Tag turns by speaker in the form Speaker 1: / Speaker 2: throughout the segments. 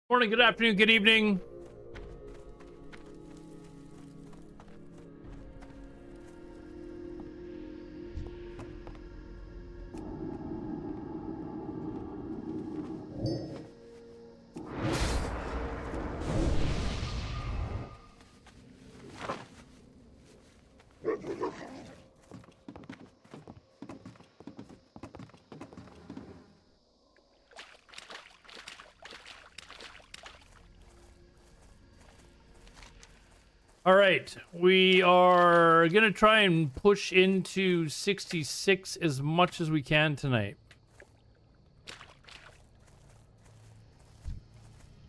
Speaker 1: Morning, good afternoon, good evening. All right, we are gonna try and push into 66 as much as we can tonight.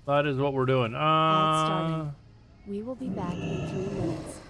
Speaker 1: That is what we're doing.
Speaker 2: Starting. We will be back in 3 minutes.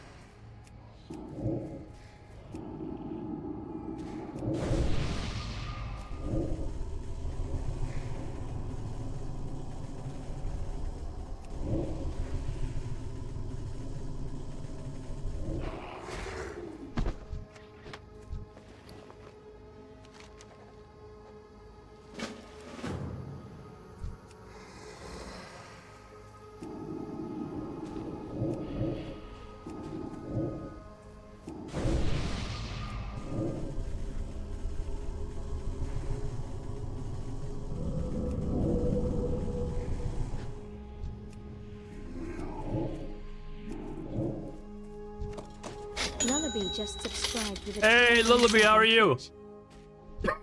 Speaker 2: Lullaby just subscribed with a
Speaker 1: Hey, Lullaby, how are you?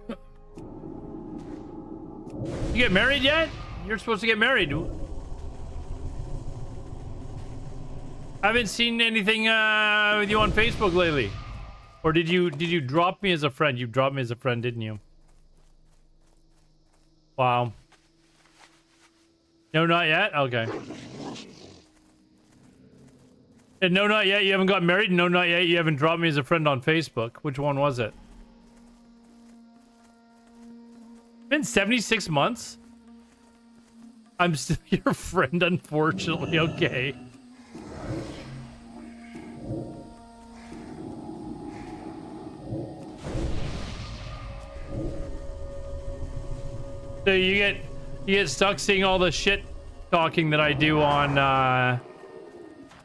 Speaker 1: You get married yet? You're supposed to get married. I haven't seen anything with you on Facebook lately. Or did you drop me as a friend? You dropped me as a friend, didn't you? Wow. No, not yet? Okay. And no, not yet. You haven't got married? No, not yet. You haven't dropped me as a friend on Facebook. Which one was it? Been 76 months? I'm still your friend, unfortunately. Okay. So you get stuck seeing all the shit talking that I do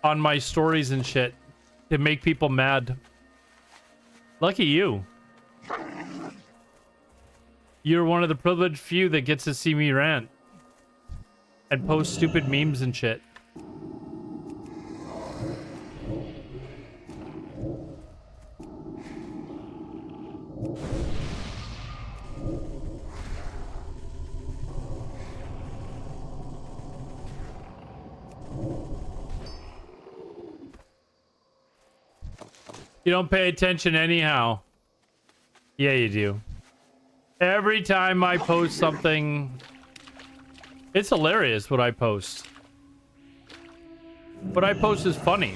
Speaker 1: on my stories and shit to make people mad. Lucky you. You're one of the privileged few that gets to see me rant and post stupid memes and shit. You don't pay attention anyhow. Yeah, you do. Every time I post something, it's hilarious what I post. What I post is funny.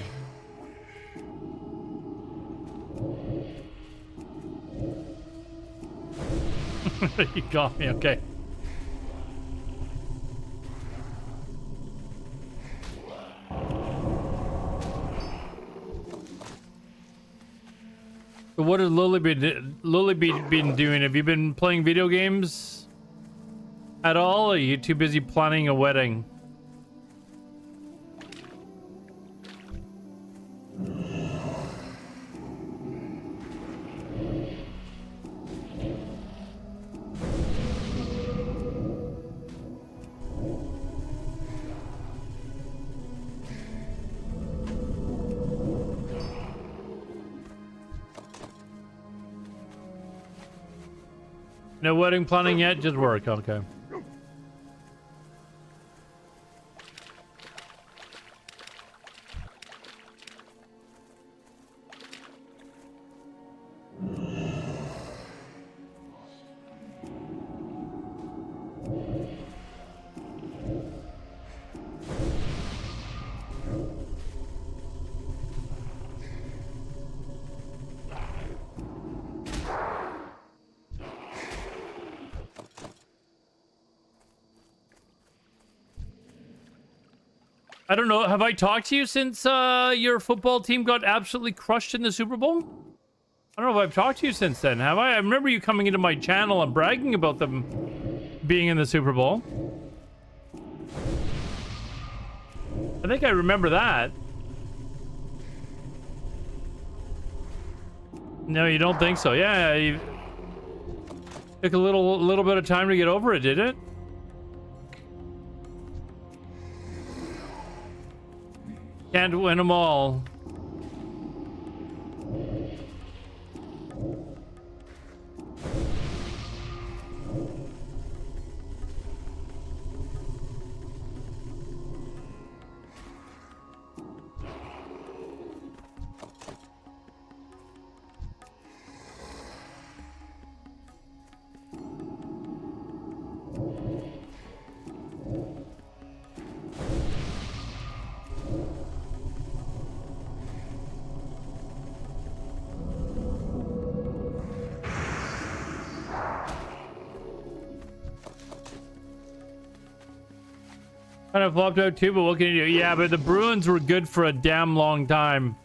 Speaker 1: You got me, okay. So what has Lullaby been doing? Have you been playing video games at all? Or are you too busy planning a wedding? No wedding planning yet? Just work, okay. I don't know. Have I talked to you since your football team got absolutely crushed in the Super Bowl? I don't know if I've talked to you since then. Have I? I remember you coming into my channel and bragging about them being in the Super Bowl. I think I remember that. No, you don't think so? Yeah, you took a little bit of time to get over it, did it? Can't win them all. Kind of flopped out too, but what can you do? Yeah, but the Bruins were good for a damn long time.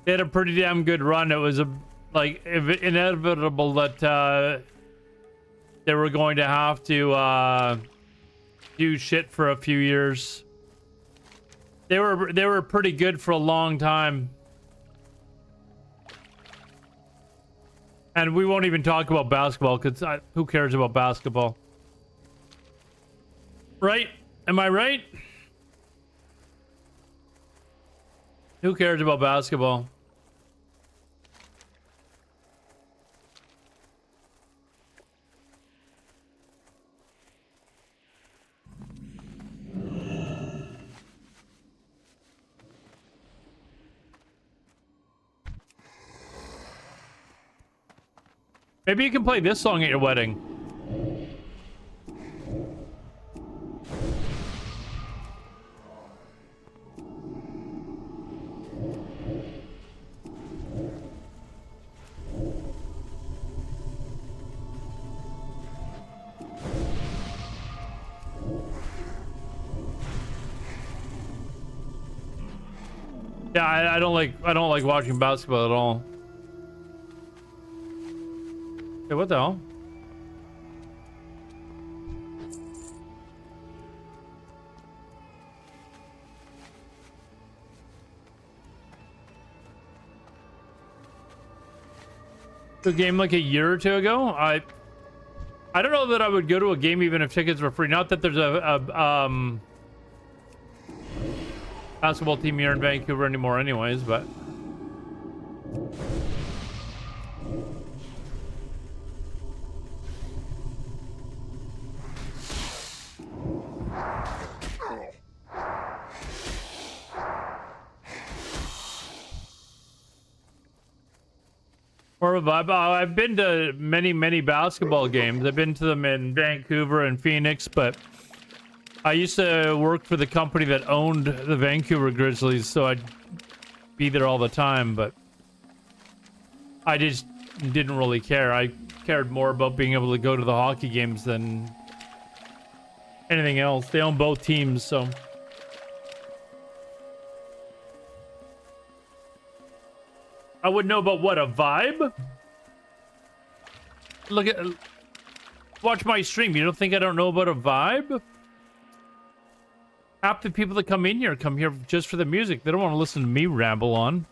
Speaker 1: They had a pretty damn good run. It was inevitable that they were going to have to do shit for a few years. They were pretty good for a long time. And we won't even talk about basketball because who cares about basketball? Right? Am I right? Who cares about basketball? Maybe you can play this song at your wedding. Yeah, I don't like watching basketball at all. Hey, what the hell? A game like a year or two ago? I don't know that I would go to a game even if tickets were free. Not that there's a basketball team here in Vancouver anymore anyways, but more of a vibe. I've been to many basketball games. I've been to them in Vancouver and Phoenix, but I used to work for the company that owned the Vancouver Grizzlies, so I'd be there all the time, but I just didn't really care. I cared more about being able to go to the hockey games than anything else. They own both teams, so. I would know about what, a vibe? Watch my stream. You don't think I don't know about a vibe? Half the people that come here just for the music. They don't want to listen to me ramble on.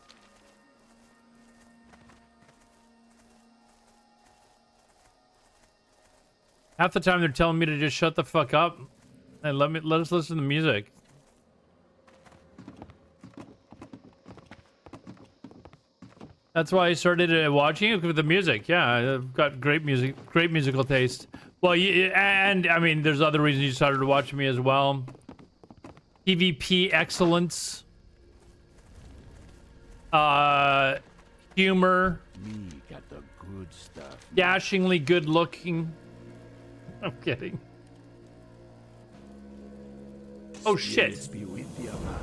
Speaker 1: Half the time they're telling me to just shut the fuck up and let us listen to music. That's why I started watching it with the music. Yeah, I've got great musical taste. Well, and I mean, there's other reasons you started watching me as well. PvP excellence, humor,
Speaker 3: me got the good stuff.
Speaker 1: dashingly good looking. I'm kidding. Oh shit!
Speaker 3: Peace be with you, man.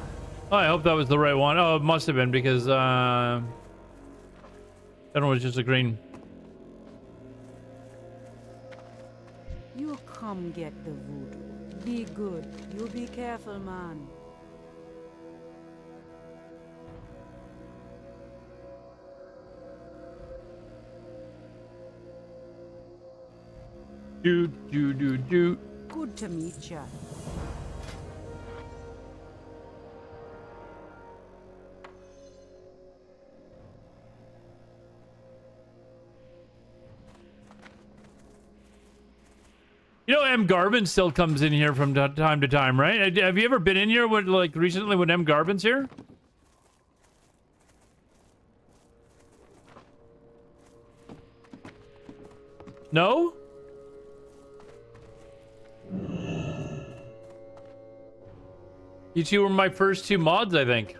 Speaker 1: Oh, I hope that was the right one. Oh, it must have been because that one was just a green.
Speaker 4: You come get the voodoo. Be good. You be careful, man.
Speaker 1: Do.
Speaker 4: Good to meet ya.
Speaker 1: M. Garvin still comes in here from time to time, right? Have you ever been in here when, like, recently when M. Garvin's here? No? You two were my first two mods, I think.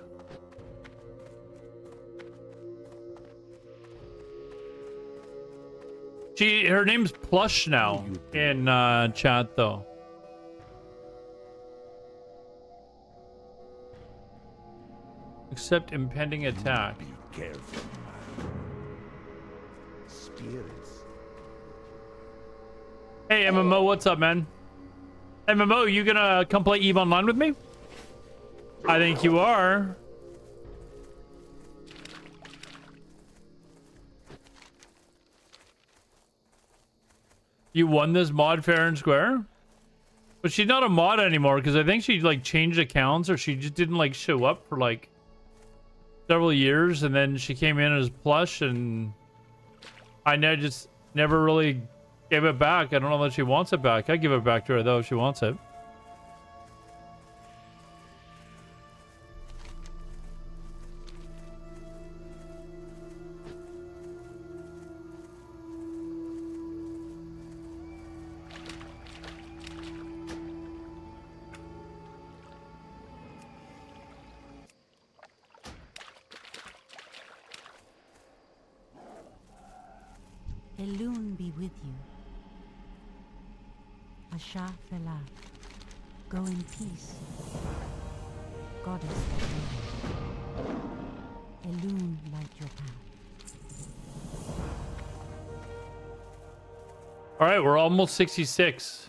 Speaker 1: Her name's Plush now in chat, though. Except impending attack.
Speaker 3: Be careful, man. Spirits.
Speaker 1: Hey, MMO, what's up, man? MMO, you gonna come play EVE Online with me? I think you are. You won this mod fair and square? But she's not a mod anymore because I think she like changed accounts or she just didn't like show up for like several years and then she came in as Plush and I just never really gave it back. I don't know that she wants it back. I give it back to her though if she wants it.
Speaker 4: Elune be with you. Asha Fela. Go in peace. Goddess Elune light your path.
Speaker 1: All right, we're almost 66.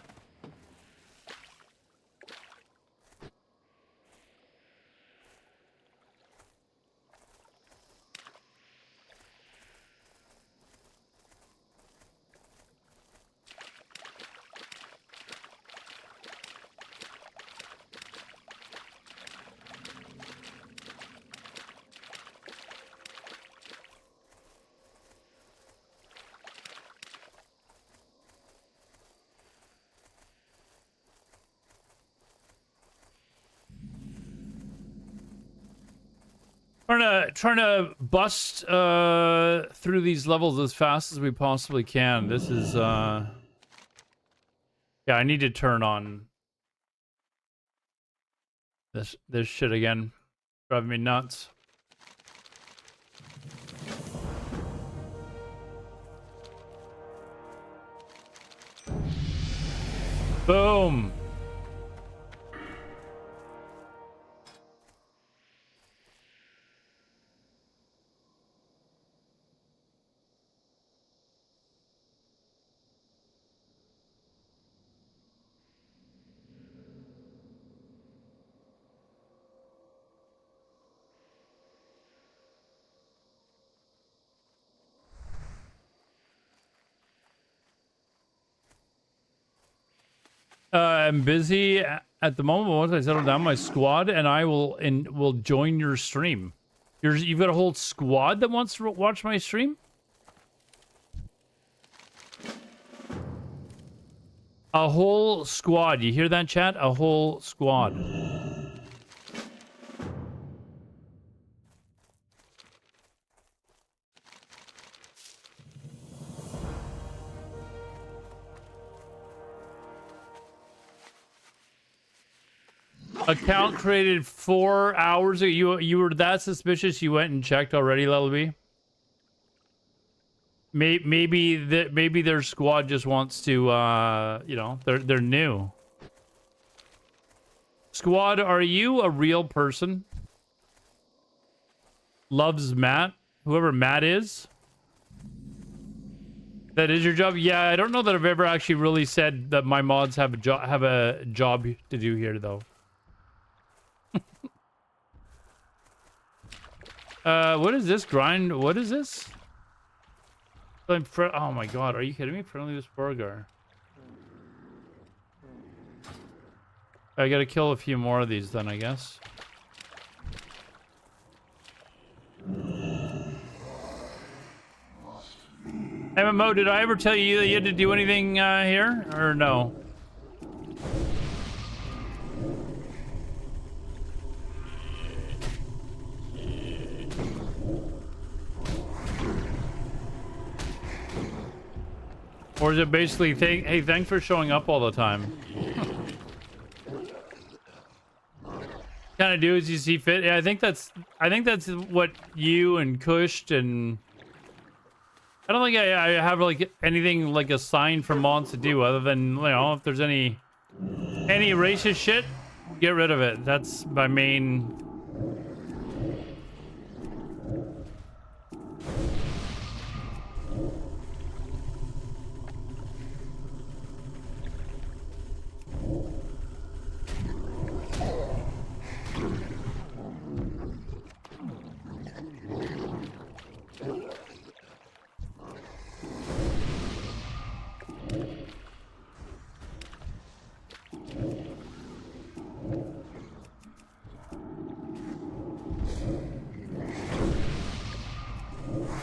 Speaker 1: Trying to bust through these levels as fast as we possibly can. This is yeah, I need to turn on this shit again. Driving me nuts. Boom. I'm busy at the moment. Once I settle down my squad, and I will join your stream. You've got a whole squad that wants to watch my stream? A whole squad. You hear that, chat? A whole squad. Account created 4 hours ago. You were that suspicious you went and checked already, Lullaby? Maybe their squad just wants to you know, they're new. Squad, are you a real person? Loves Matt? Whoever Matt is? That is your job? Yeah, I don't know that I've ever actually really said that my mods have a job to do here though. What is this grind? What is this? Oh my god, are you kidding me? Friendly with Sporgar. I gotta kill a few more of these then, I guess. MMO, did I ever tell you that you had to do anything here? Or no? Or is it basically, hey, thanks for showing up all the time? Kind of do as you see fit. Yeah, I think that's what you and Kushed and I don't think I have like anything like assigned for mods to do other than, you know, if there's any racist shit, get rid of it. That's my main.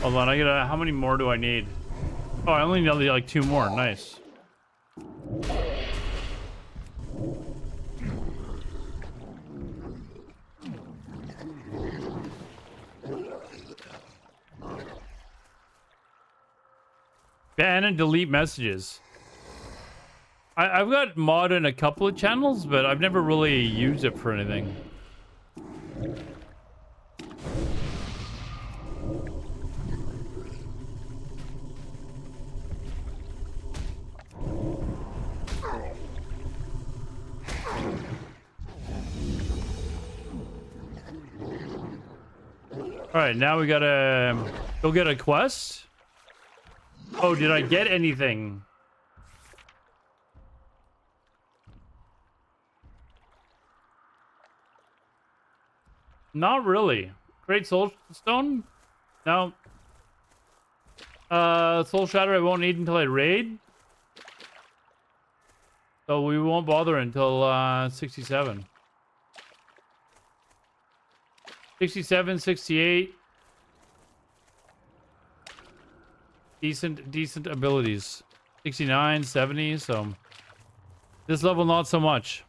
Speaker 1: Hold on, I gotta. How many more do I need? Oh, I only need like 2 more. Nice. Ban and delete messages. I've got mod in a couple of channels, but I've never really used it for anything. All right, now we gotta go get a quest. Oh, did I get anything? Not really. Great Soul Stone? No. Soul Shatter I won't need until I raid. So we won't bother until 67. 67, 68. Decent abilities. 69, 70, so this level not so much.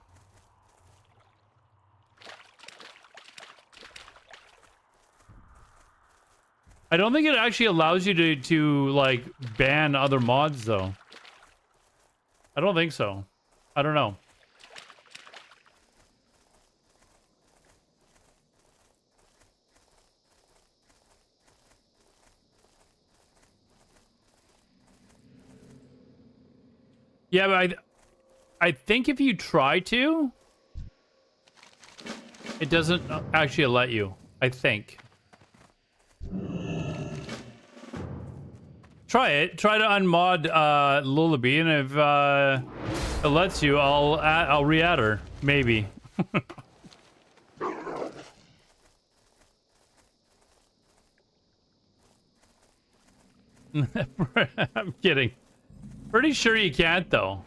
Speaker 1: I don't think it actually allows you to like ban other mods though. I don't think so. I don't know. Yeah, but I think if you try to, it doesn't actually let you. I think. Try it. Try to unmod Lullaby, and if it lets you, I'll re-add her. Maybe. I'm kidding. Pretty sure you can't, though.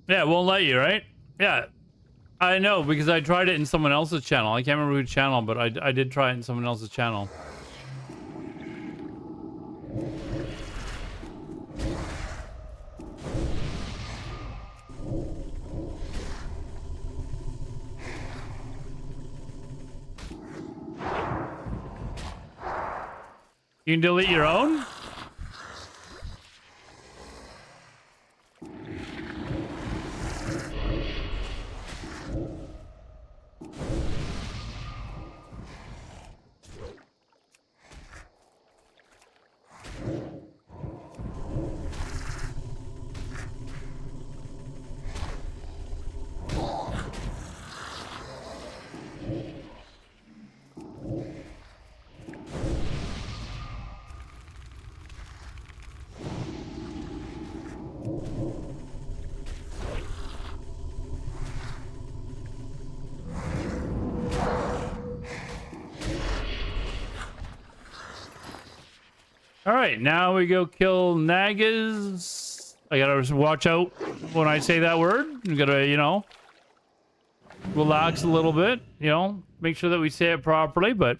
Speaker 1: Yeah, it won't let you, right? Yeah. I know, because I tried it in someone else's channel. I can't remember which channel, but I did try it in someone else's channel. You can delete your own? All right, now we go kill Nagas. I gotta watch out when I say that word. I'm gonna, you know, relax a little bit, you know, make sure that we say it properly, but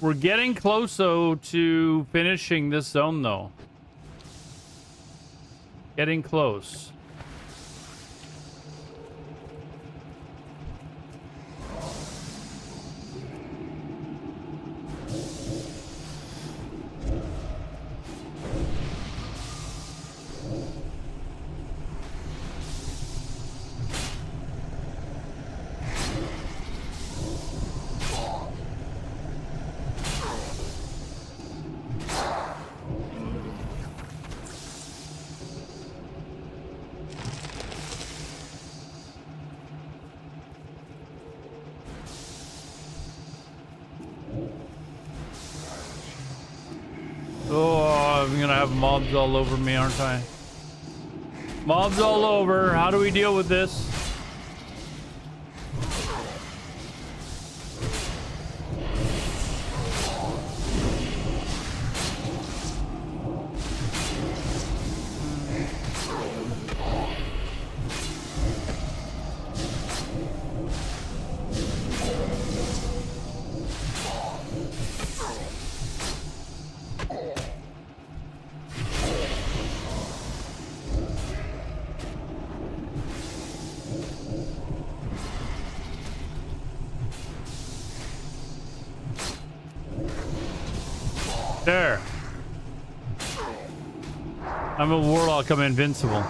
Speaker 1: We're getting close, though, to finishing this zone, though. Getting close. Oh, I'm gonna have mobs all over me, aren't I? Mobs all over. How do we deal with this? There. I'm a warlock. I'm invincible.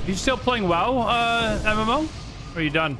Speaker 1: You still playing WoW, MMO? Or are you done?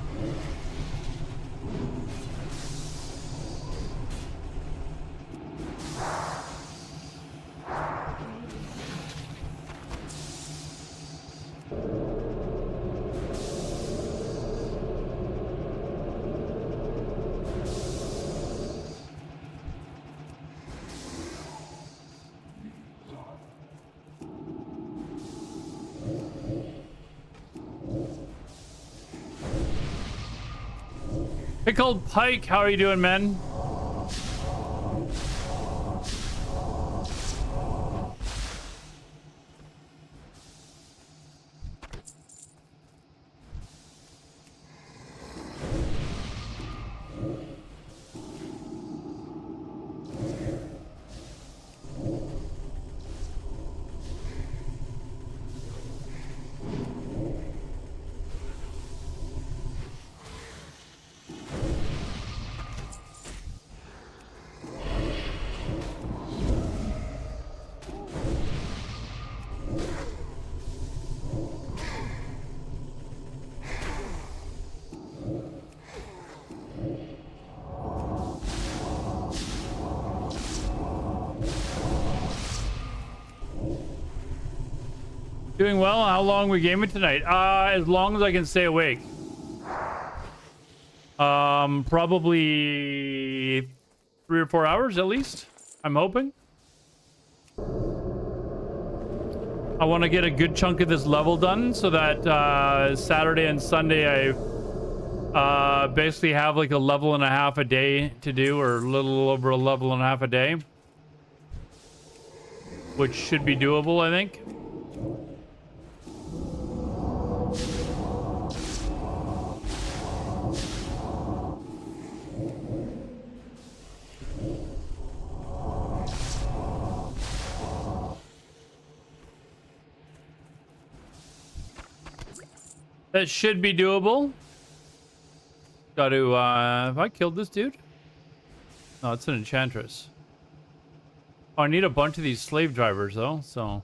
Speaker 1: Pickled Pike, how are you doing, man? Doing well. How long we gaming tonight? As long as I can stay awake. Probably 3 or 4 hours at least. I'm hoping. I want to get a good chunk of this level done so that Saturday and Sunday I basically have like a level and a half a day to do, or a little over a level and a half a day, which should be doable, I think. That should be doable. Got to, have I killed this dude? No, it's an enchantress. Oh, I need a bunch of these slave drivers, though, so...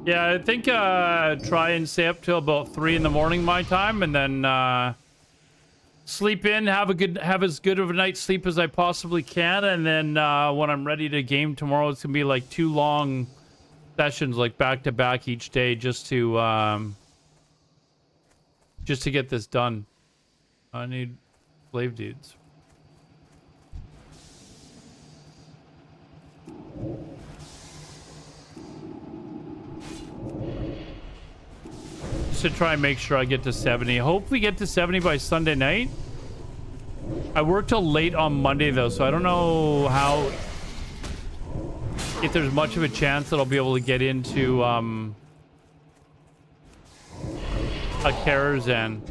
Speaker 1: Yeah, I think try and stay up till about 3 in the morning my time, and then sleep in, have as good of a night's sleep as I possibly can, and then when I'm ready to game tomorrow, it's gonna be like 2 long sessions, like back to back each day, just to get this done. I need slave dudes. Just to try and make sure I get to 70. Hopefully get to 70 by Sunday night. I work till late on Monday though, so I don't know how, if there's much of a chance that I'll be able to get into a Karazhan.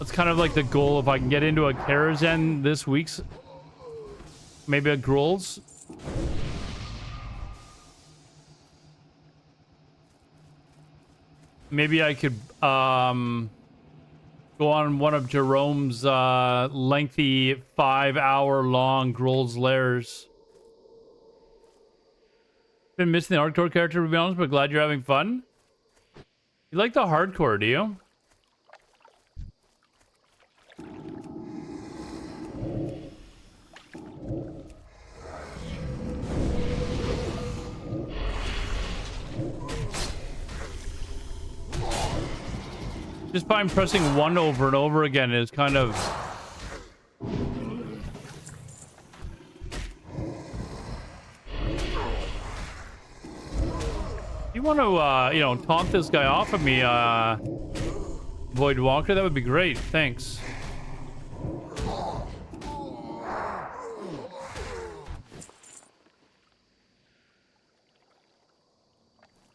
Speaker 1: That's kind of like the goal. If I can get into a Karazhan this week's, maybe a Grolls. Maybe I could go on one of Jerome's lengthy 5-hour-long Grolls lairs. Been missing the hardcore character, to be honest, but glad you're having fun. You like the hardcore, do you? Just by pressing 1 over and over again is kind of... You want to, you know, taunt this guy off of me, Void Walker? That would be great. Thanks.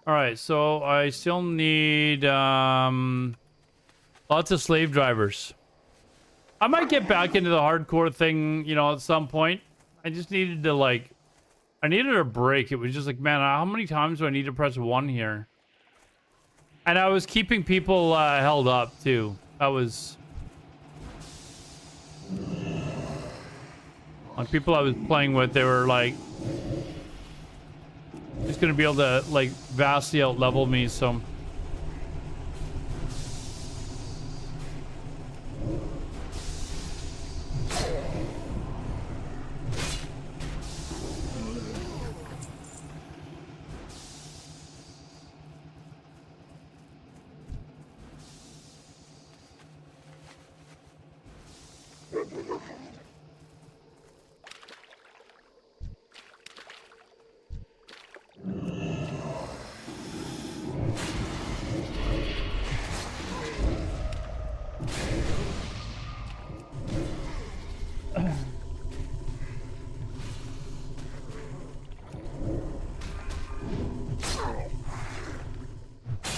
Speaker 1: Alright, so I still need, lots of slave drivers. I might get back into the hardcore thing, you know, at some point. I just needed to, like... I needed a break. It was just like, man, how many times do I need to press 1 here? And I was keeping people held up, too. That was... Like, people I was playing with, they were, like... Just gonna be able to, like, vastly out-level me, so...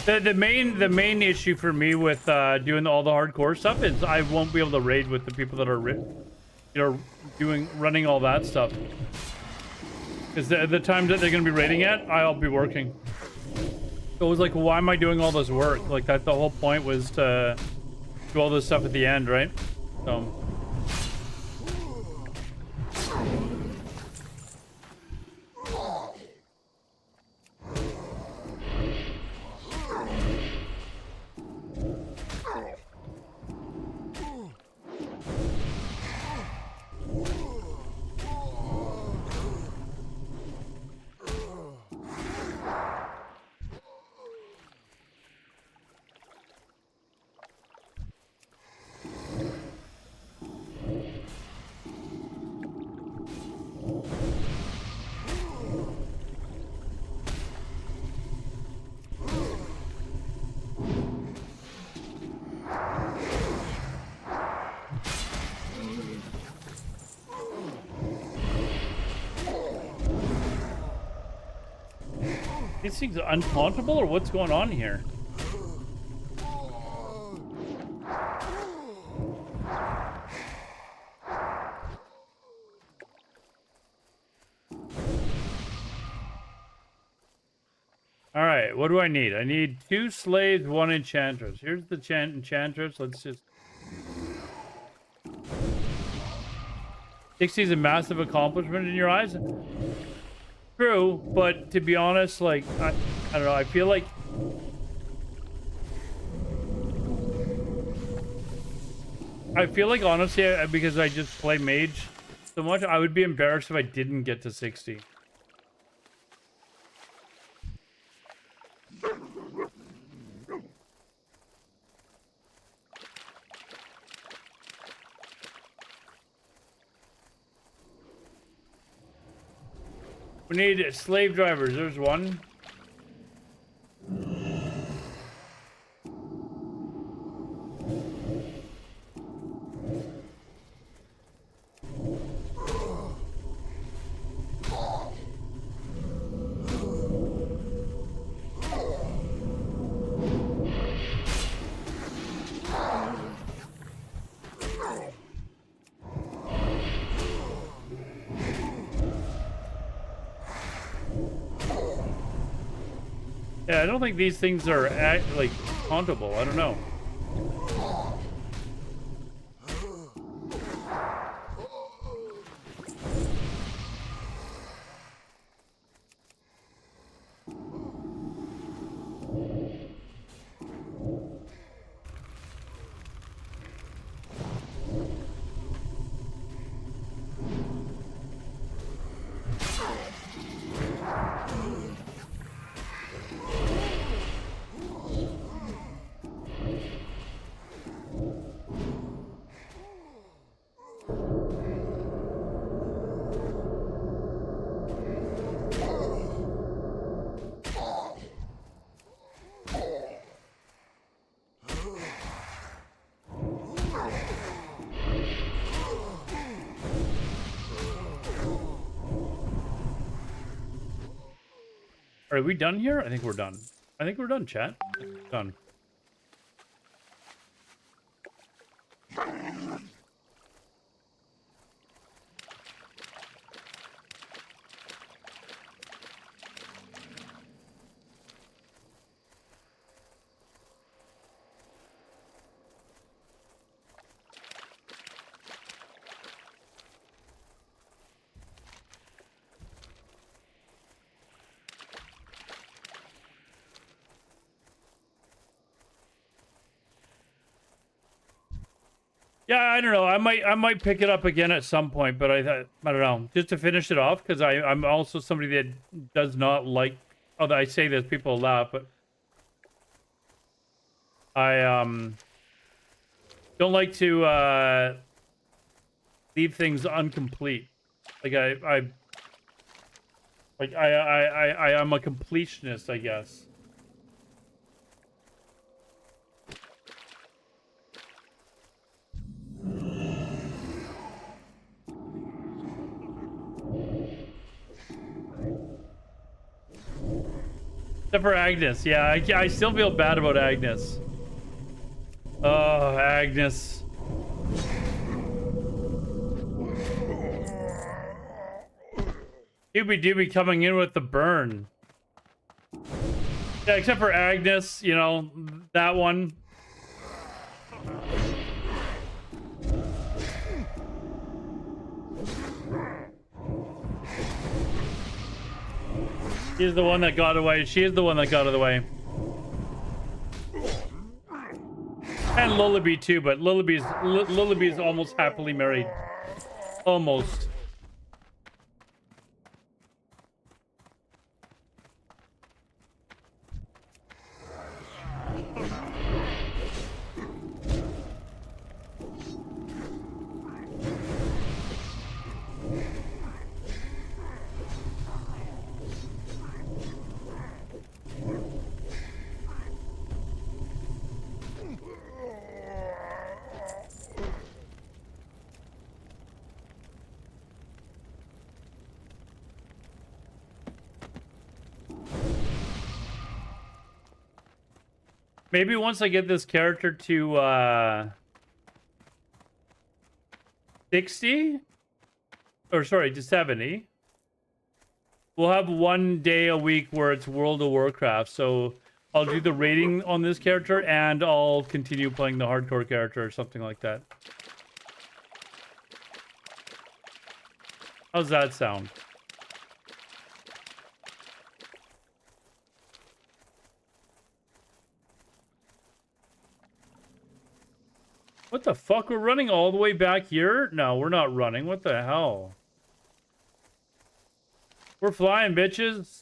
Speaker 1: The main issue for me with doing all the hardcore stuff is I won't be able to raid with the people that are, you know, running all that stuff. Because the times that they're gonna be raiding at, I'll be working. So it was like, why am I doing all this work? Like that, the whole point was to do all this stuff at the end, right? So. These things are untauntable, or what's going on here? All right, what do I need? I need 2 slaves, 1 enchantress. Here's the enchantress. Let's just... 60 is a massive accomplishment in your eyes. True, but to be honest, like I don't know. I feel like honestly, because I just play mage so much, I would be embarrassed if I didn't get to 60. We need slave drivers. There's one. Yeah, I don't think these things are like hauntable. I don't know. Are we done here? I think we're done. I think we're done, chat. Done. Yeah, I don't know. I might pick it up again at some point, but I don't know. Just to finish it off, because I'm also somebody that does not like. Although I say this, people laugh, but I don't like to leave things incomplete. Like I am a completionist, I guess. Except for Agnes. Yeah, I still feel bad about Agnes. Oh, Agnes. Doobie coming in with the burn. Yeah, except for Agnes, you know, that one. She's the one that got away. She is the one that got out of the way. And Lullaby too, but Lullaby's almost happily married. Almost. Maybe once I get this character to 60, or sorry, to 70, we'll have one day a week where it's World of Warcraft. So I'll do the rating on this character and I'll continue playing the hardcore character or something like that. How's that sound? What the fuck? We're running all the way back here? No, we're not running. What the hell? We're flying, bitches.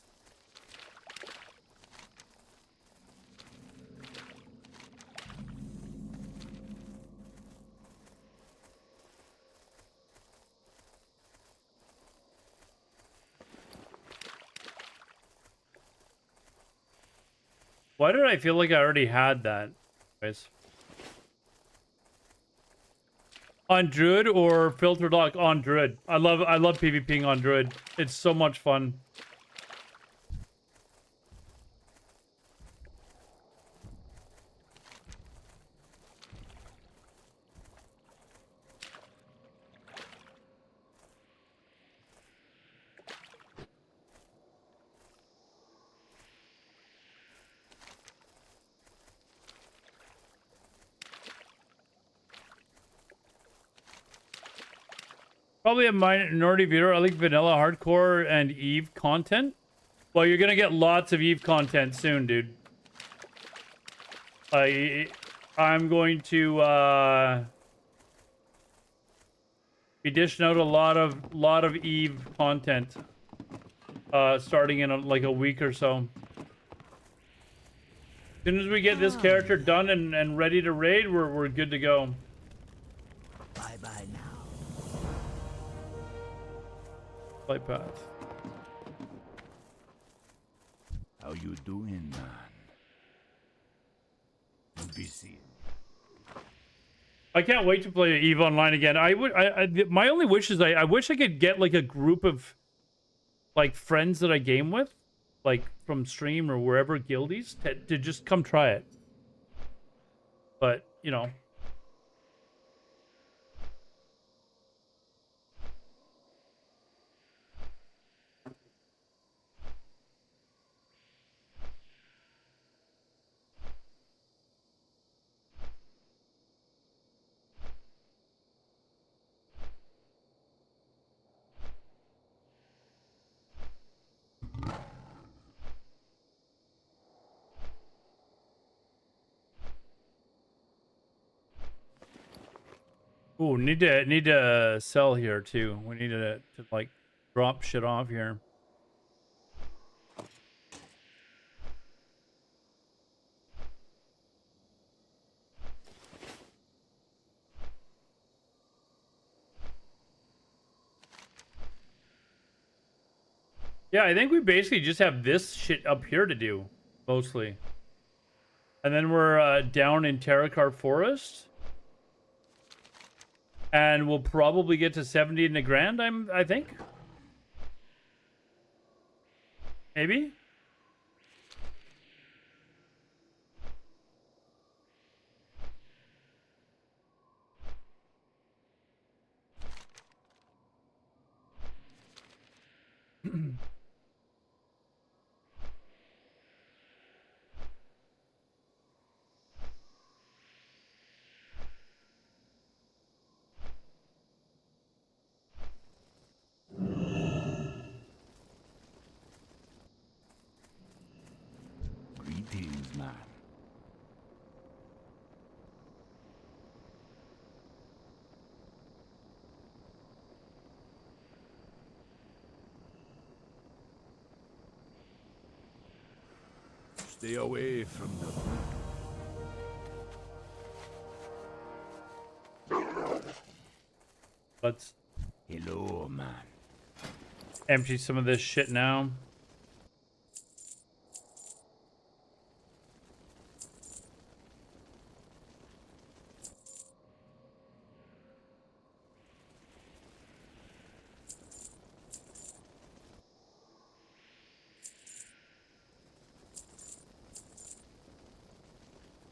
Speaker 1: Why did I feel like I already had that? Guys. On Druid or filtered lock? On Druid. I love PvPing on Druid. It's so much fun. Probably a minority viewer. I like vanilla, hardcore, and Eve content. Well, you're gonna get lots of Eve content soon, dude. I'm going to be dishing out a lot of Eve content starting in like a week or so. As soon as we get this character done and ready to raid, we're good to go.
Speaker 3: Bye bye now.
Speaker 1: Flight path.
Speaker 3: How you doing, man? You'll be seeing.
Speaker 1: I can't wait to play Eve Online again. My only wish is I wish I could get like a group of like friends that I game with, like from stream or wherever, guildies, to just come try it. But, you know. Ooh, need to sell here too. We need to like drop shit off here. Yeah, I think we basically just have this shit up here to do, mostly. And then we're down in Terracar Forest. And we'll probably get to 70 in the grand, I think. Maybe?
Speaker 3: Greetings, man. Stay away from the...
Speaker 1: Let's
Speaker 3: Hello, man.
Speaker 1: empty some of this shit now.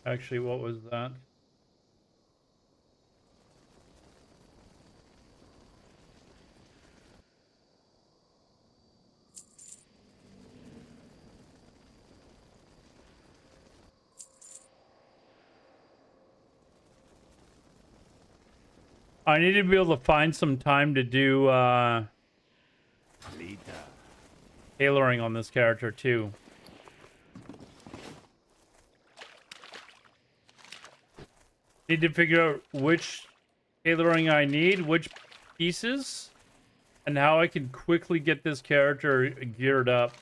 Speaker 1: Actually, what was that? I need to be able to find some time to do tailoring on this character too. Need to figure out which tailoring I need, which pieces, and how I can quickly get this character geared up.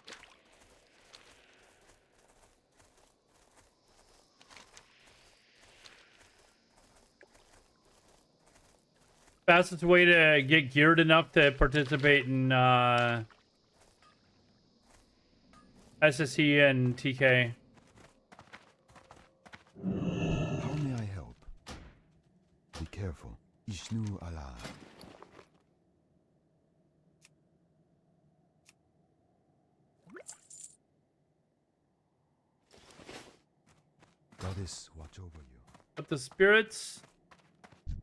Speaker 1: Fastest way to get geared enough to participate in SSE and TK.
Speaker 5: How may I help? Be careful. Ishnu Allah. Goddess, watch over you.
Speaker 1: But the spirits...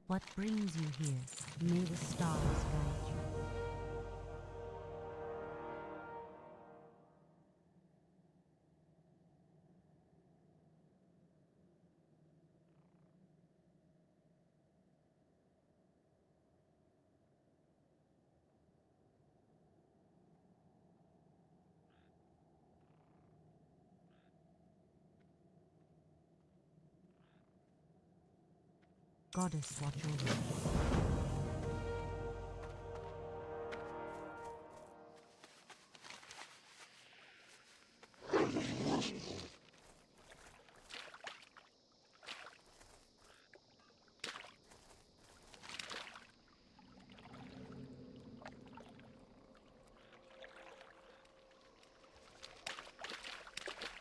Speaker 2: What brings you here? May the stars guide you. Goddess, watch over you.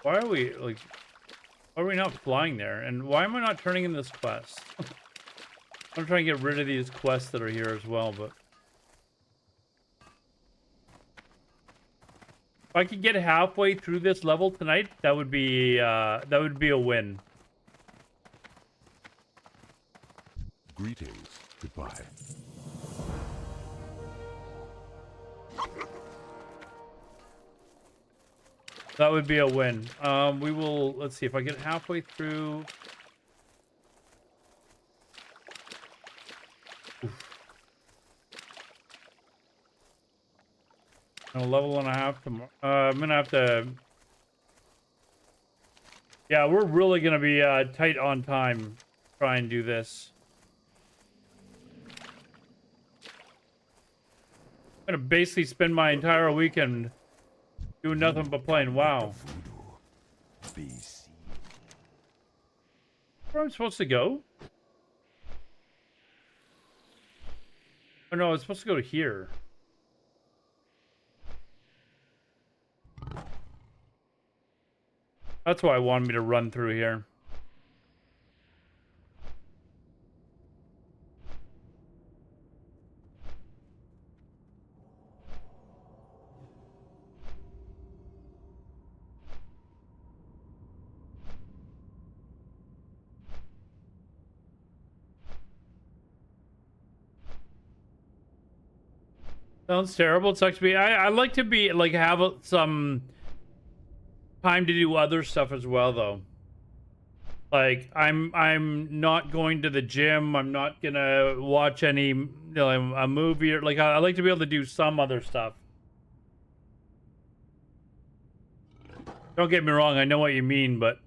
Speaker 1: Why are we, like... Why are we not flying there? And why am I not turning in this quest? I'm trying to get rid of these quests that are here as well, but... If I could get halfway through this level tonight, that would be a win.
Speaker 5: Greetings. Goodbye.
Speaker 1: That would be a win. We will, let's see, if I get halfway through... A level and a half tomorrow. I'm gonna have to... Yeah, we're really gonna be tight on time. Try and do this. I'm gonna basically spend my entire weekend doing nothing but playing WoW.
Speaker 5: BC.
Speaker 1: Where am I supposed to go? Oh no, it's supposed to go to here. That's why I wanted me to run through here. Sounds terrible. It sucks to be. I like to be like have some time to do other stuff as well, though. Like I'm not going to the gym. I'm not gonna watch any a movie or like I like to be able to do some other stuff. Don't get me wrong. I know what you mean, but.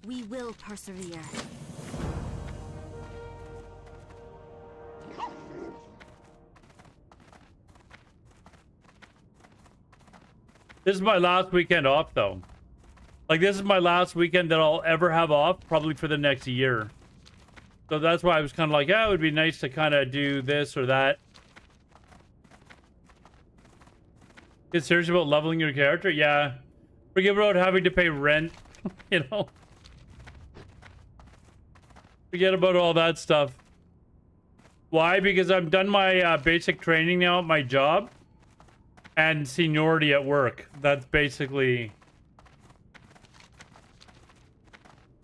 Speaker 2: We will persevere.
Speaker 1: This is my last weekend off, though. Like, this is my last weekend that I'll ever have off, probably for the next year. So that's why I was kind of like, yeah, it would be nice to kind of do this or that. Get serious about leveling your character? Yeah. Forget about having to pay rent, you know? Forget about all that stuff. Why? Because I've done my basic training now at my job. And seniority at work. That's basically...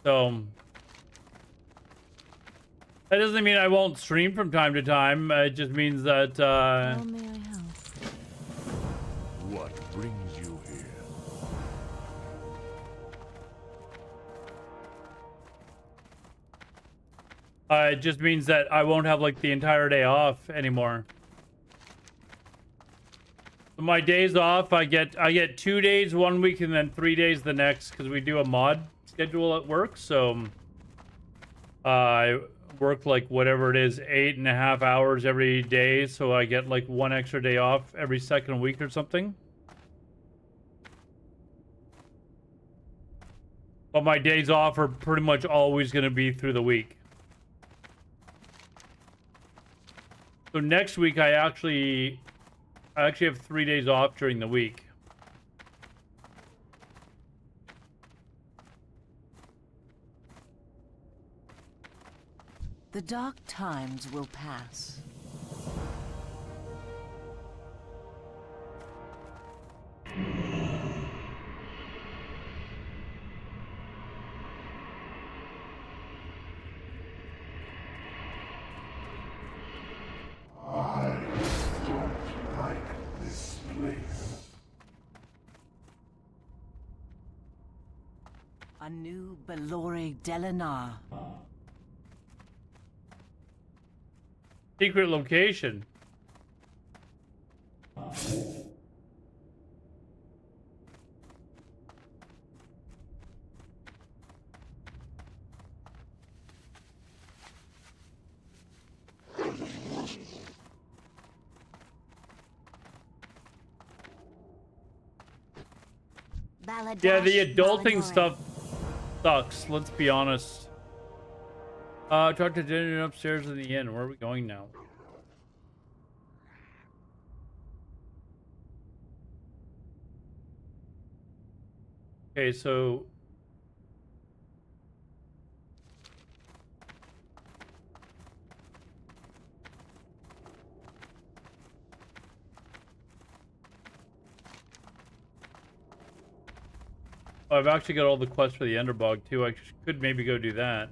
Speaker 1: So... That doesn't mean I won't stream from time to time. It just means that,
Speaker 2: How may I help?
Speaker 5: What brings you here?
Speaker 1: It just means that I won't have like the entire day off anymore. So my days off, I get 2 days 1 week and then 3 days the next because we do a mod schedule at work. So I work like whatever it is, 8.5 hours every day. So I get like 1 extra day off every second week or something. But my days off are pretty much always going to be through the week. So next week I actually have 3 days off during the week.
Speaker 6: The dark times will pass. A new Belore Delinar.
Speaker 1: Secret location. Yeah, the adulting stuff sucks, let's be honest. Talk to dinner upstairs in the inn. Where are we going now? Okay, so oh, I've actually got all the quests for the Enderbog too. I could maybe go do that.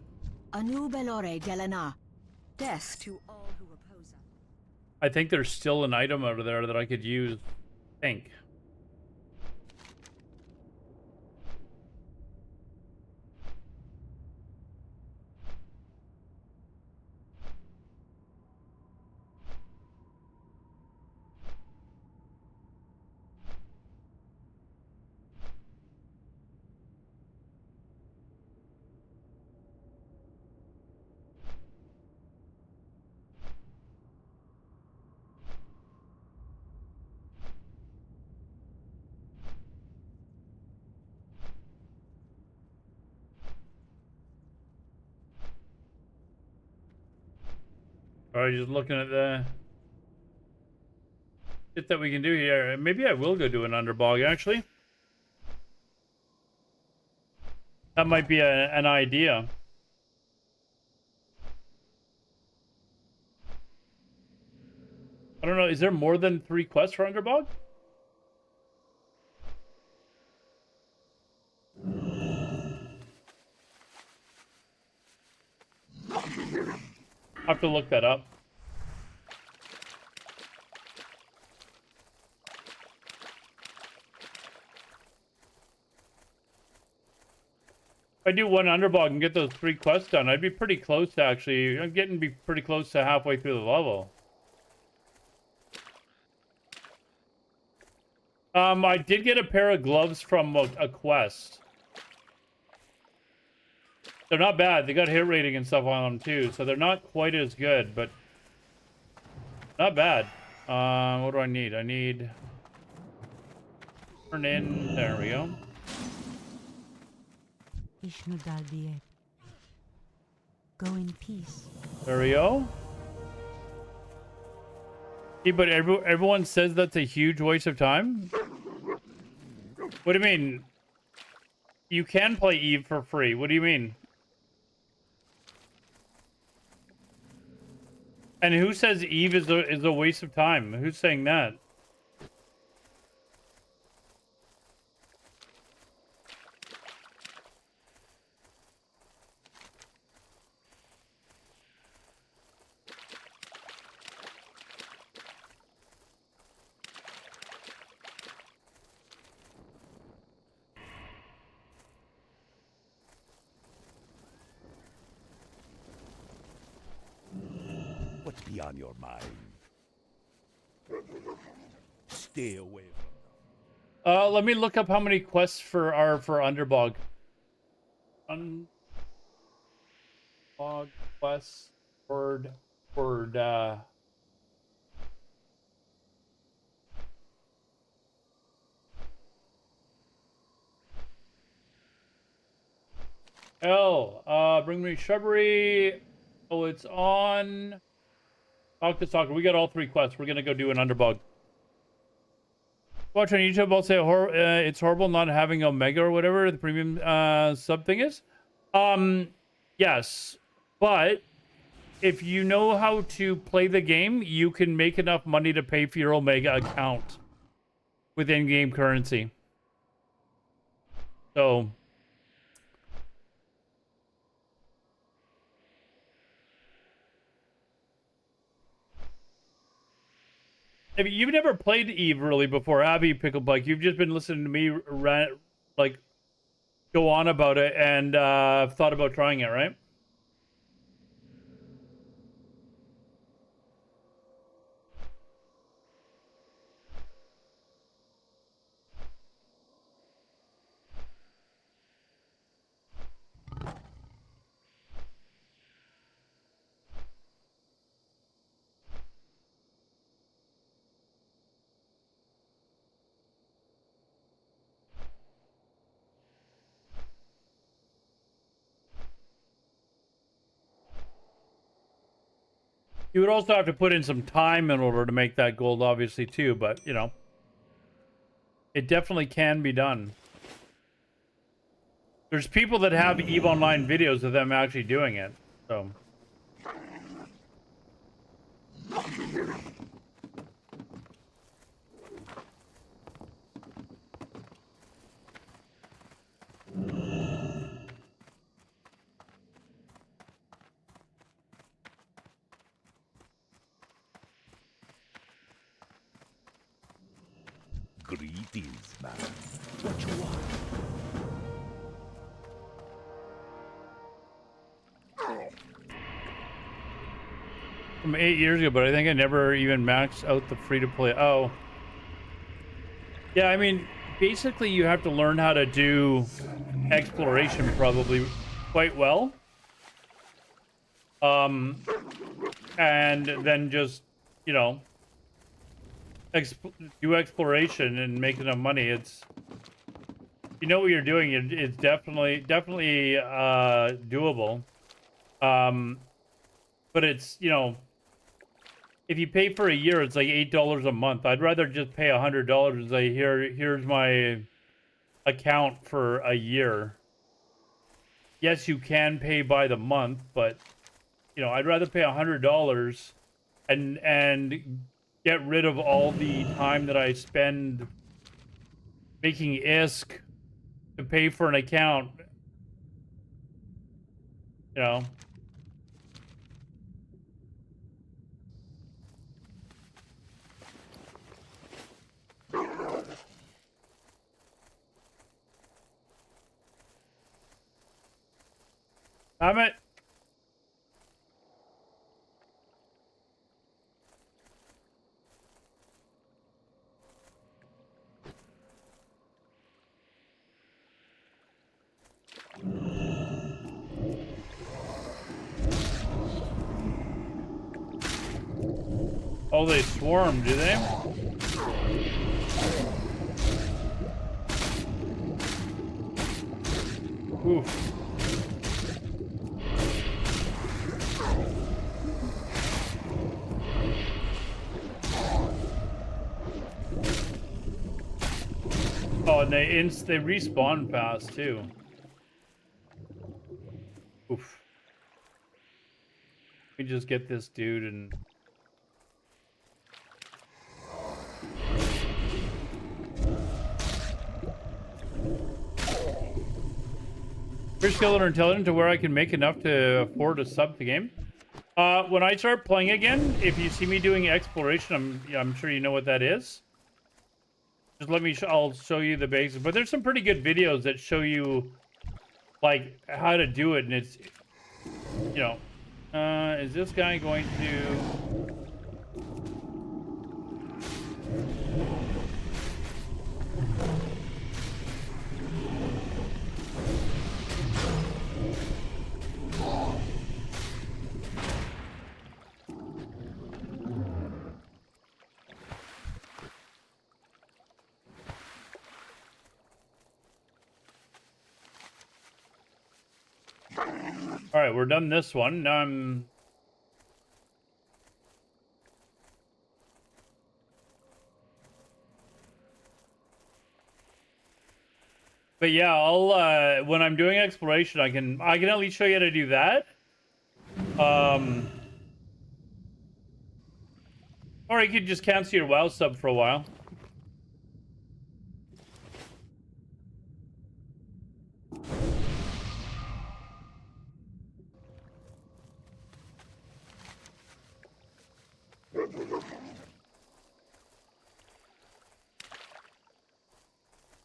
Speaker 6: A new Belore Delinar. Death to all who oppose us.
Speaker 1: I think there's still an item over there that I could use. I think. Alright, just looking at the shit that we can do here. Maybe I will go do an underbog, actually. That might be an idea. I don't know, is there more than 3 quests for underbog? I have to look that up. If I do one underbog and get those 3 quests done, I'd be pretty close to actually. I'm getting to be pretty close to halfway through the level. I did get a pair of gloves from a quest. They're not bad. They got hit rating and stuff on them too, so they're not quite as good, but not bad. What do I need? I need turn in. There we go.
Speaker 2: Ishnu Dalbiet. Go in peace.
Speaker 1: There we go. Yeah, but everyone says that's a huge waste of time. What do you mean? You can play Eve for free. What do you mean? And who says Eve is a waste of time? Who's saying that?
Speaker 3: What be on your mind? Stay away from
Speaker 1: Let me look up how many quests for Underbog. Underbog quests, word. Bring me shrubbery. Oh, it's on. Talk to Stalker. We got all 3 quests. We're gonna go do an Underbog. Watch on YouTube. I'll say it's horrible not having Omega or whatever the premium sub thing is. Yes, but if you know how to play the game, you can make enough money to pay for your Omega account with in-game currency. So. I mean, you've never played Eve really before, have you, Picklebike? You've just been listening to me like go on about it and thought about trying it, right? You would also have to put in some time in order to make that gold, obviously, too. But, you know, it definitely can be done. There's people that have EVE Online videos of them actually doing it. So.
Speaker 3: Greetings, man. What you want?
Speaker 1: From 8 years ago, but I think I never even maxed out the free-to-play. Oh. Yeah, I mean, basically you have to learn how to do exploration probably quite well. And then just, you know, do exploration and make enough money. It's, you know what you're doing, it's definitely doable. But it's, you know, if you pay for a year, it's like $8 a month. I'd rather just pay $100 and say, here's my account for a year. Yes, you can pay by the month, but you know, I'd rather pay $100 and get rid of all the time that I spend making ISK to pay for an account. You know. Damn it. Oh, they swarm, do they? Oof. Oh, and they respawn fast too. Oof. We just get this dude and pretty skilled or intelligent to where I can make enough to afford a sub to game. When I start playing again, if you see me doing exploration, I'm sure you know what that is. Just let me. I'll show you the basics. But there's some pretty good videos that show you like how to do it, and it's, you know, Is this guy going to... All right, we're done this one. Now I'm... But yeah, I'll when I'm doing exploration, I can at least show you how to do that. Or you could just cancel your WoW sub for a while.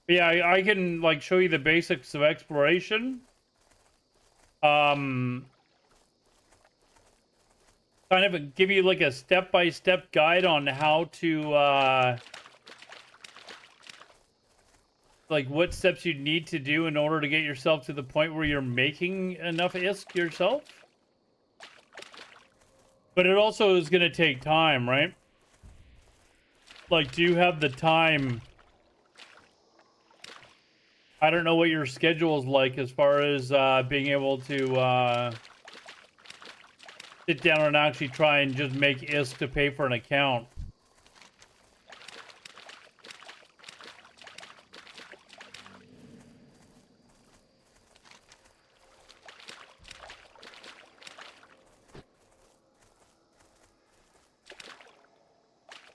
Speaker 1: Yeah, I can like show you the basics of exploration. Kind of give you like a step-by-step guide on how to like what steps you need to do in order to get yourself to the point where you're making enough ISK yourself. But it also is going to take time, right? Like, do you have the time? I don't know what your schedule is like as far as being able to sit down and actually try and just make ISK to pay for an account.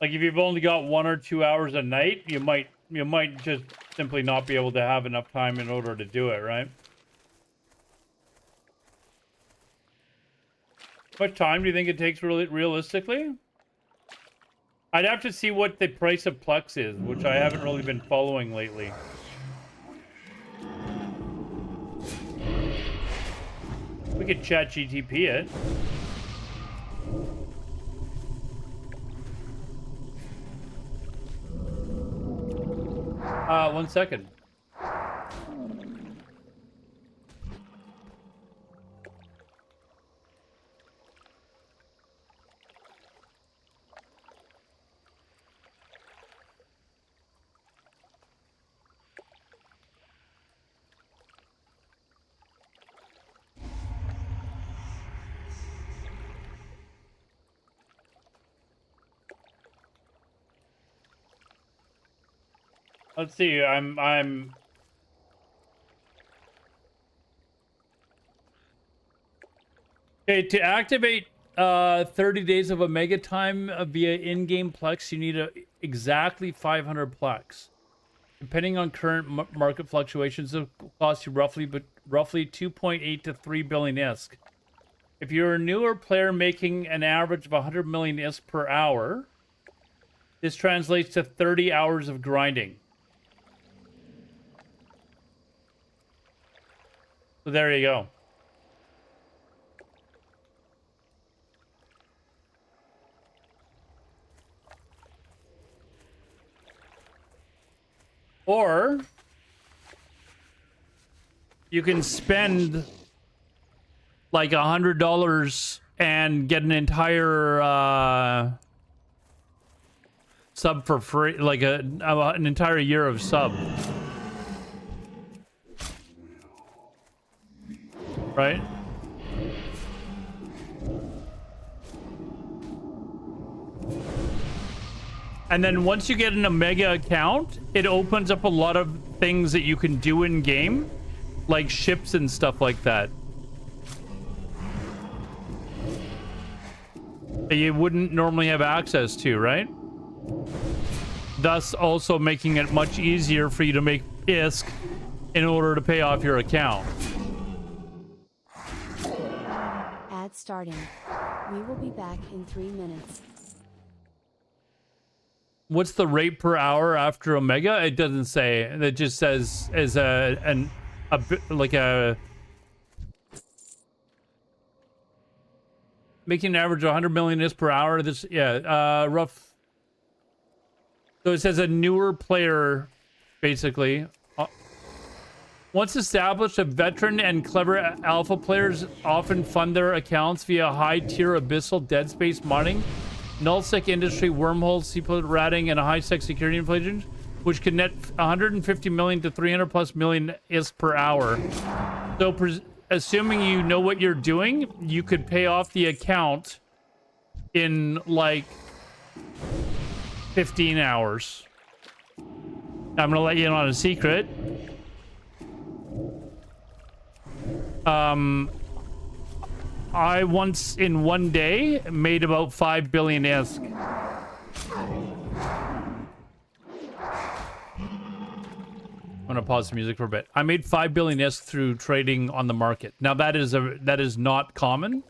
Speaker 1: Like if you've only got 1 or 2 hours a night, you might just simply not be able to have enough time in order to do it, right? How much time do you think it takes realistically? I'd have to see what the price of Plex is, which I haven't really been following lately. We could chat GTP it. 1 second. Let's see. I'm okay to activate 30 days of Omega time via in-game Plex. You need exactly 500 Plex. Depending on current market fluctuations, it will cost you roughly 2.8 to 3 billion ISK. If you're a newer player making an average of 100 million ISK per hour, this translates to 30 hours of grinding. So there you go. Or you can spend like $100 and get an entire sub for free, like an entire year of sub. Right? And then once you get an Omega account, it opens up a lot of things that you can do in game, like ships and stuff like that. That you wouldn't normally have access to, right? Thus also making it much easier for you to make ISK in order to pay off your account.
Speaker 7: Ad starting. We will be back in 3 minutes.
Speaker 1: What's the rate per hour after Omega? It doesn't say. It just says as like a making an average of 100 million ISK per hour. This, yeah, rough. So it says a newer player, basically. Once established, a veteran and clever alpha players often fund their accounts via high-tier abyssal dead space mining, nullsec industry wormholes, secret ratting, and a high-sec security inflation, which can net 150 million to 300 plus million ISK per hour. So, assuming you know what you're doing, you could pay off the account in like 15 hours. I'm gonna let you in on a secret. I once in one day made about 5 billion ISK. I'm gonna pause the music for a bit. I made 5 billion ISK through trading on the market. Now that is not common.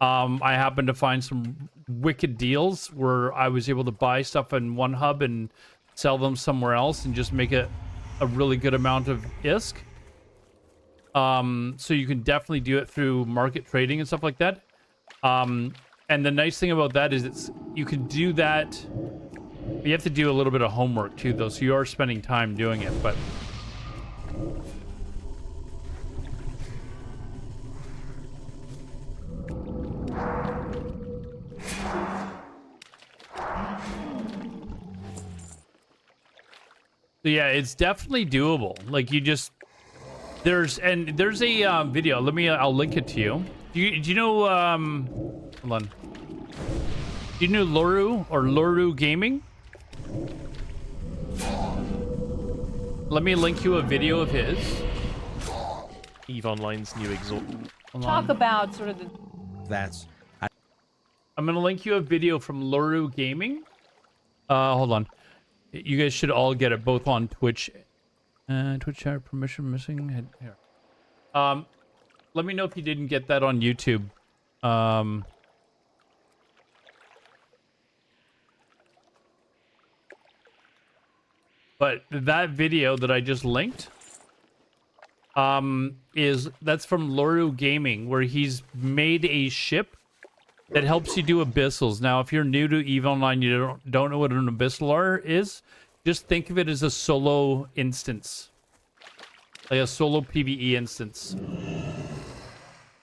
Speaker 1: I happened to find some wicked deals where I was able to buy stuff in one hub and sell them somewhere else and just make a really good amount of ISK. So you can definitely do it through market trading and stuff like that. And the nice thing about that is you can do that. You have to do a little bit of homework too, though, so you are spending time doing it, but so yeah, it's definitely doable. Like, you just there's a video. I'll link it to you. Do you know hold on. Do you know Loru or Loru Gaming? Let me link you a video of his.
Speaker 8: EVE Online's new exalt.
Speaker 9: Talk about sort of the...
Speaker 1: I'm gonna link you a video from Loru Gaming. Hold on. You guys should all get it both on Twitch. Twitch chat permission missing. Here. Let me know if you didn't get that on YouTube. But that video that I just linked, that's from Loru Gaming, where he's made a ship that helps you do abyssals. Now, if you're new to EVE Online, you don't know what an abyssal is, just think of it as a solo instance. Like a solo PvE instance.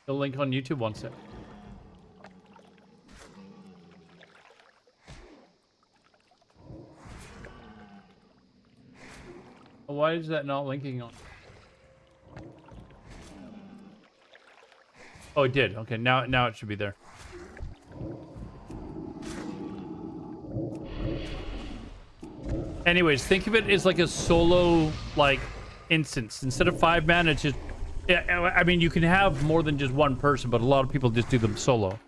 Speaker 1: The link on YouTube, one sec. Why is that not linking on? Oh, it did. Okay, now it should be there. Anyways, think of it as like a solo instance. Instead of 5-man, it's just, I mean, you can have more than just one person, but a lot of people just do them solo.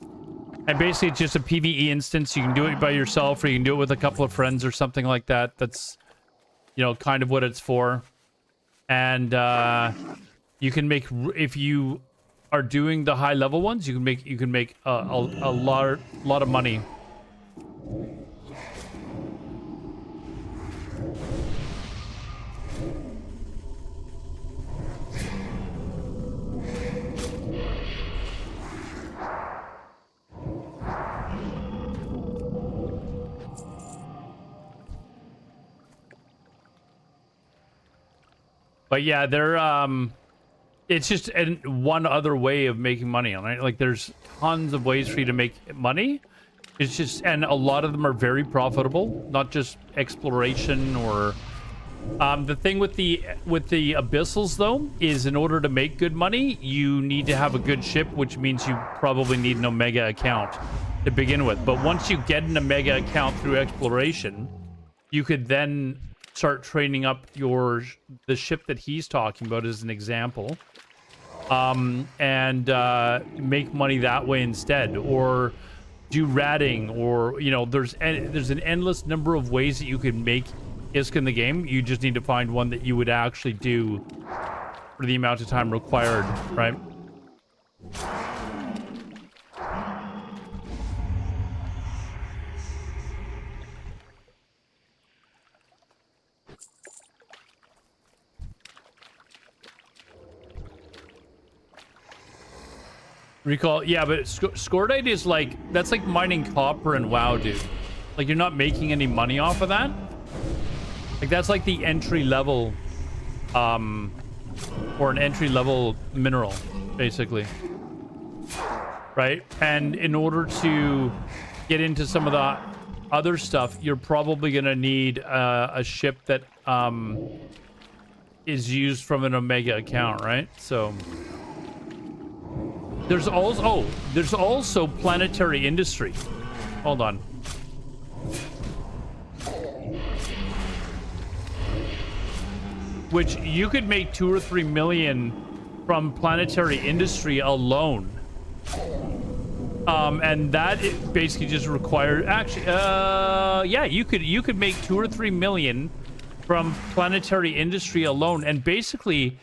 Speaker 1: And basically, it's just a PvE instance. You can do it by yourself, or you can do it with a couple of friends or something like that. That's, you know, kind of what it's for. And you can make, if you are doing the high level ones, you can make a lot of money. But yeah, it's just one other way of making money on it. Like, there's tons of ways for you to make money. It's just, and a lot of them are very profitable, not just exploration or the thing with the abyssals though is, in order to make good money, you need to have a good ship, which means you probably need an Omega account to begin with. But once you get an Omega account through exploration, you could then start training up the ship that he's talking about as an example, and make money that way instead, or do ratting, or, you know, there's an endless number of ways that you can make ISK in the game. You just need to find one that you would actually do for the amount of time required, right? Recall, yeah, but Scordite is like, that's like mining copper and WoW, dude. Like, you're not making any money off of that. Like, that's like the entry level, or an entry level mineral, basically. Right? And in order to get into some of the other stuff, you're probably going to need a ship that is used from an Omega account, right? So there's also planetary industry. Hold on. Which you could make 2 or 3 million from planetary industry alone. And that it basically just required, actually, yeah, you could make 2 or 3 million from planetary industry alone, and basically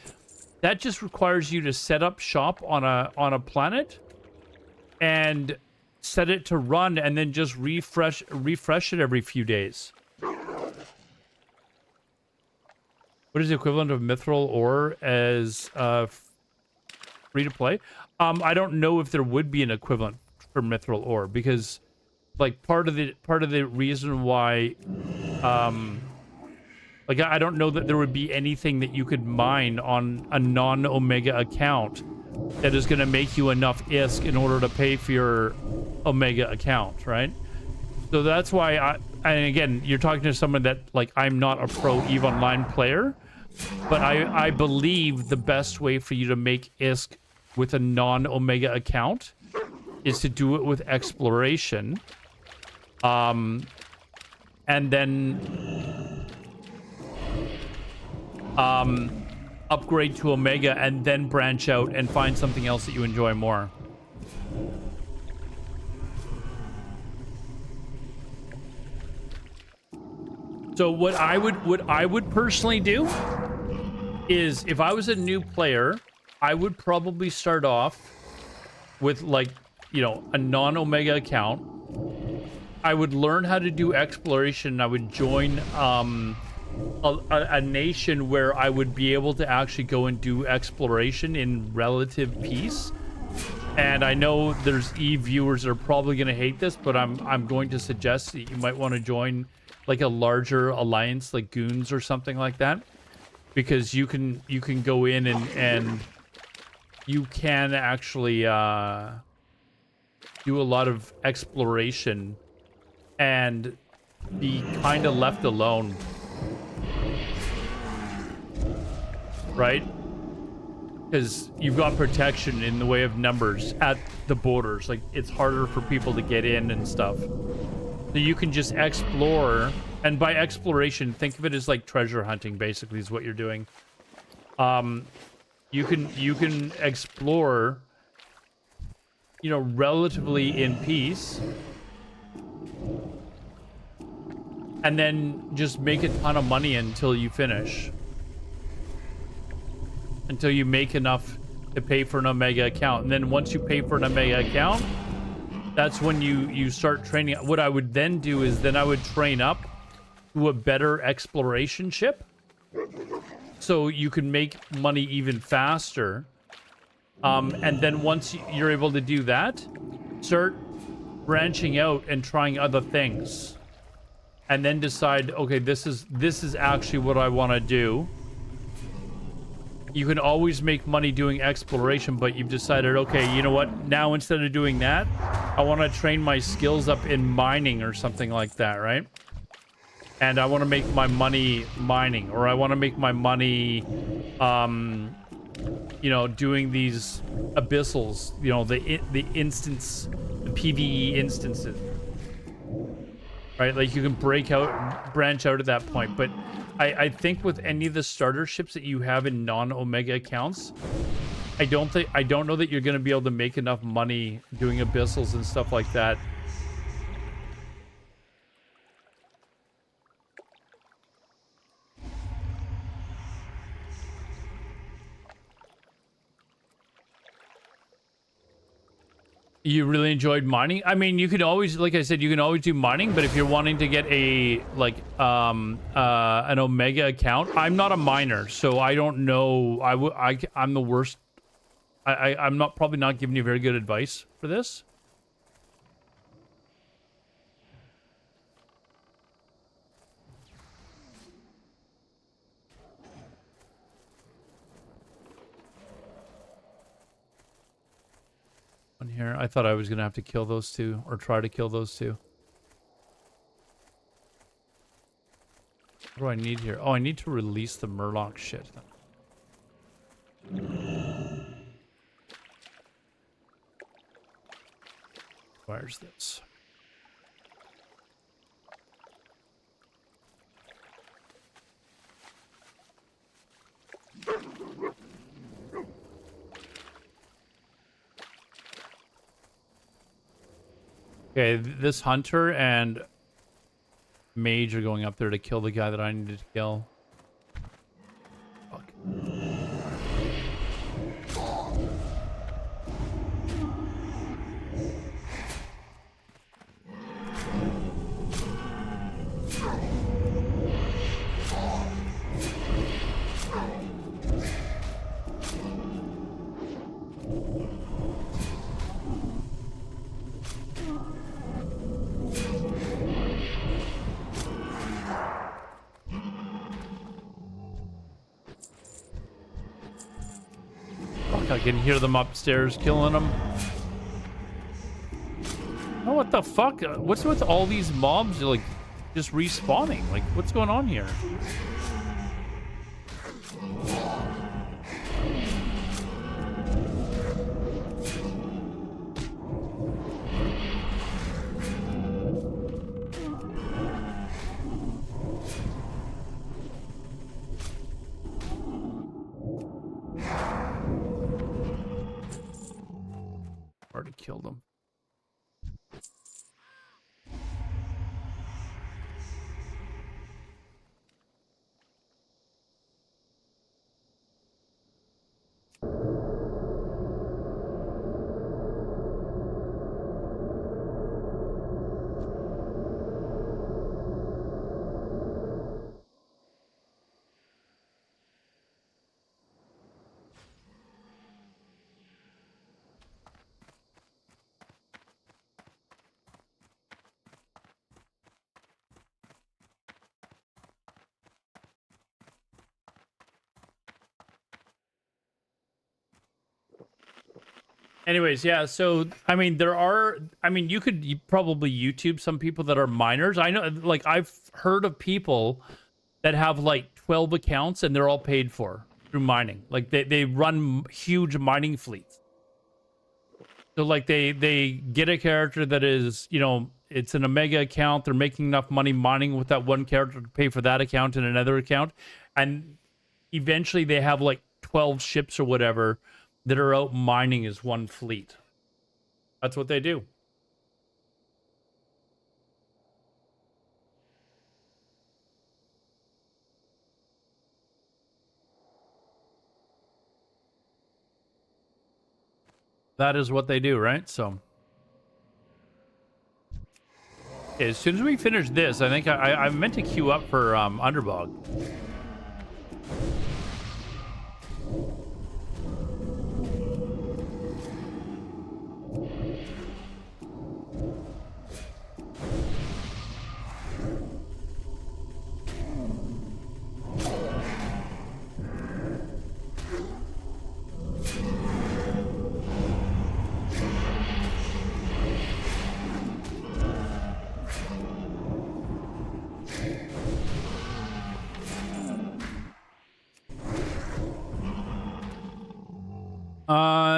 Speaker 1: that just requires you to set up shop on a planet and set it to run, and then just refresh it every few days. What is the equivalent of mithril ore as free to play? I don't know if there would be an equivalent for mithril ore, because like part of the reason why like I don't know that there would be anything that you could mine on a non-Omega account that is going to make you enough ISK in order to pay for your Omega account, right? So that's why and again, you're talking to someone that, like, I'm not a pro EVE Online player, but I believe the best way for you to make ISK with a non-Omega account is to do it with exploration, and then upgrade to Omega, and then branch out and find something else that you enjoy more. So what I would personally do is, if I was a new player, I would probably start off with, like, you know, a non-Omega account. I would learn how to do exploration. I would join a nation where I would be able to actually go and do exploration in relative peace. And I know there's EVE viewers that are probably going to hate this, but I'm going to suggest that you might want to join like a larger alliance, like Goons or something like that, because you can go in and you can actually do a lot of exploration and be kind of left alone, right? Because you've got protection in the way of numbers at the borders. Like, it's harder for people to get in and stuff. So you can just explore, and by exploration, think of it as like treasure hunting, basically, is what you're doing. You can explore, you know, relatively in peace, and then just make a ton of money until you finish. Until you make enough to pay for an Omega account. And then once you pay for an Omega account, that's when you start training. What I would then do is then I would train up to a better exploration ship, so you can make money even faster. And then once you're able to do that, start branching out and trying other things, and then decide, okay, this is actually what I want to do. You can always make money doing exploration, but you've decided, okay, you know what? Now, instead of doing that, I want to train my skills up in mining or something like that, right? And I want to make my money mining, or I want to make my money, you know, doing these abyssals, you know, the PvE instances, right? Like, you can branch out at that point. But I think with any of the starter ships that you have in non-Omega accounts, I don't know that you're going to be able to make enough money doing abyssals and stuff like that. You really enjoyed mining? I mean, you could always, like I said, you can always do mining, but if you're wanting to get a, like, an Omega account, I'm not a miner, so I don't know. I'm the worst. I'm not probably not giving you very good advice for this. On here, I thought I was gonna have to kill those two or try to kill those two. What do I need here? Oh, I need to release the Murloc shit. Where's this? Okay, this hunter and mage are going up there to kill the guy that I needed to kill. Fuck. I can hear them upstairs killing them. Oh, what the fuck? What's with all these mobs like just respawning? Like, what's going on here? Already killed him. Anyways, yeah, so, I mean, you could probably YouTube some people that are miners. I know, like, I've heard of people that have, like, 12 accounts and they're all paid for through mining. Like, they run huge mining fleets. So, like, they get a character that is, you know, it's an Omega account. They're making enough money mining with that one character to pay for that account and another account. And eventually they have, like, 12 ships or whatever that are out mining as one fleet. That's what they do. That is what they do, right? So, okay, as soon as we finish this, I think I meant to queue up for Underbog.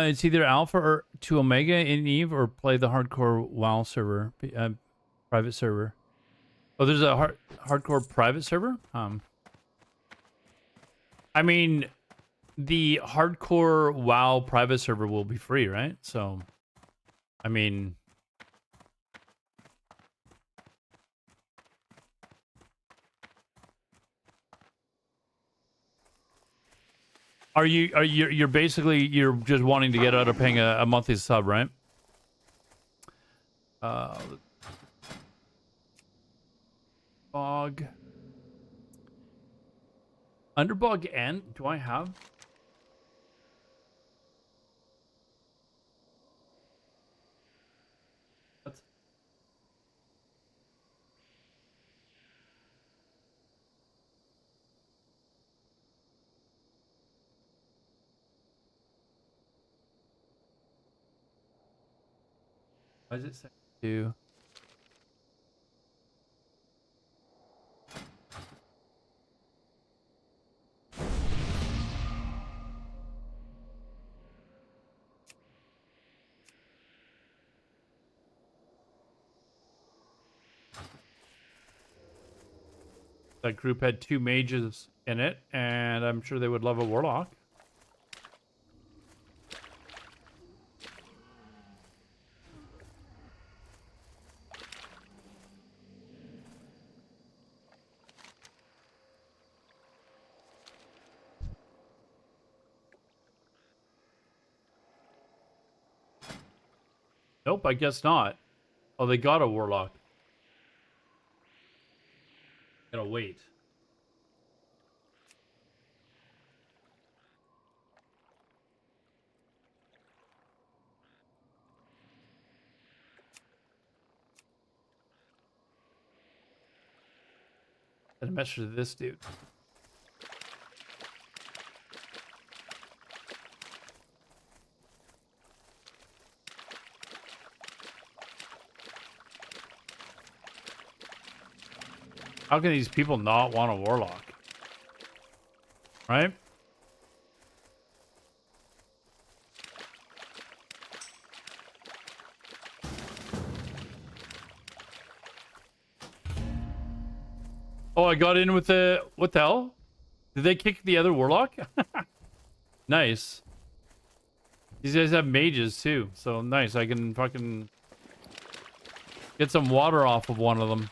Speaker 1: It's either Alpha or to Omega in Eve or play the hardcore WoW server, private server. Oh, there's a hardcore private server? I mean, the hardcore WoW private server will be free, right? So, I mean... You're basically, you're just wanting to get out of paying a monthly sub, right? Bog. Underbog and do I have? Why does it say two? That group had 2 mages in it, and I'm sure they would love a warlock. Nope, I guess not. Oh, they got a warlock. Gotta wait. Send a message to this dude. How can these people not want a warlock? Right? Oh, I got in with the... What the hell? Did they kick the other warlock? Nice. These guys have mages too, so nice. I can fucking get some water off of one of them.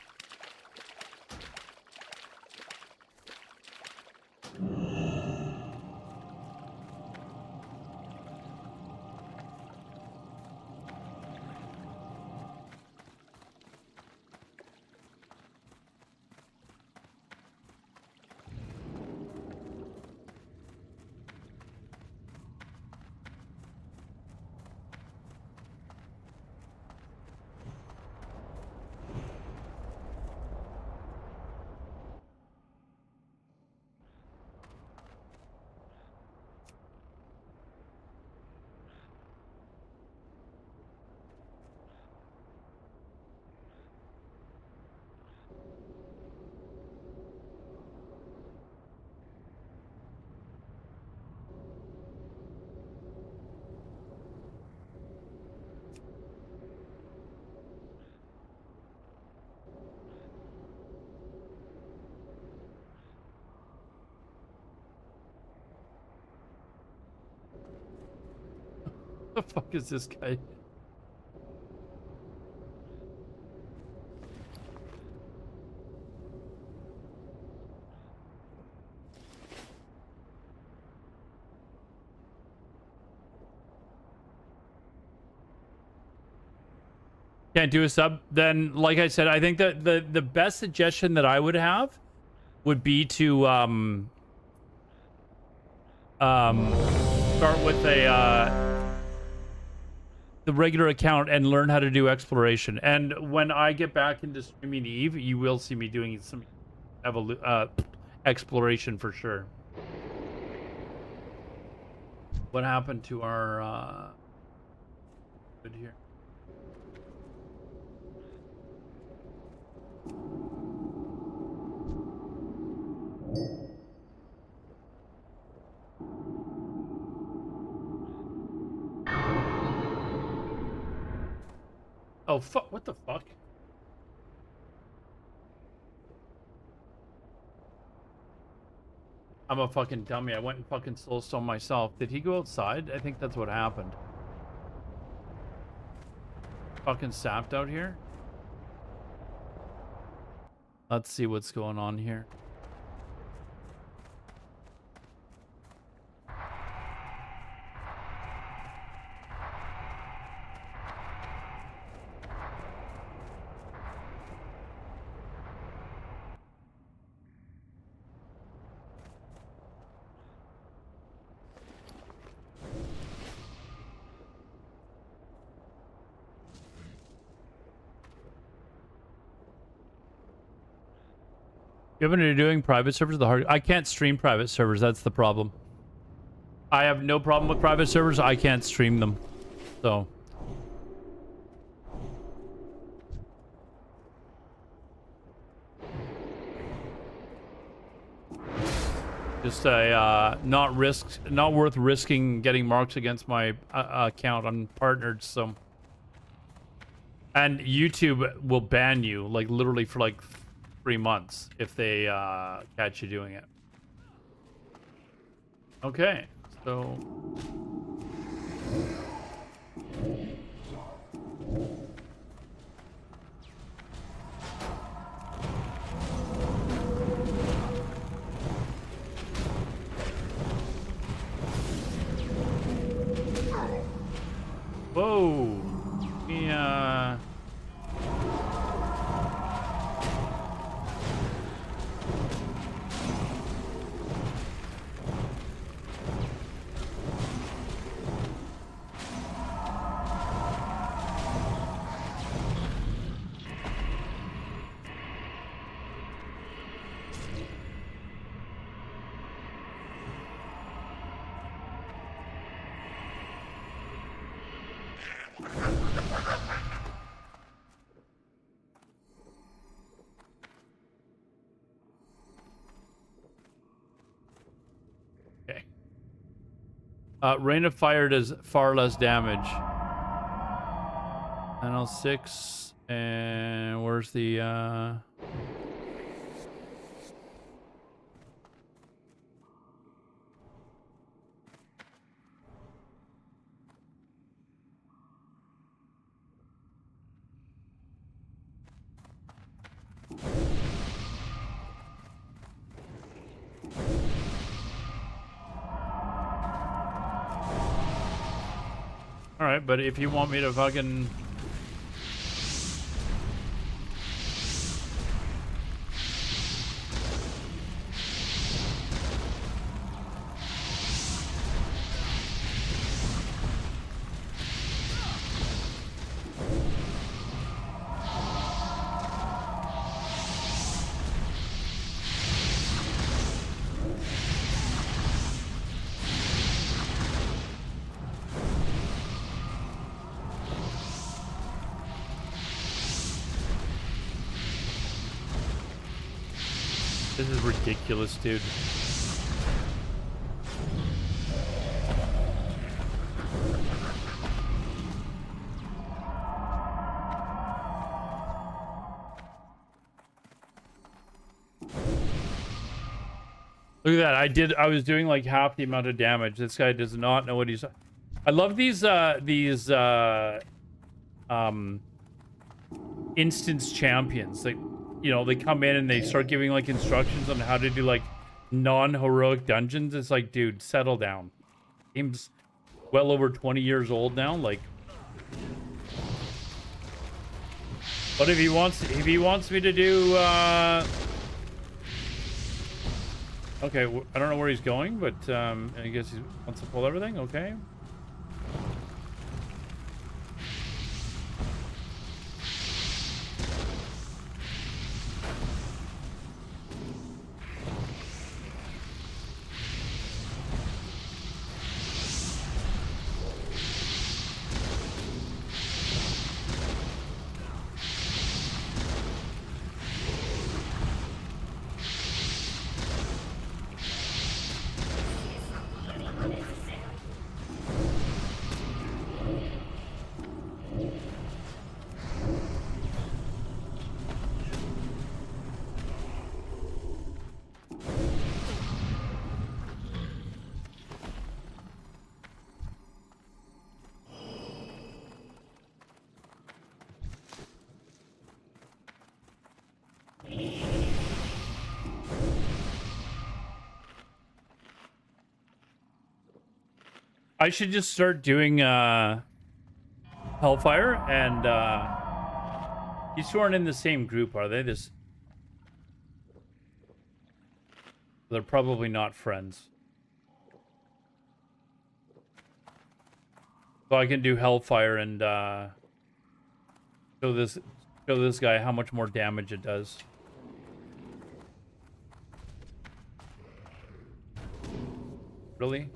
Speaker 1: The fuck is this guy? Can't do a sub. Then, like I said, I think that the best suggestion that I would have would be to start with the regular account and learn how to do exploration. And when I get back into streaming Eve, you will see me doing some exploration for sure. What happened to our good here? Oh, fuck. What the fuck? I'm a fucking dummy. I went and fucking soulstone myself. Did he go outside? I think that's what happened. Fucking sapped out here. Let's see what's going on here. You haven't been doing private servers? I can't stream private servers. That's the problem. I have no problem with private servers. I can't stream them. So Just a not worth risking getting marks against my account. I'm partnered, so. And YouTube will ban you, like literally for like 3 months if they catch you doing it. Okay, so. Whoa. Yeah. Okay. Rain of Fire does far less damage. NL6, and where's the Alright, but if you want me to fucking... This is ridiculous, dude. Look at that. I was doing like half the amount of damage. This guy does not know what he's... I love these instance champions. Like, you know, they come in and they start giving like instructions on how to do like non-heroic dungeons. It's like, dude, settle down. Game's well over 20 years old now. Like, but if he wants me to do okay, I don't know where he's going, but I guess he wants to pull everything. Okay. I should just start doing Hellfire, and these two aren't in the same group, are they? They're probably not friends. So I can do Hellfire and show this guy how much more damage it does. Really?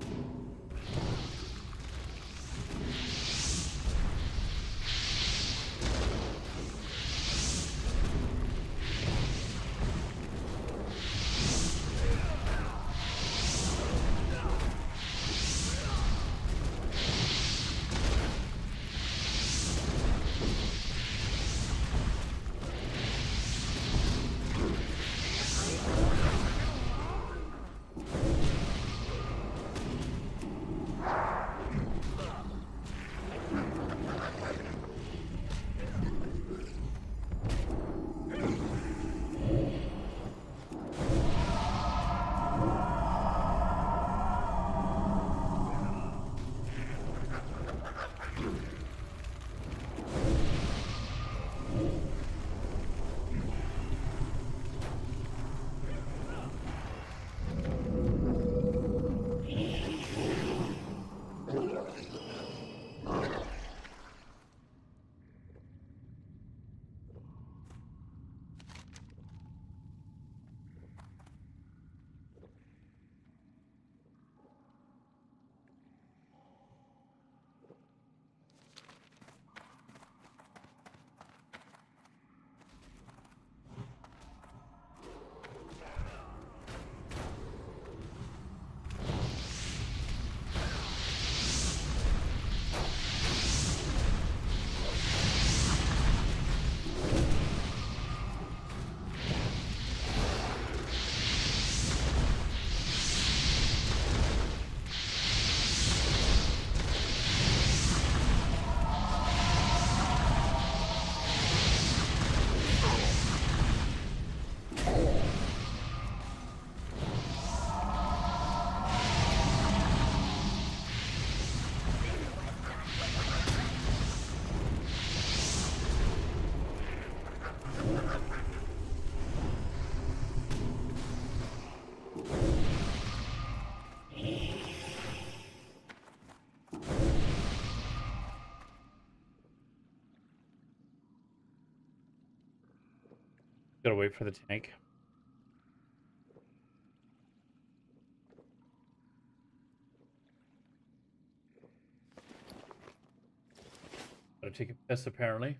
Speaker 1: Gotta wait for the tank. Gotta take a piss apparently.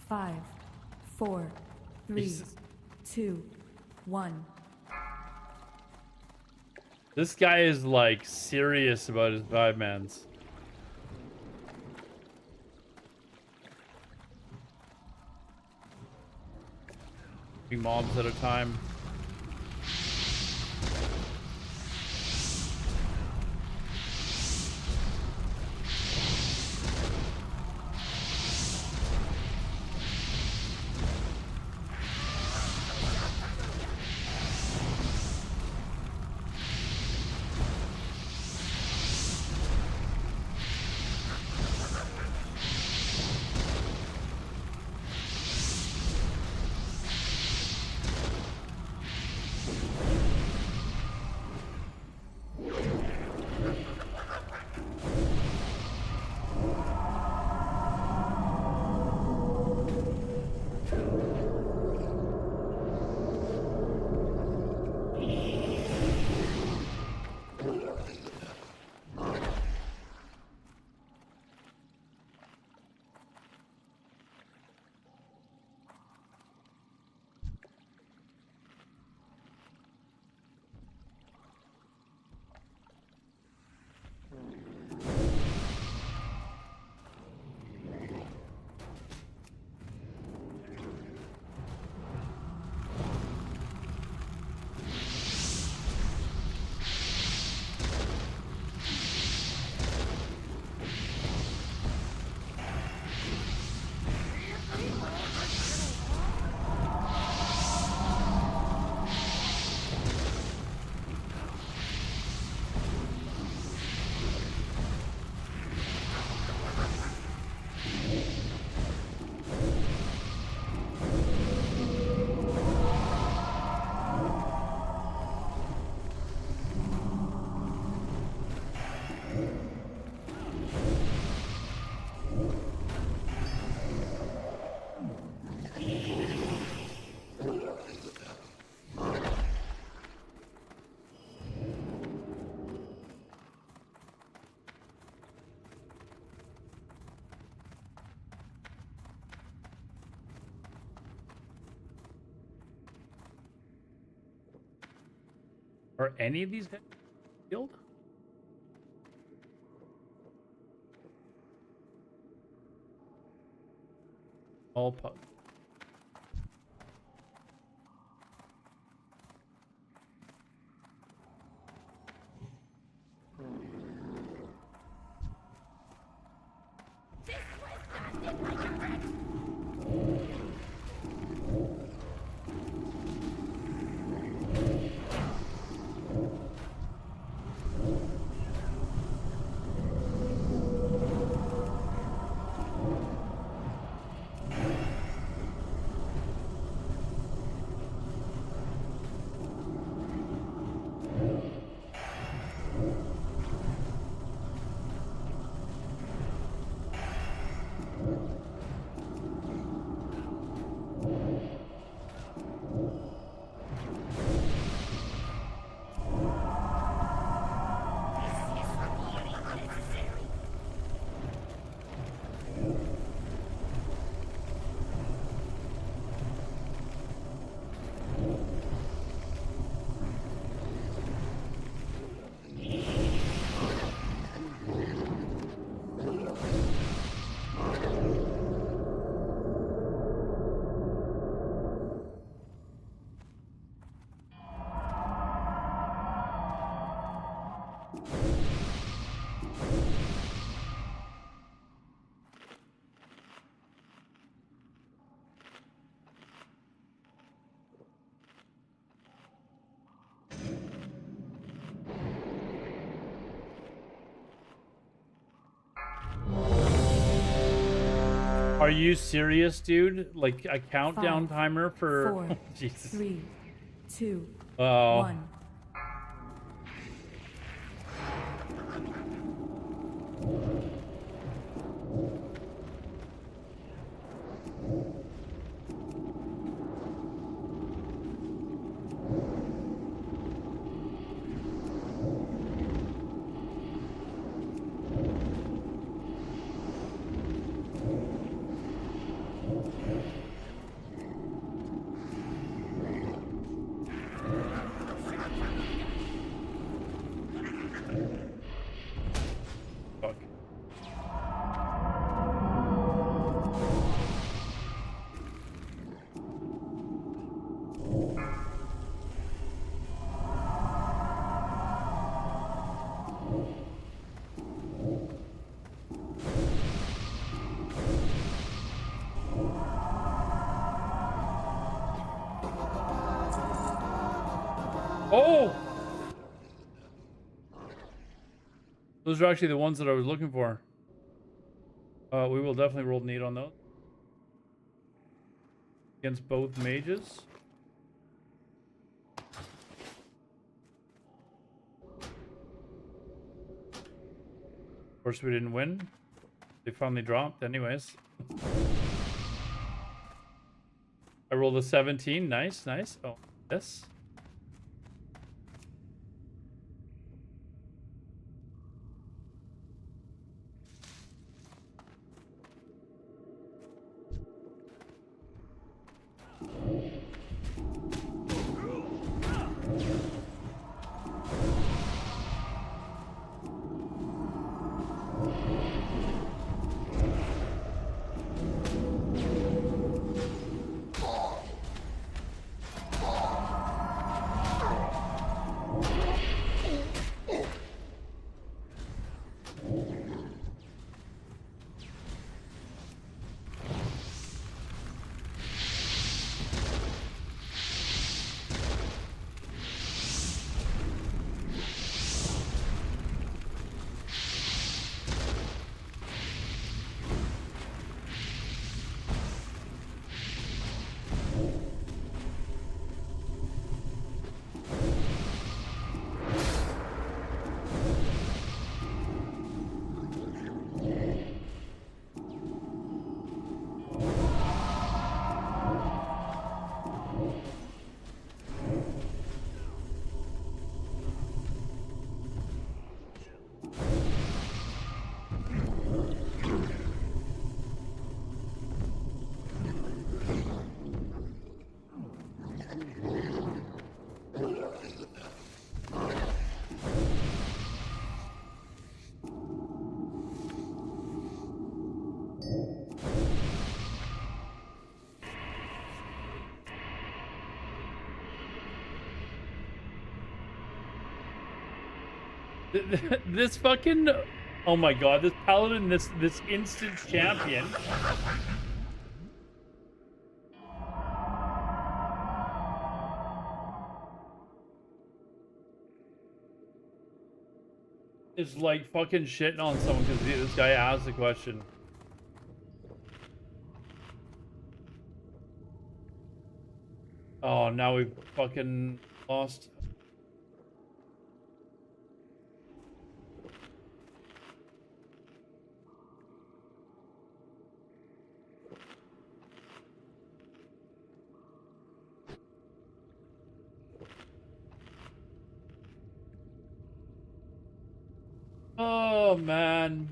Speaker 10: Five, 4, 3, 2, 1.
Speaker 1: This guy is like serious about his 5-mans. Three mobs at a time. Are any of these guys killed? All pug. Are you serious, dude? Like a countdown
Speaker 10: 5,
Speaker 1: timer for
Speaker 10: 4,
Speaker 1: Jesus.
Speaker 10: 3, 2,
Speaker 1: Oh.
Speaker 10: 1.
Speaker 1: Fuck. Oh! Those are actually the ones that I was looking for. We will definitely roll need on those. Against both mages. Of course, we didn't win. They finally dropped anyways. I rolled a 17. Nice, nice. Oh, this. This fucking, oh my god, this paladin, this instant champion. Is like fucking shitting on someone because this guy asked the question. Oh, now we've fucking lost. Oh, man.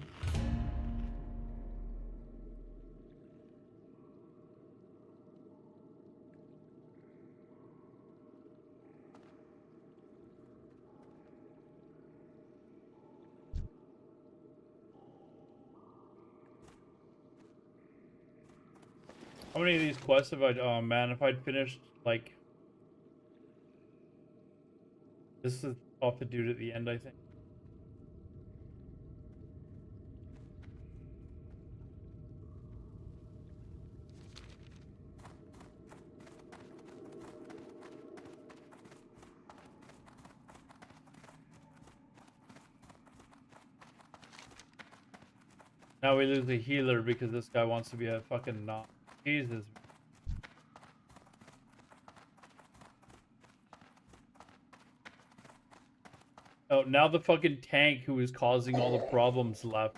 Speaker 1: How many of these quests have I... Oh, man, if I'd finished, like... This is off the dude at the end, I think. Now we lose a healer because this guy wants to be a fucking knock. Jesus. Oh, now the fucking tank who is causing all the problems left.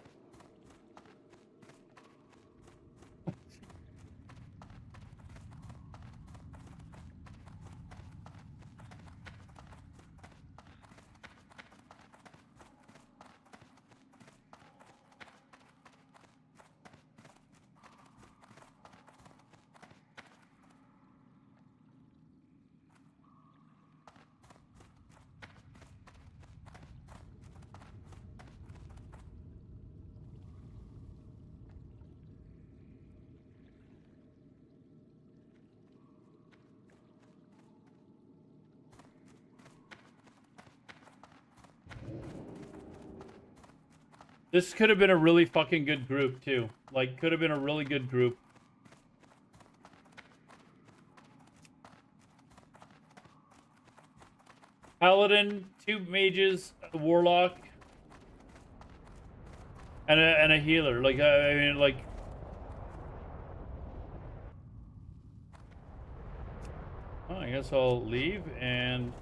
Speaker 1: This could have been a really fucking good group, too. Like, could have been a really good group. Paladin, 2 mages, a warlock, and a healer. Like, I mean, like... Well, I guess I'll leave, and...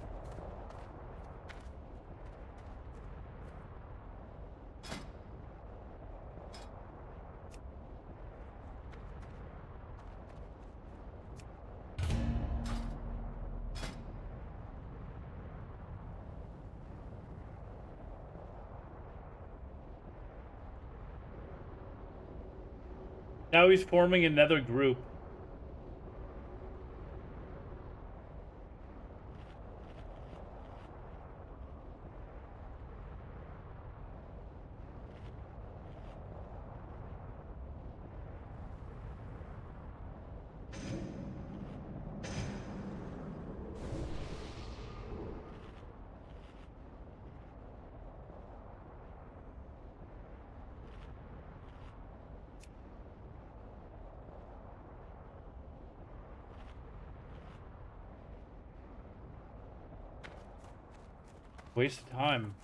Speaker 1: Now he's forming another group. Waste of time.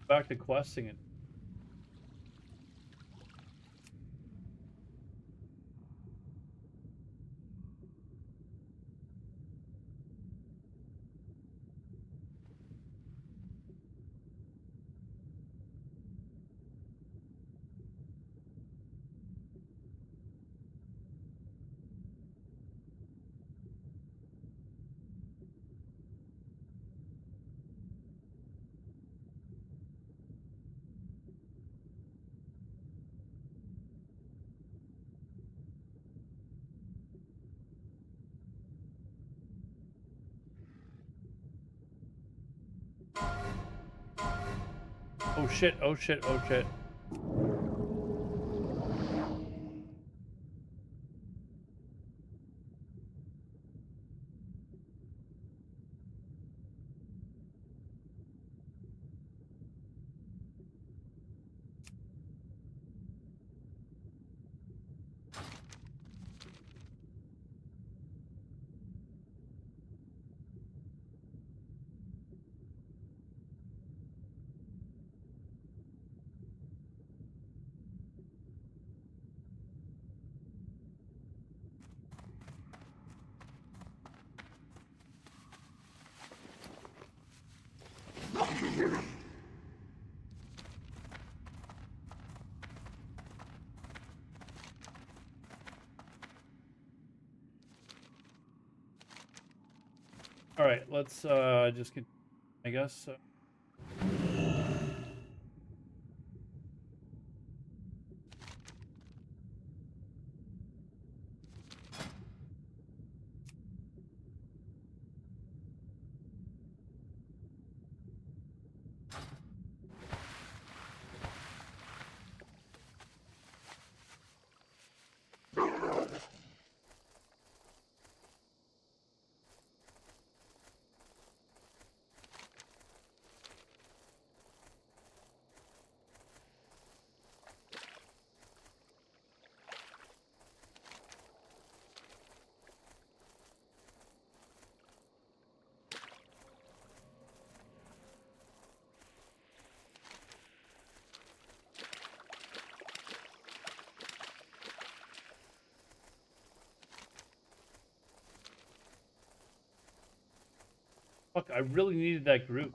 Speaker 1: Back to questing it. Oh shit, oh shit, oh shit. All right, let's just get, I guess. Fuck, I really needed that group.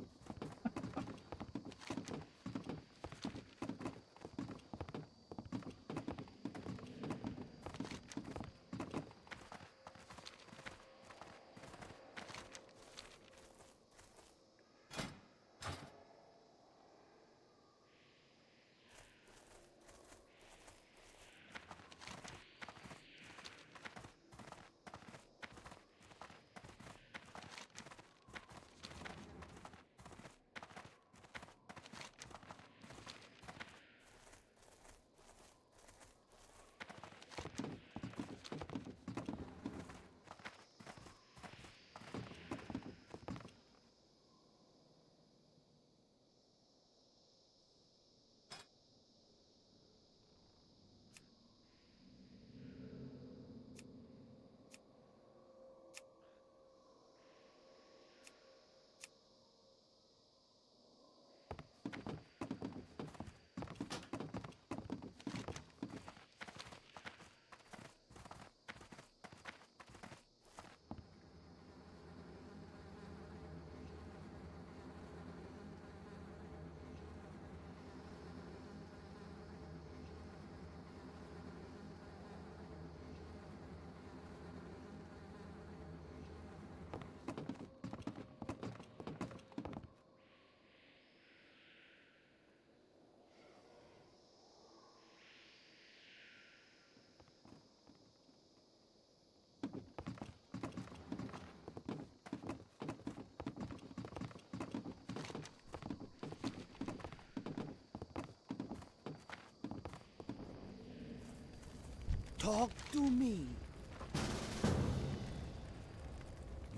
Speaker 11: Talk to me.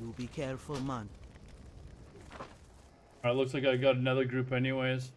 Speaker 11: You be careful, man.
Speaker 1: Alright, looks like I got another group anyways.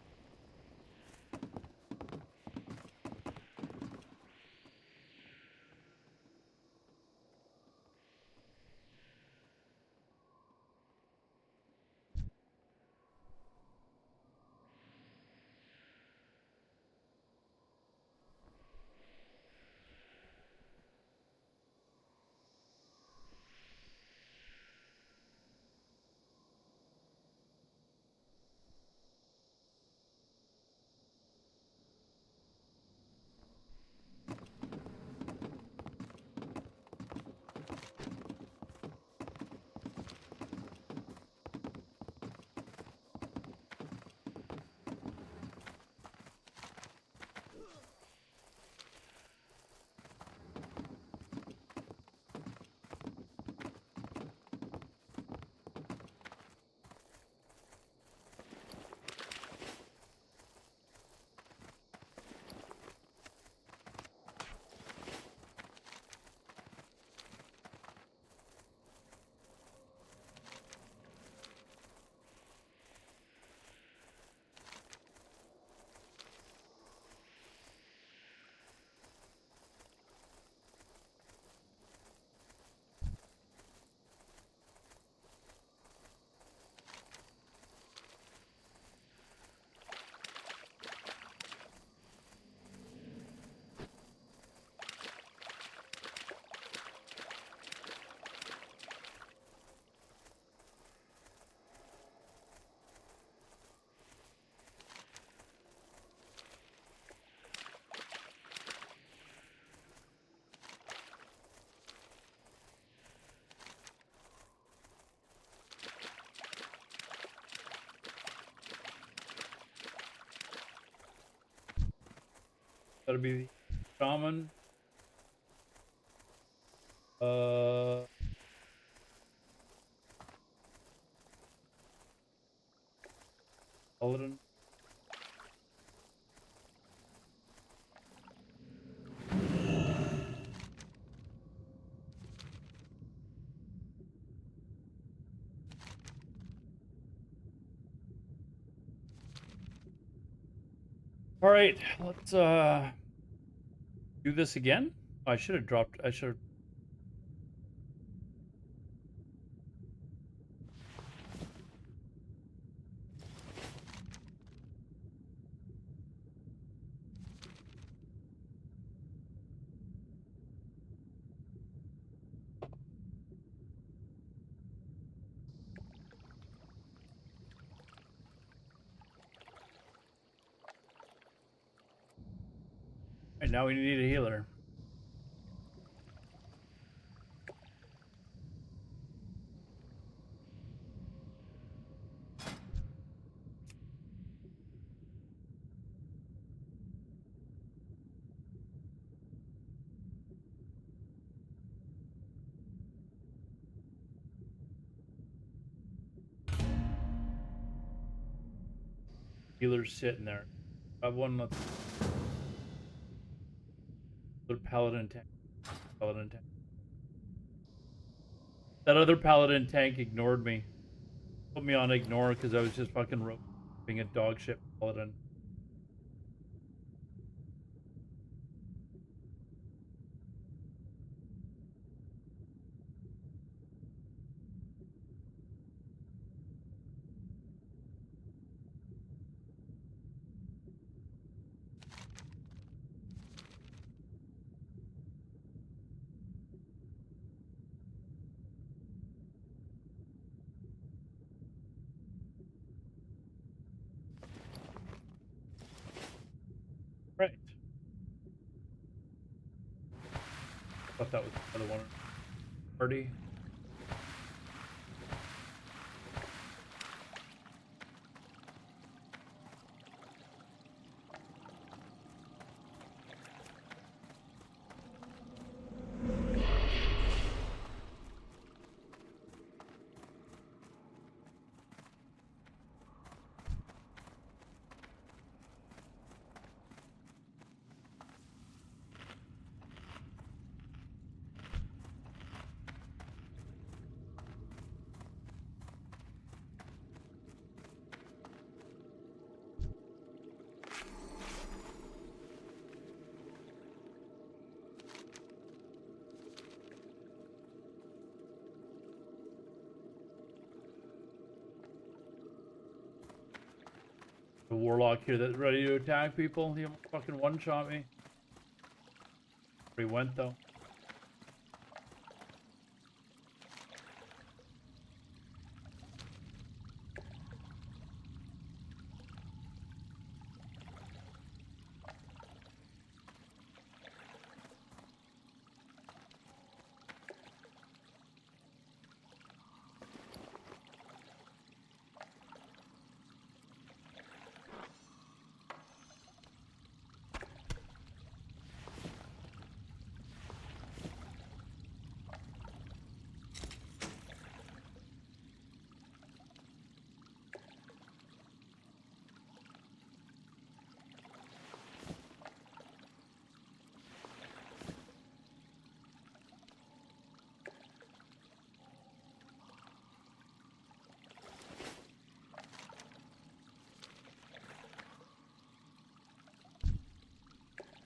Speaker 1: That'll be shaman. Paladin. All right, let's do this again. I should have dropped. I should have. And now we need a healer. Healer's sitting there. I've one. Let's. Other paladin tank. Paladin tank. That other paladin tank ignored me. Put me on ignore because I was just fucking being a dog shit paladin. Right. Thought that was the other one. Party. The warlock here that's ready to attack people. He almost fucking one-shot me. Where he went though.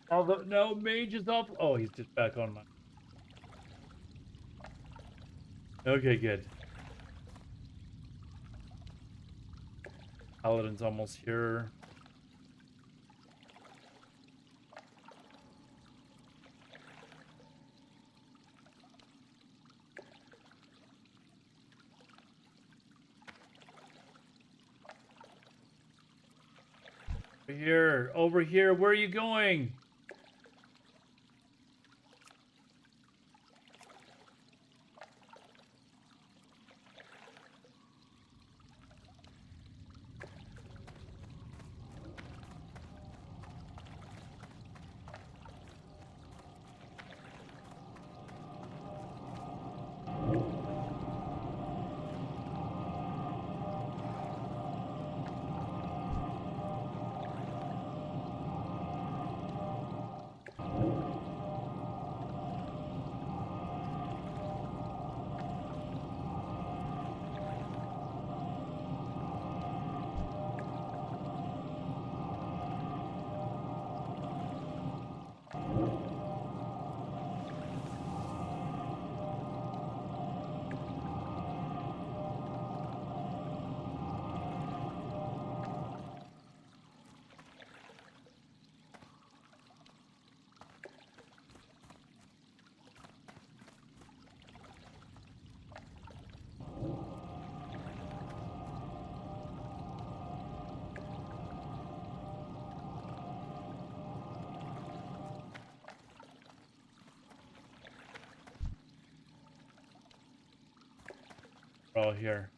Speaker 1: Although, no, mage is up. Oh, he's just back on my. Okay, good. Paladin's almost here. Over here. Where are you going? all here.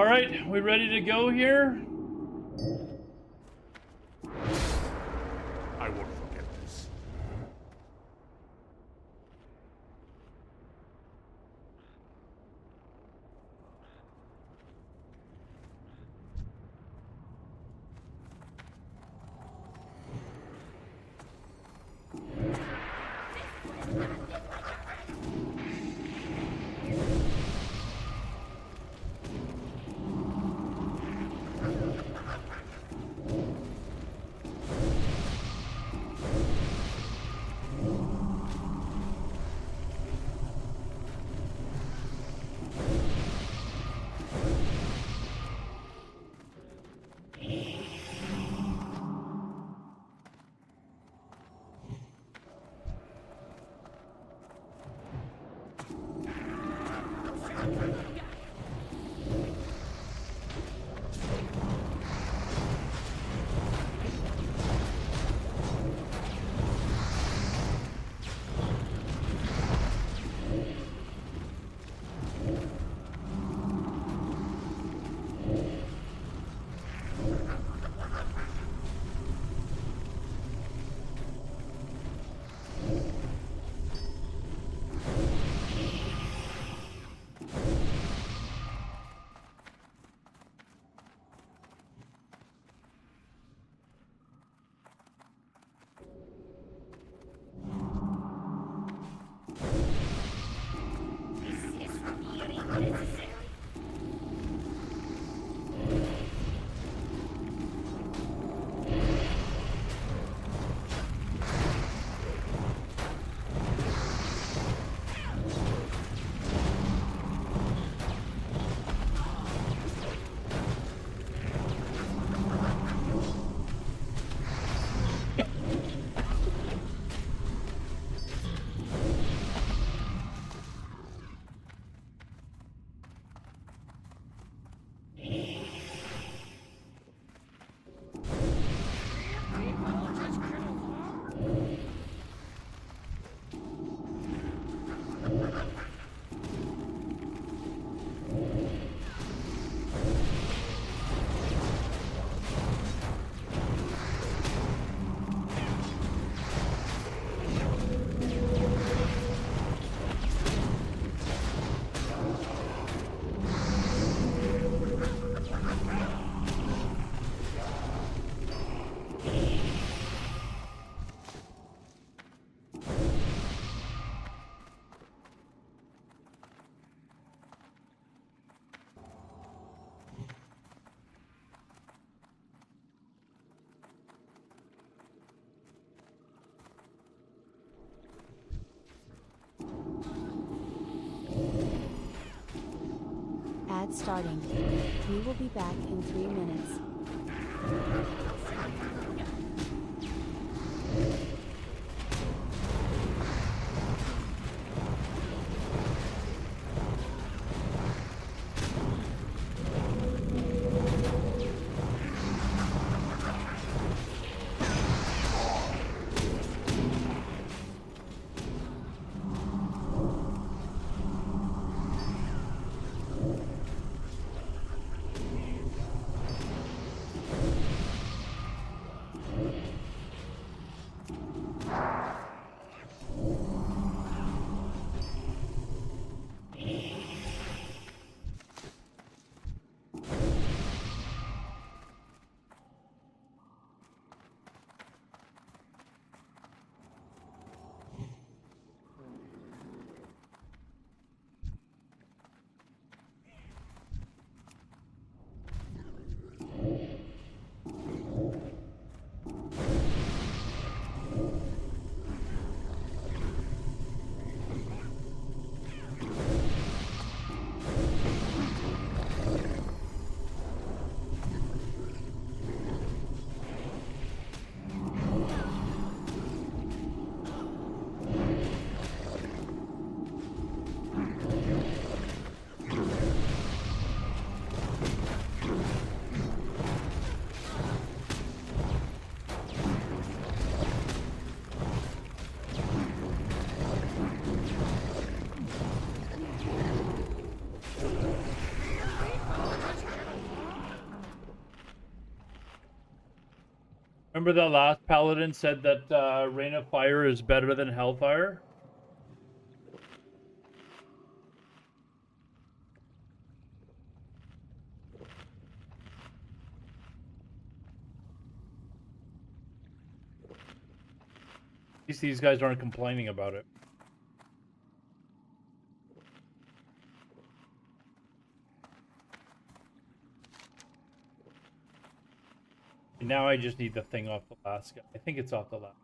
Speaker 1: All right, we ready to go here?
Speaker 3: I won't forget this.
Speaker 7: starting. We will be back in 3 minutes.
Speaker 1: Remember that last paladin said that Rain of Fire is better than Hellfire? At least these guys aren't complaining about it. And now I just need the thing off the last guy. I think it's off the last.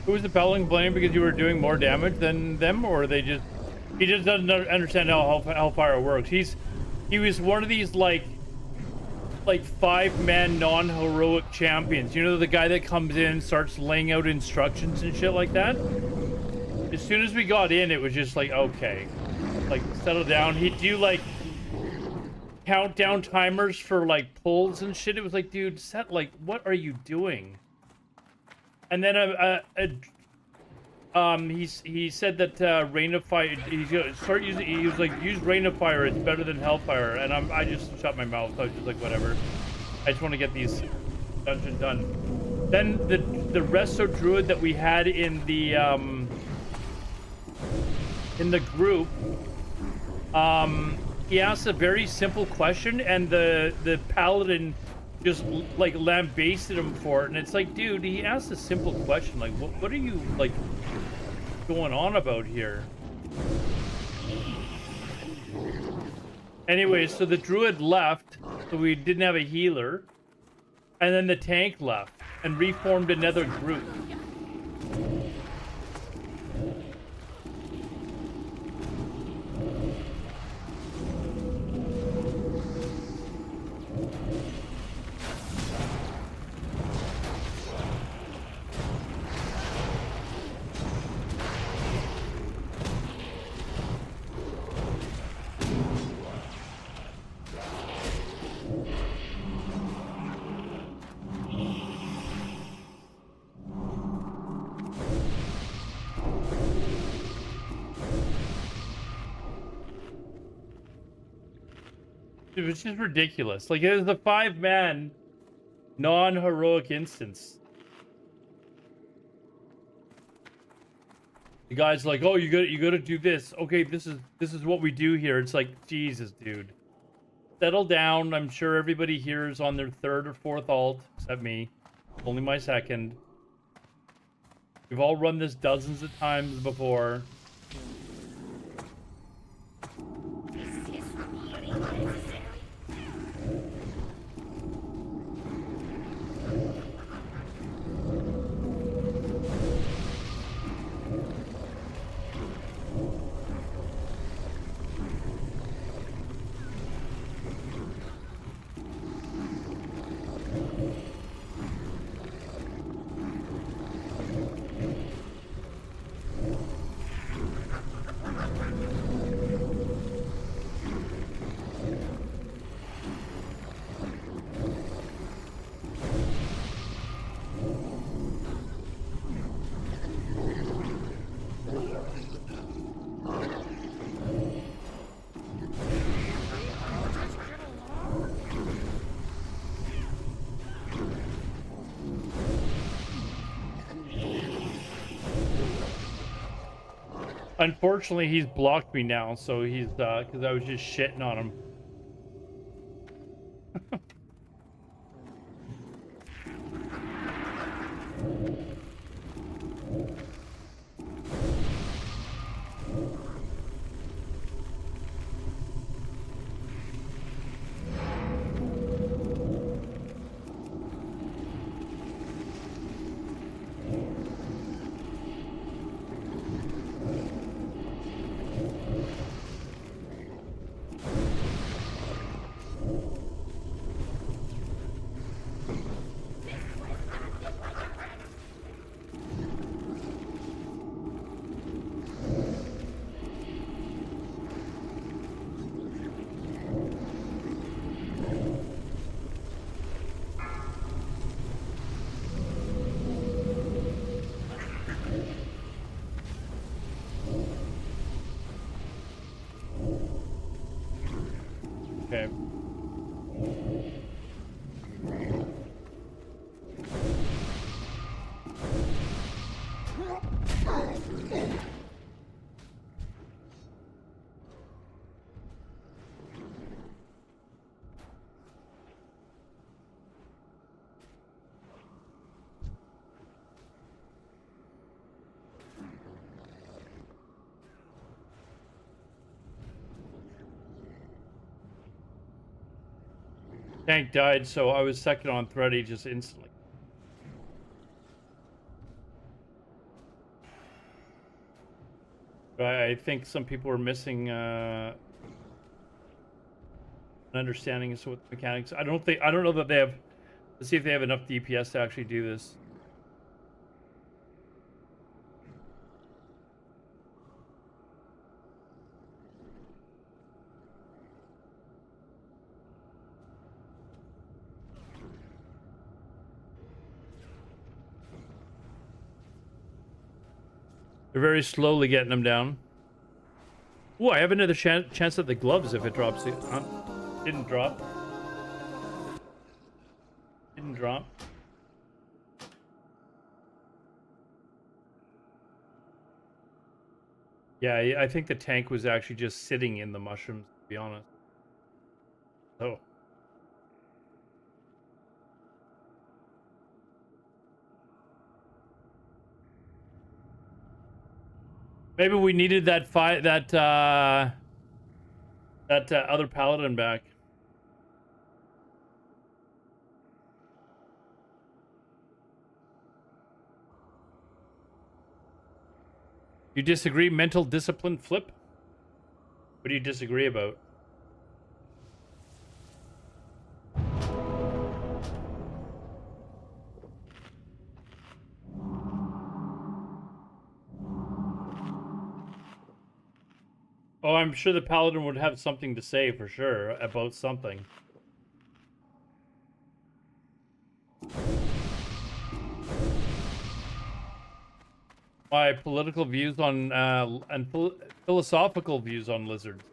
Speaker 1: Who was the paladin blamed because you were doing more damage than them, or he just doesn't understand how Hellfire works. He was one of these like like 5-man non-heroic champions. You know, the guy that comes in and starts laying out instructions and shit like that? As soon as we got in, it was just like, okay. Like, settle down. He'd do, like, countdown timers for, like, pulls and shit. It was like, dude, like, what are you doing? And then, he said that, Rain of Fire, he's gonna start using, he was like, use Rain of Fire, it's better than Hellfire. And I just shut my mouth. I was just like, whatever. I just want to get these dungeon done. Then the resto druid that we had in the group, he asked a very simple question, and the paladin just like lambasted him for it. And it's like, dude, he asked a simple question. Like, what are you like going on about here? Anyway, so the druid left, so we didn't have a healer, and then the tank left and reformed another group. It was just ridiculous. Like, it was a 5-man non-heroic instance. The guy's like, "Oh, you gotta do this. Okay, this is what we do here." It's like, Jesus, dude. Settle down. I'm sure everybody here is on their 3rd or 4th alt, except me. Only my 2nd. We've all run this dozens of times before. Unfortunately, he's blocked me now, so he's, because I was just shitting on him. Okay. Tank died, so I was 2nd on Thready just instantly. But I think some people were missing an understanding as to what the mechanics. I don't know that they have. Let's see if they have enough DPS to actually do this. They're very slowly getting them down. Oh, I have another chance at the gloves if it drops. Didn't drop. Didn't drop. Yeah, I think the tank was actually just sitting in the mushrooms, to be honest. Oh. Maybe we needed that fight, that other paladin back. You disagree? Mental discipline flip? What do you disagree about? Oh, I'm sure the paladin would have something to say for sure about something. My political views on and philosophical views on lizards.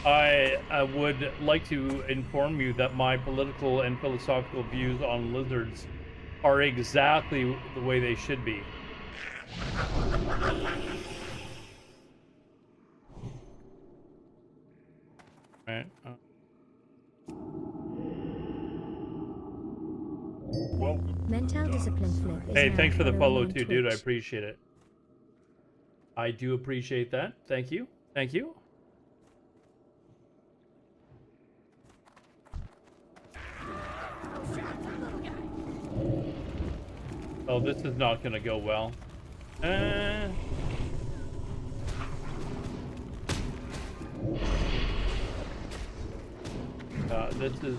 Speaker 1: I would like to inform you that my political and philosophical views on lizards are exactly the way they should be. Right.
Speaker 7: Mental discipline flip. Is
Speaker 1: Hey,
Speaker 7: now
Speaker 1: thanks for the
Speaker 7: following
Speaker 1: follow
Speaker 7: on
Speaker 1: too, dude. I
Speaker 7: Twitch.
Speaker 1: appreciate it. I do appreciate that. Thank you. Thank you. Oh, this is not gonna go well. This is...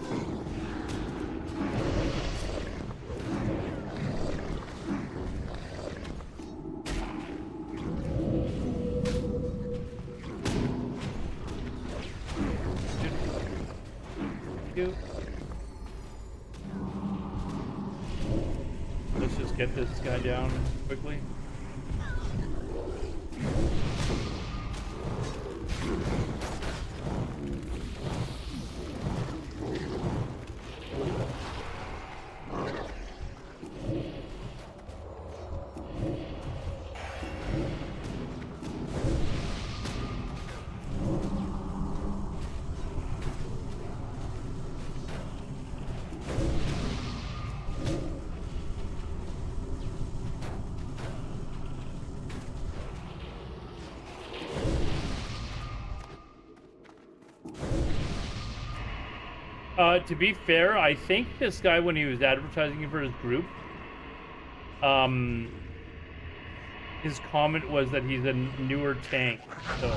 Speaker 1: Let's just get this guy down quickly. To be fair, I think this guy, when he was advertising for his group, his comment was that he's a newer tank, so...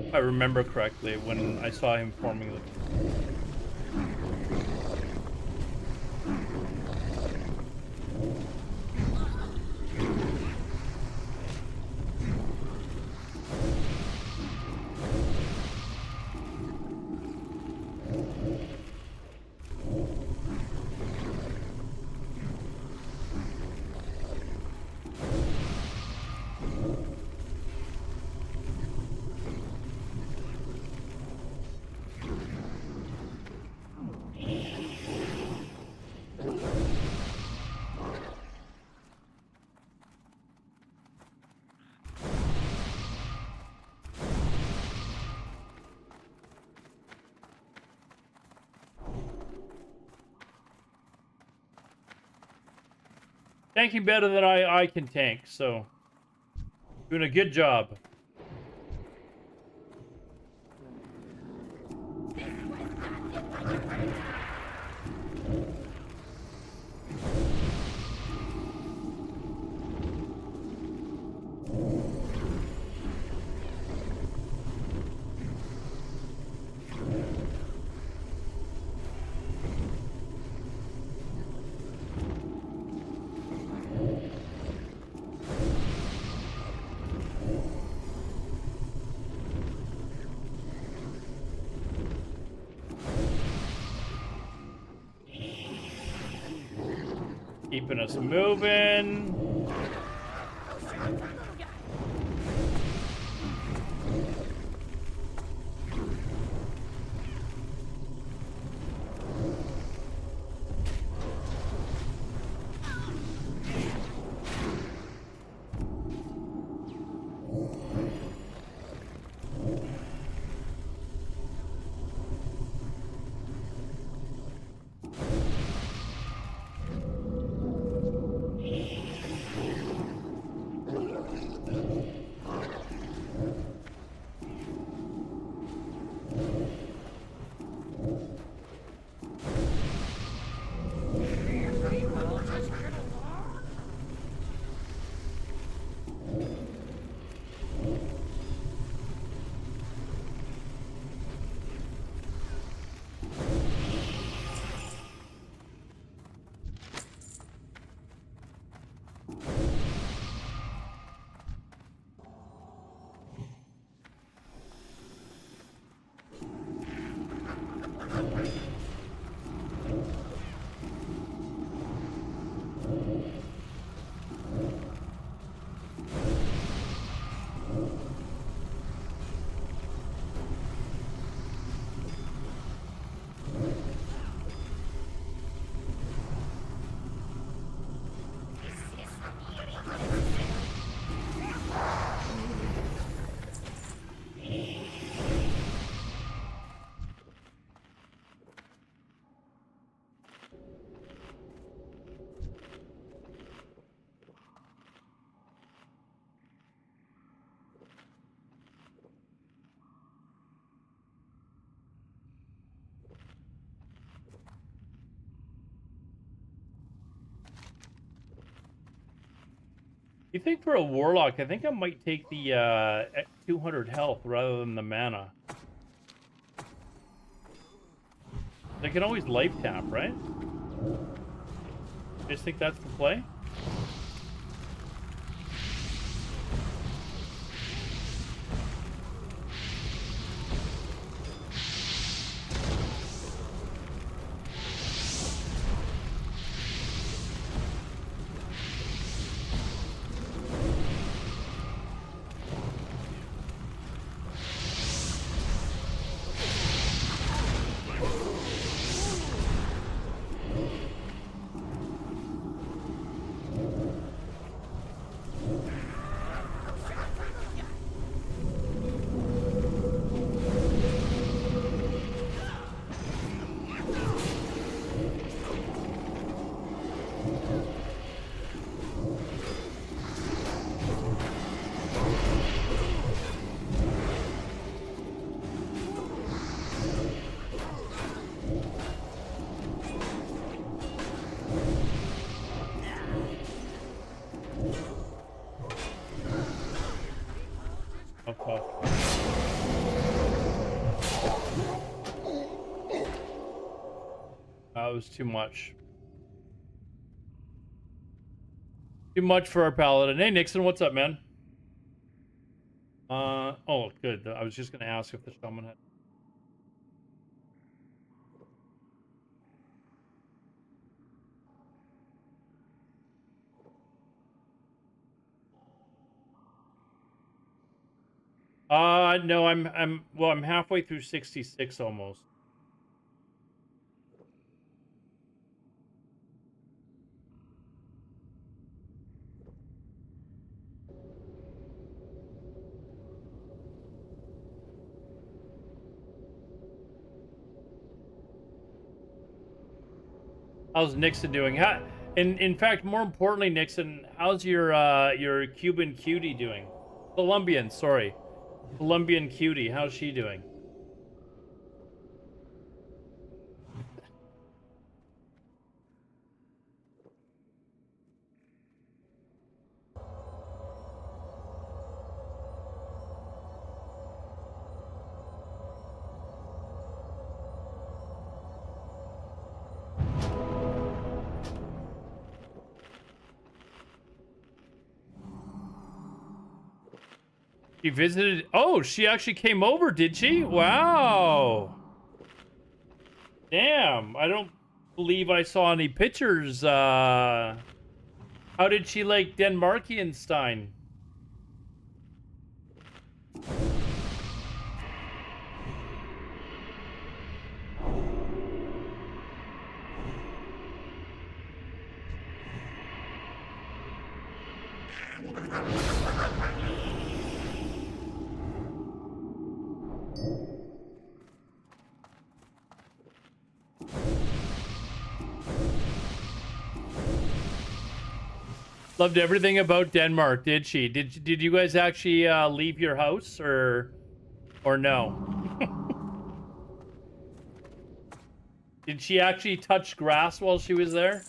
Speaker 1: If I remember correctly, when I saw him forming the... Tanking better than I can tank, so doing a good job. Keeping us moving. You think for a warlock, I think I might take the 200 health rather than the mana. They can always life tap, right? I just think that's the play. That was too much. Too much for our paladin. Hey, Nixon, what's up, man? Oh, good. I was just gonna ask if the shaman had. No, I'm halfway through 66 almost. How's Nixon doing? In fact, more importantly, Nixon, how's your Cuban cutie doing? Colombian, sorry. Colombian cutie, how's she doing? She visited. Oh, she actually came over, did she? Wow. Damn, I don't believe I saw any pictures. How did she like Denmarkienstein? Loved everything about Denmark, did she? Did you guys actually leave your house or no? Did she actually touch grass while she was there?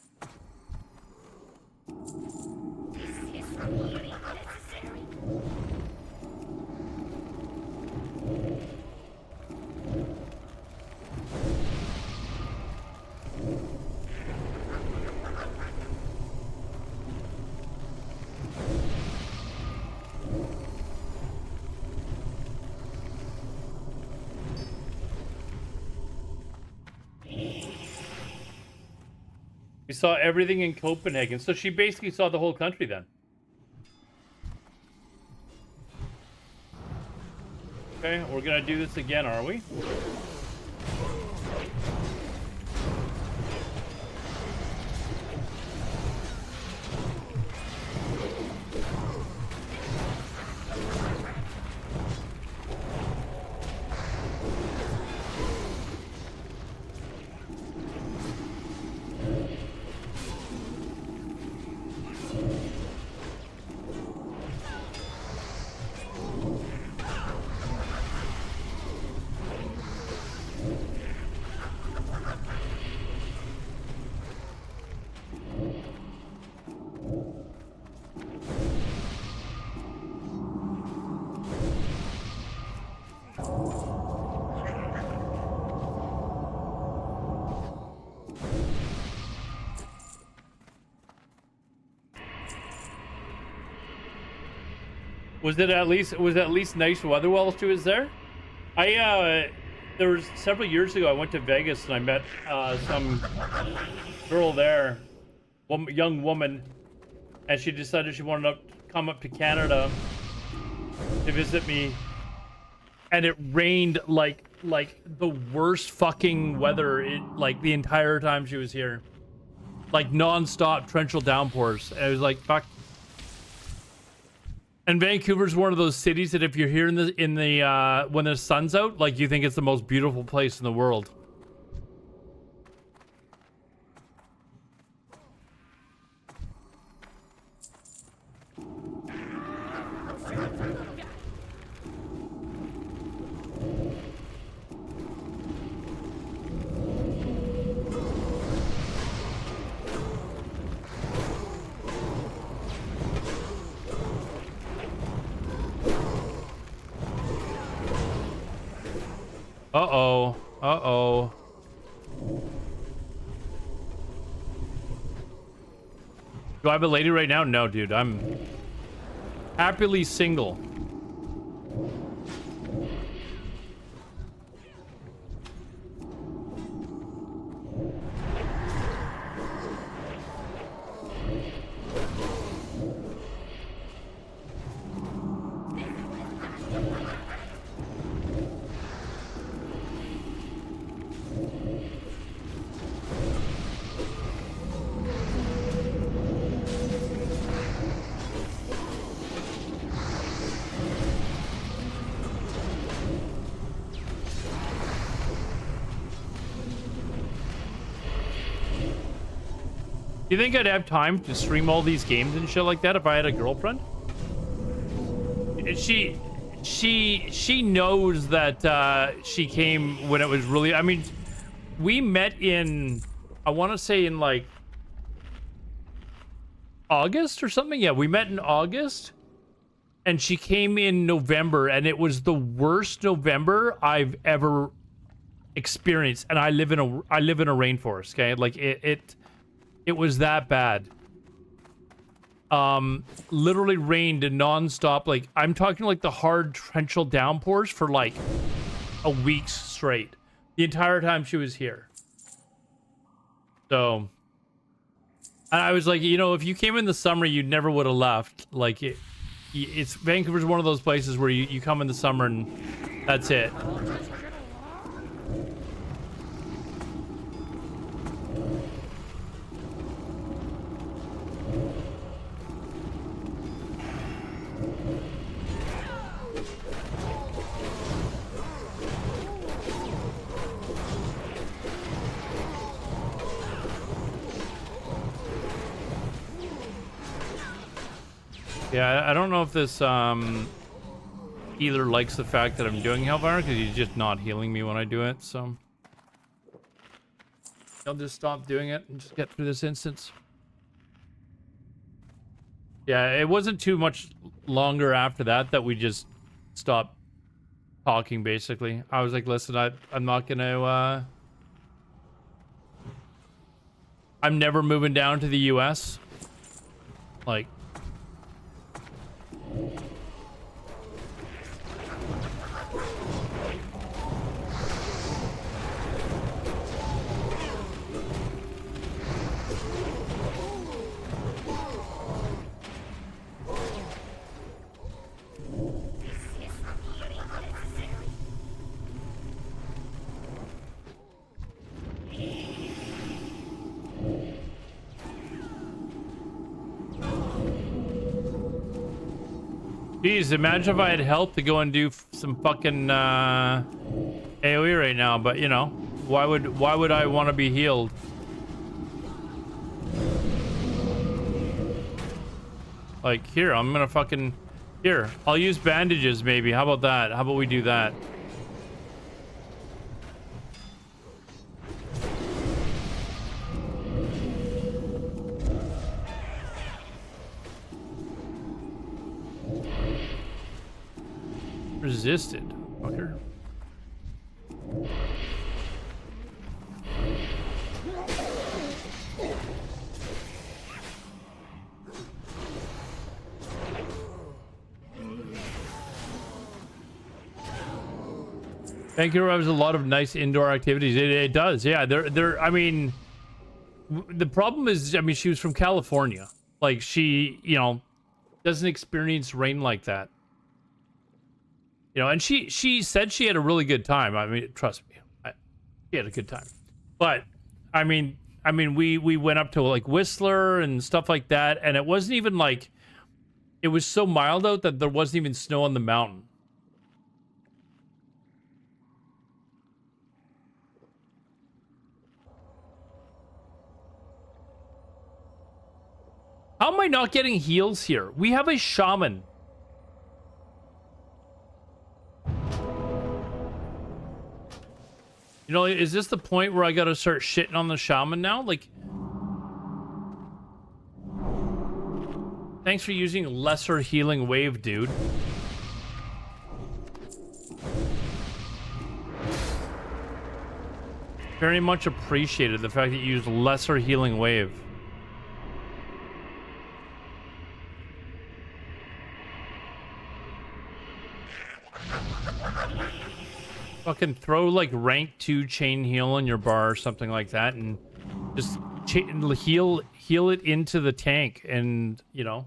Speaker 1: We saw everything in Copenhagen. So she basically saw the whole country then. Okay, we're gonna do this again, are we? Was it at least nice weather while she was there? There was several years ago I went to Vegas and I met some girl there, young woman, and she decided she wanted to come up to Canada to visit me, and it rained like the worst fucking weather like the entire time she was here, like non-stop torrential downpours. And it was like fuck. And Vancouver's one of those cities that if you're here in the when the sun's out, like you think it's the most beautiful place in the world. Uh-oh. Uh-oh. Do I have a lady right now? No, dude. I'm happily single. Do you think I'd have time to stream all these games and shit like that if I had a girlfriend? She knows that she came when it was really, I mean, we met in, I want to say in like August or something. Yeah, we met in August and she came in November, and it was the worst November I've ever experienced. And I live in a rainforest, okay? Like it was that bad. Literally rained nonstop. Like I'm talking like the hard torrential downpours for like a week straight. The entire time she was here. So, and I was like, you know, if you came in the summer, you never would have left. Like, it's Vancouver's one of those places where you come in the summer and that's it. Yeah, I don't know if this healer likes the fact that I'm doing Hellfire, because he's just not healing me when I do it, so I'll just stop doing it and just get through this instance. Yeah, it wasn't too much longer after that we just stopped talking, basically. I was like, listen, I'm not gonna I'm never moving down to the US. Like, geez, imagine if I had help to go and do some fucking AoE right now, but you know, why would I want to be healed? Like, here, I'm gonna fucking, here, I'll use bandages maybe. How about that? How about we do that? Resisted, fucker. Vancouver has a lot of nice indoor activities. It does, yeah. I mean, the problem is, I mean, she was from California. Like, she, you know, doesn't experience rain like that. You know, and she said she had a really good time. I mean, trust me, she had a good time. But I mean, we went up to like Whistler and stuff like that, and it wasn't even like, it was so mild out that there wasn't even snow on the mountain. How am I not getting heals here? We have a shaman. You know, is this the point where I gotta start shitting on the shaman now? Like, thanks for using lesser healing wave, dude. Very much appreciated the fact that you used lesser healing wave. Fucking throw like rank 2 chain heal on your bar or something like that, and just heal it into the tank, and you know.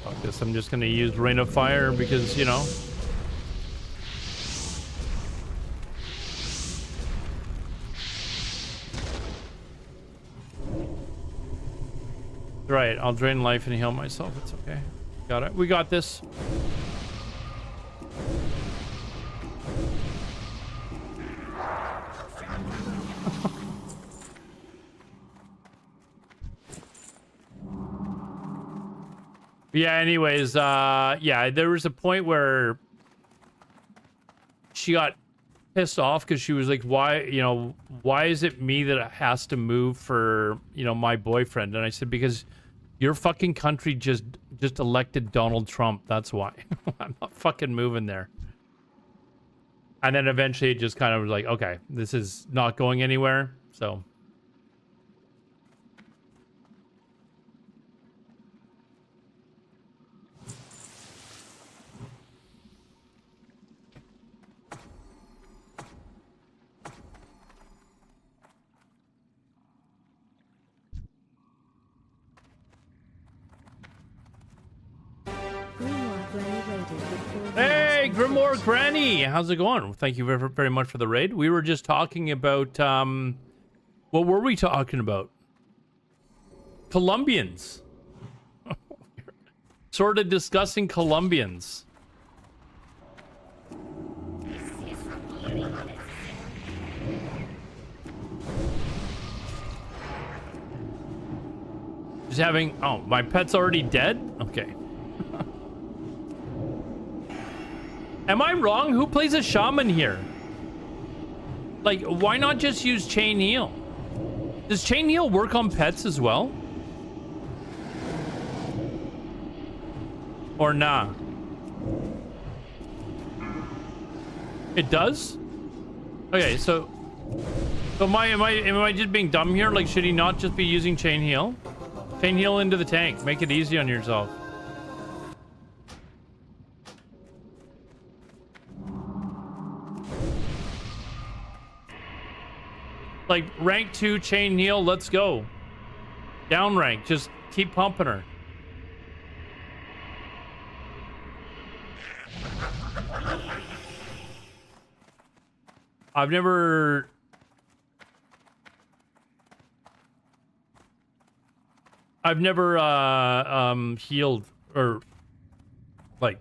Speaker 1: Fuck this, I'm just gonna use Rain of Fire because, you know. Right, I'll drain life and heal myself. It's okay. Got it. We got this. Yeah, anyways, yeah, there was a point where she got pissed off because she was like, why, you know, why is it me that has to move for, you know, my boyfriend? And I said, because your fucking country just elected Donald Trump. That's why. I'm not fucking moving there. And then eventually it just kind of was like, okay, this is not going anywhere. So. Hey, Grimoire Granny, how's it going? Thank you very, very much for the raid. We were just talking about, what were we talking about? Colombians. Sort of discussing Colombians. Just having, oh, my pet's already dead? Okay. Am I wrong? Who plays a shaman here? Like, why not just use chain heal? Does chain heal work on pets as well? Or nah? It does? Okay, so am I just being dumb here? Like, should he not just be using chain heal? Chain heal into the tank. Make it easy on yourself. Like, rank 2 chain heal, let's go. Down rank, just keep pumping her. I've never healed or like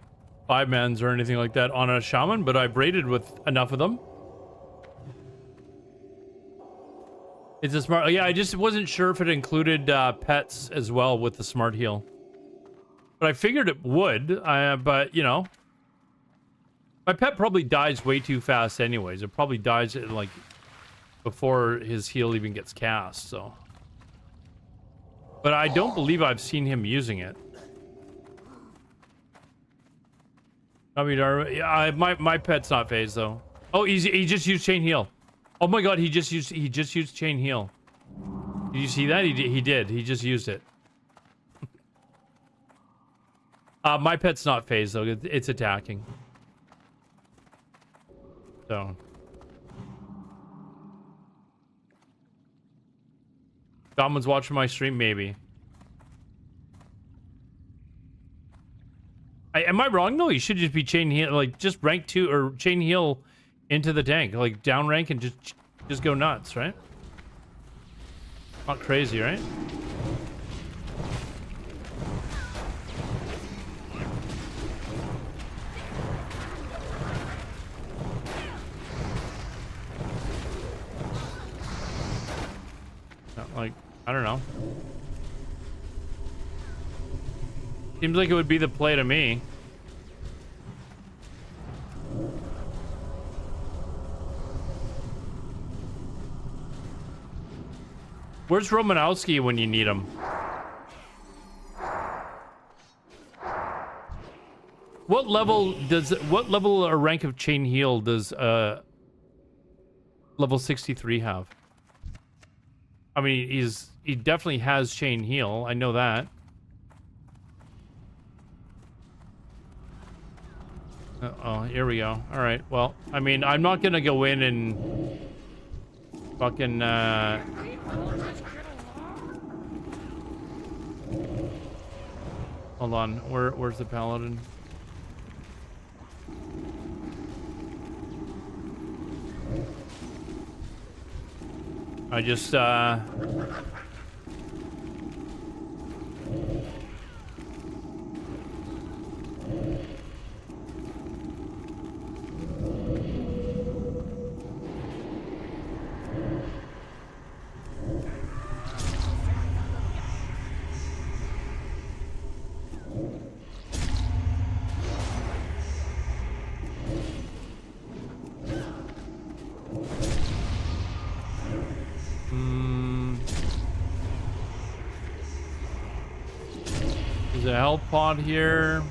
Speaker 1: 5-mans or anything like that on a shaman, but I've raided with enough of them. It's a smart, yeah, I just wasn't sure if it included pets as well with the smart heal. But I figured it would, but you know. My pet probably dies way too fast anyways. It probably dies like before his heal even gets cast, so. But I don't believe I've seen him using it. I mean, my pet's not phased though. Oh, he just used chain heal. Oh my god, he just used chain heal. Did you see that? He did. He just used it. My pet's not phased though. It's attacking. So. Someone's watching my stream, maybe. Am I wrong though? You should just be chain heal, like just rank 2 or chain heal into the tank, like down rank and just go nuts, right? Not crazy, right? Like, I don't know. Seems like it would be the play to me. Where's Romanowski when you need him? What level or rank of chain heal does level 63 have? I mean, he definitely has chain heal. I know that. Uh-oh, here we go. All right. Well, I mean, I'm not gonna go in and fucking hold on. Where's the paladin? I just there's a health pod here.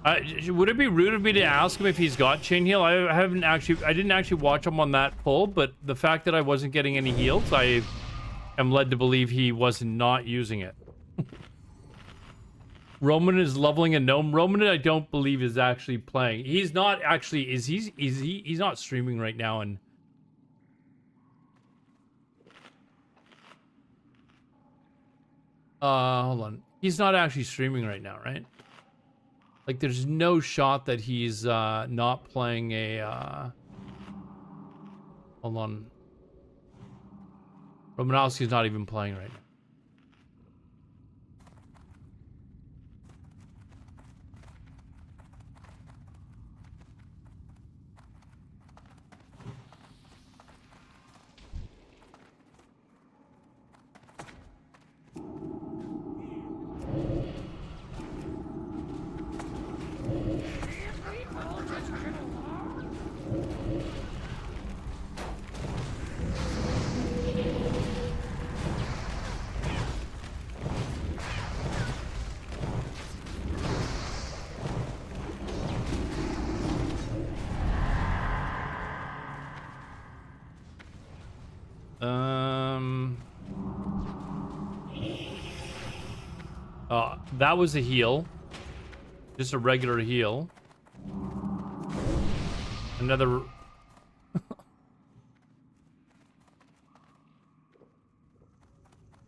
Speaker 1: Would it be rude of me to ask him if he's got chain heal? I didn't actually watch him on that pull, but the fact that I wasn't getting any heals, I am led to believe he was not using it. Roman is leveling a gnome. Roman, I don't believe, is actually playing. He's not actually. He's not streaming right now. And hold on. He's not actually streaming right now, right? Like, there's no shot that he's not playing a. Hold on. Romanowski's not even playing right now. That was a heal. Just a regular heal. Another...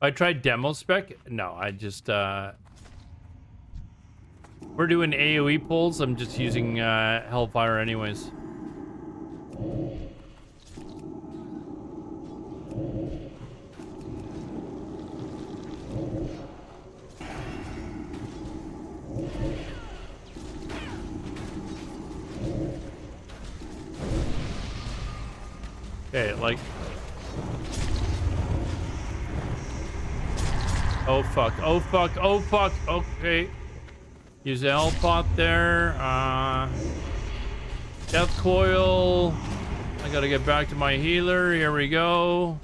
Speaker 1: I tried demo spec? No, I just, we're doing AoE pulls. I'm just using, Hellfire anyways. Okay, like... Oh fuck, oh fuck, oh fuck, okay. Use the L pot there. Death coil. I gotta get back to my healer. Here we go.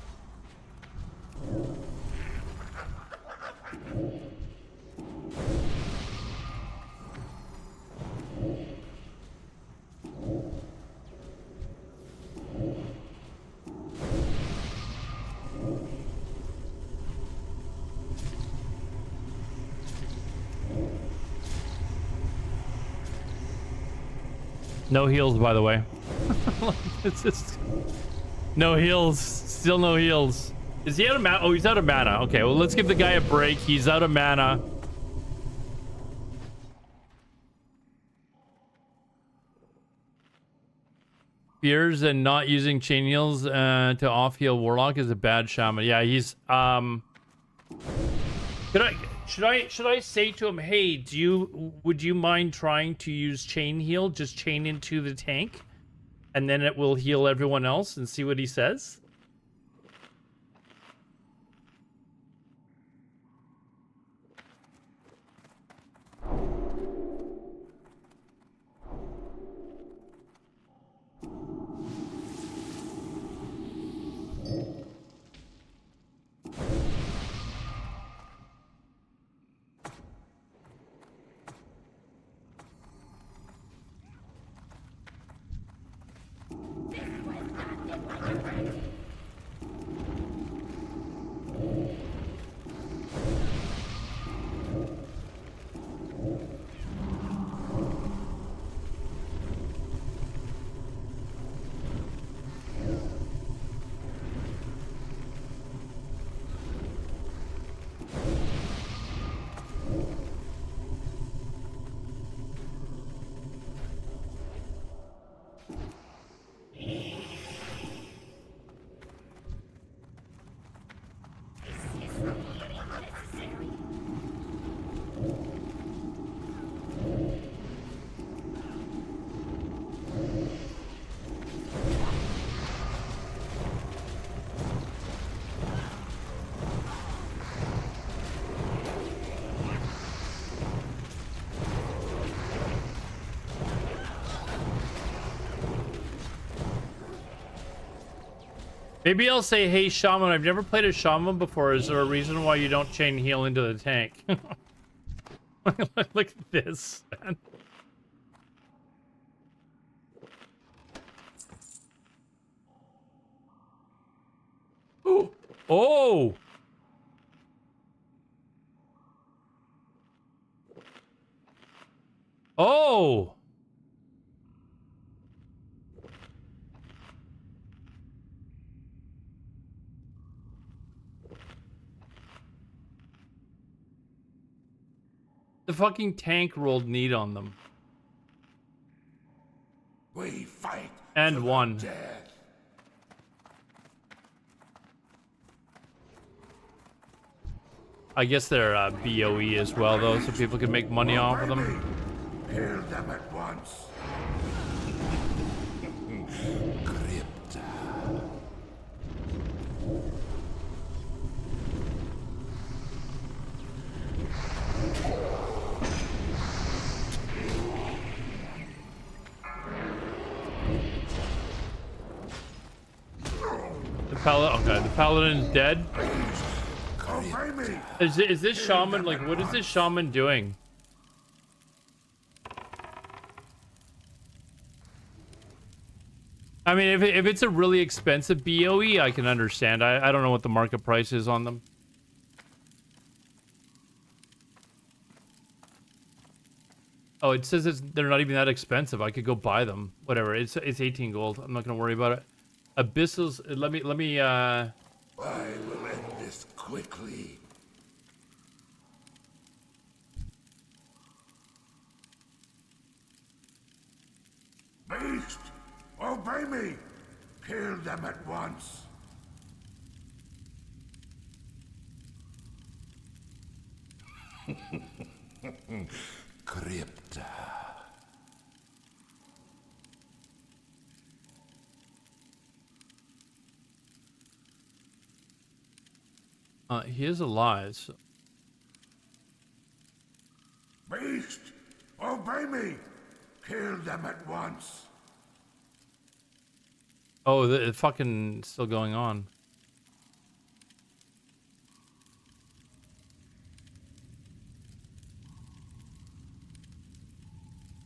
Speaker 1: No heals, by the way. It's just... No heals. Still no heals. Is he out of mana? Oh, he's out of mana. Okay, well, let's give the guy a break. He's out of mana. Fears and not using chain heals to off-heal Warlock is a bad shaman. Yeah, he's... Should I say to him, hey, would you mind trying to use chain heal? Just chain into the tank, and then it will heal everyone else, and see what he says? Maybe I'll say, hey, Shaman, I've never played a Shaman before. Is there a reason why you don't chain heal into the tank? Look at this, man. Oh! Oh! The fucking tank rolled need on them.
Speaker 3: We fight
Speaker 1: And won.
Speaker 3: death.
Speaker 1: I guess they're BOE as well, though, so people can make money off of them.
Speaker 3: Kill them at once. Crypta.
Speaker 1: The paladin's dead.
Speaker 3: Obey me.
Speaker 1: Is this shaman, like, what is this shaman doing? I mean, if it's a really expensive BOE, I can understand. I don't know what the market price is on them. Oh, it says they're not even that expensive. I could go buy them. Whatever. It's 18 gold. I'm not gonna worry about it. Abyssals. Let me.
Speaker 3: I will end this quickly. Beast, obey me. Kill them at once. Crypta.
Speaker 1: He is alive. So.
Speaker 3: Beast, obey me. Kill them at once.
Speaker 1: Oh, the fucking still going on.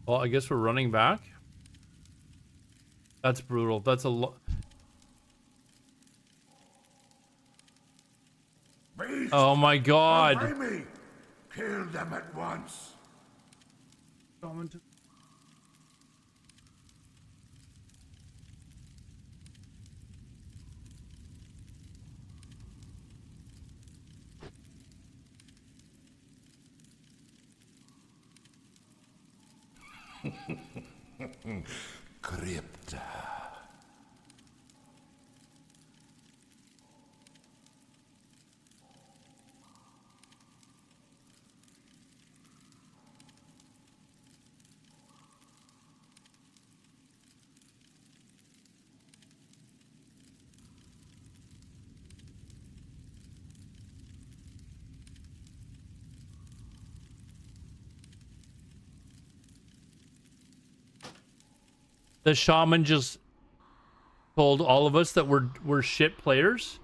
Speaker 1: Well, I guess we're running back. That's brutal. That's a lot. Oh my god.
Speaker 3: Obey me. Kill them at once. Crypta.
Speaker 1: The shaman just told all of us that we're shit players.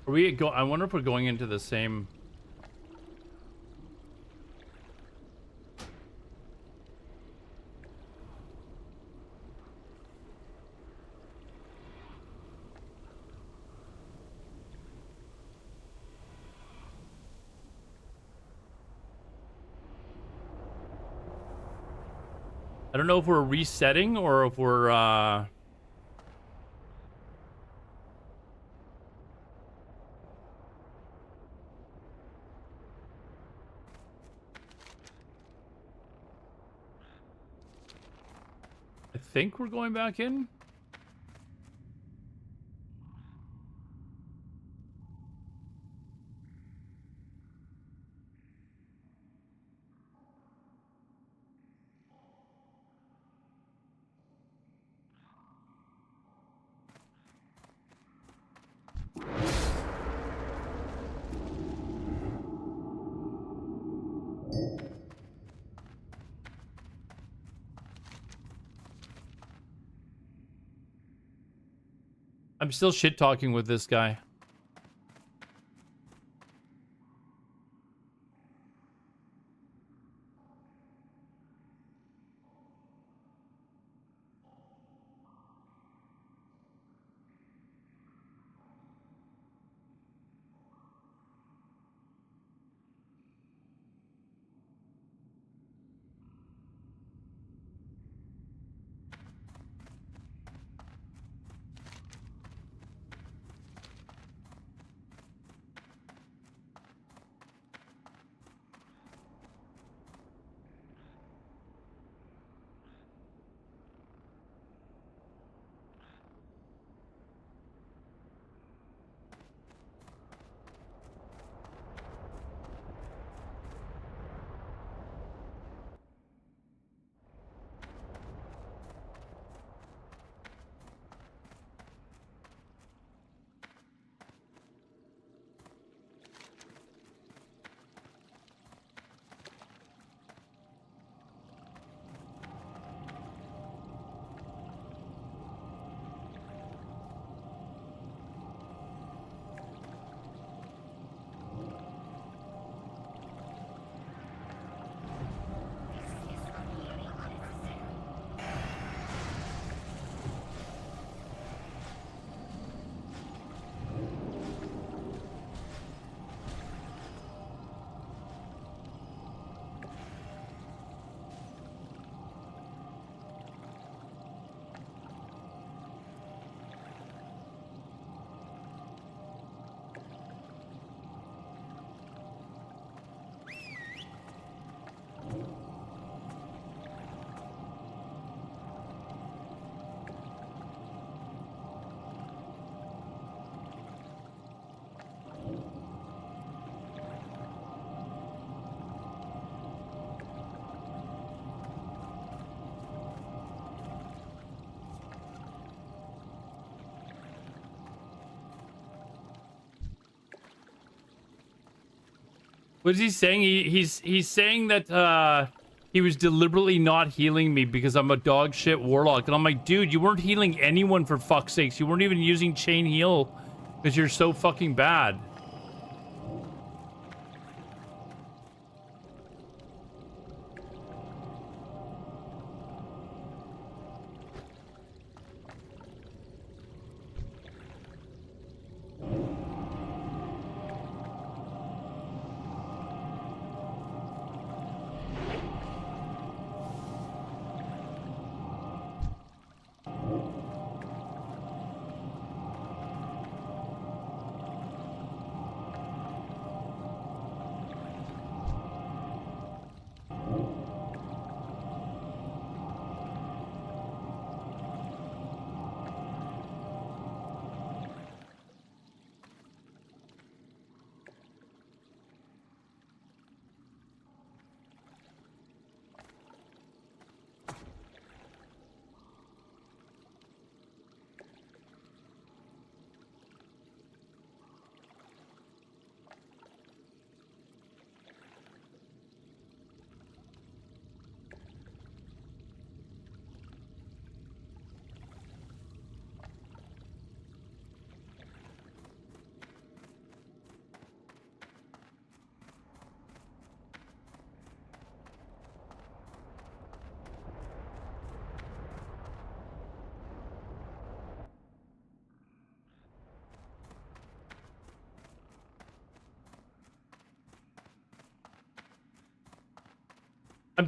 Speaker 1: Are we go? I wonder if we're going into the same. I don't know if we're resetting or if we're I think we're going back in. I'm still shit talking with this guy. What is he saying? He's saying that he was deliberately not healing me because I'm a dog shit warlock. And I'm like, dude, you weren't healing anyone for fuck's sakes. You weren't even using chain heal because you're so fucking bad.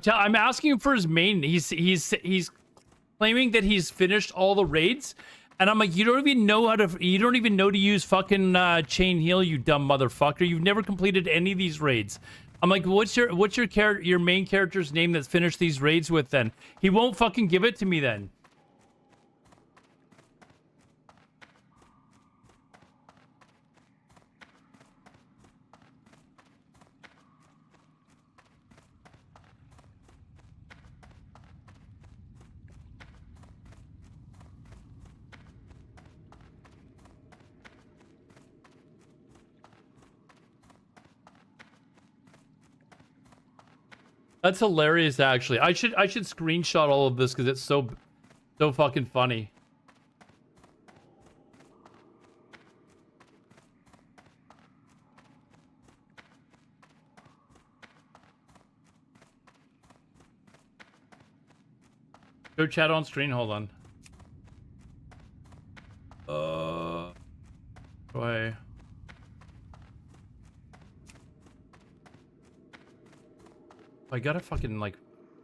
Speaker 1: I'm asking him for his main. He's claiming that he's finished all the raids, and I'm like, you don't even know to use fucking chain heal, you dumb motherfucker. You've never completed any of these raids. I'm like, what's your main character's name that's finished these raids with? Then he won't fucking give it to me. Then. That's hilarious, actually. I should screenshot all of this because it's so fucking funny. Go chat on screen. Hold on. Why? I gotta fucking like,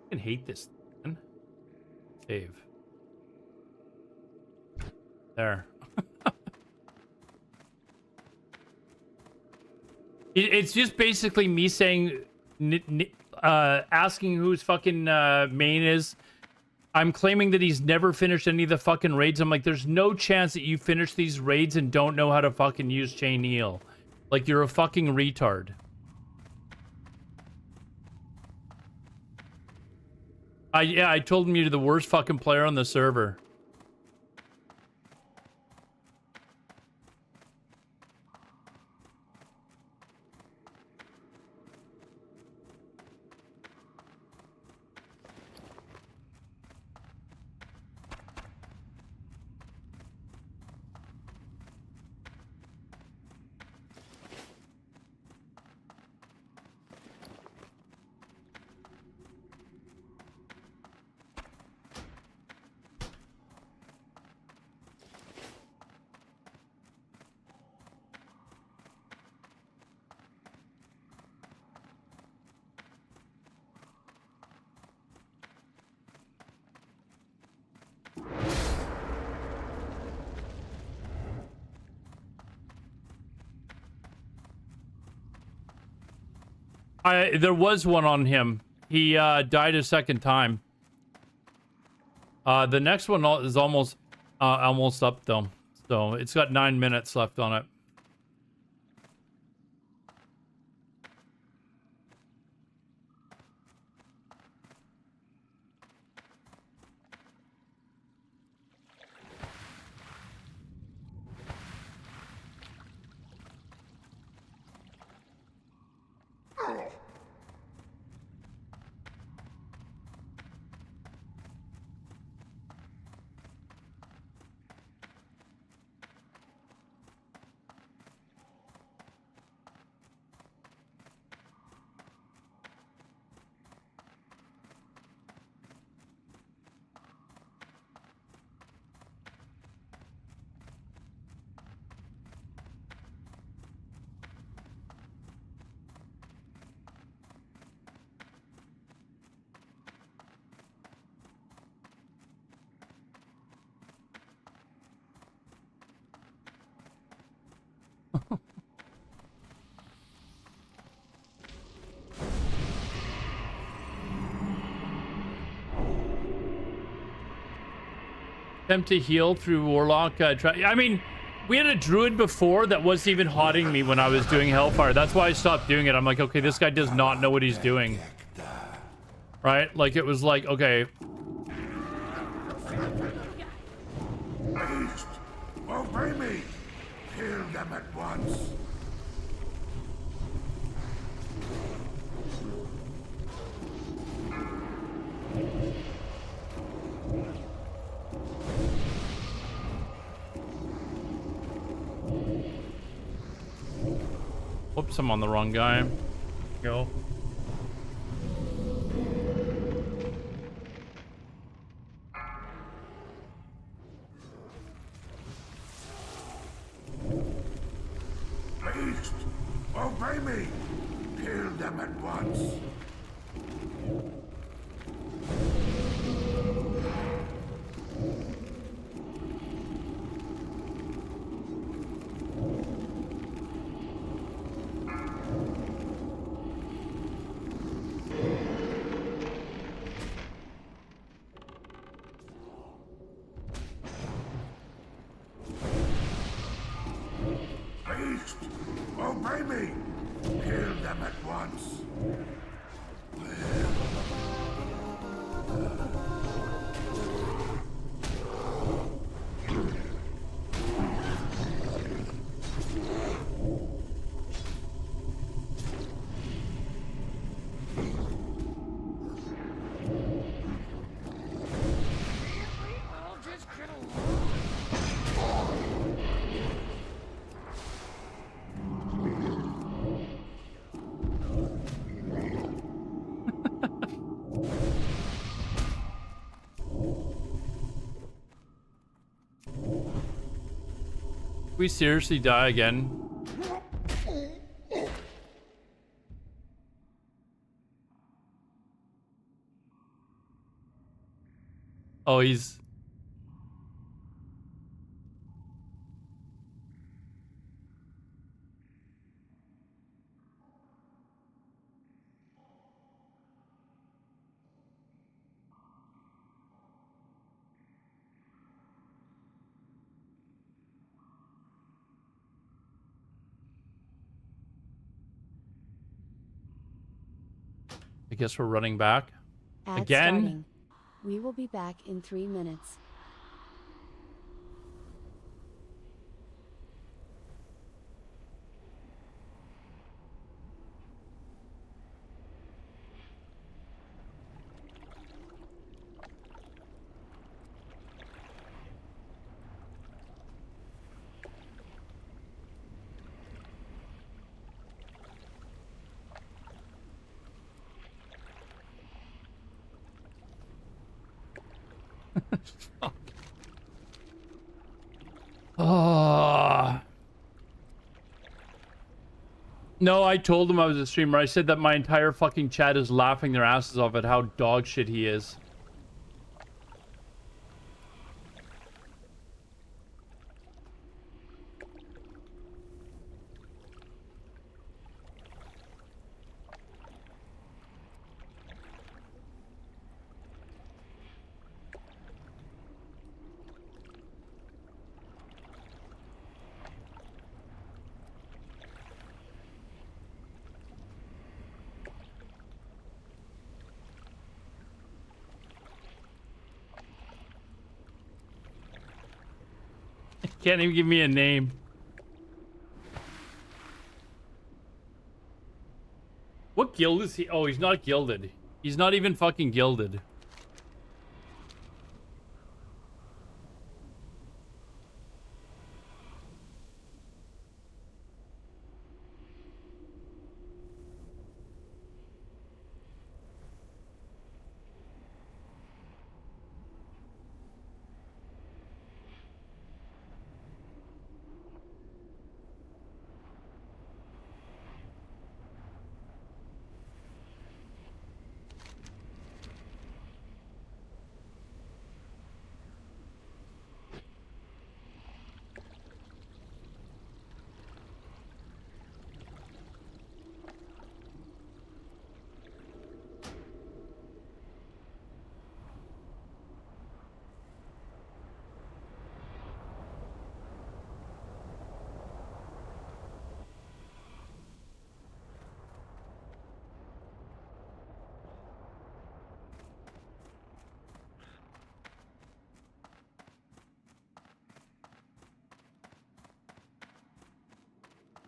Speaker 1: fucking hate this thing. Save. There. It's just basically me saying, asking whose fucking main is. I'm claiming that he's never finished any of the fucking raids. I'm like, there's no chance that you finish these raids and don't know how to fucking use chain heal. Like, you're a fucking retard. Yeah, I told him you're the worst fucking player on the server. There was one on him. He died a second time. The next one is almost up though. So it's got 9 minutes left on it. Attempt to heal through Warlock. I mean, we had a druid before that wasn't even hotting me when I was doing Hellfire. That's why I stopped doing it. I'm like, okay, this guy does not know what he's doing. Right? Like, it was like, okay.
Speaker 3: Beast, obey me. Kill them at once.
Speaker 1: Whoops, I'm on the wrong guy. Go.
Speaker 3: Beast, obey me. Kill them at once. next. Obey me. Kill them at once.
Speaker 1: We seriously die again? Oh, he's... I guess we're running back.
Speaker 7: Ad
Speaker 1: Again?
Speaker 7: starting. We will be back in 3 minutes. No, I told him I was a streamer. I said that my entire fucking chat is laughing their asses off at how dog shit he is. Can't even give me a name. What guild is he? Oh, he's not gilded. He's not even fucking gilded.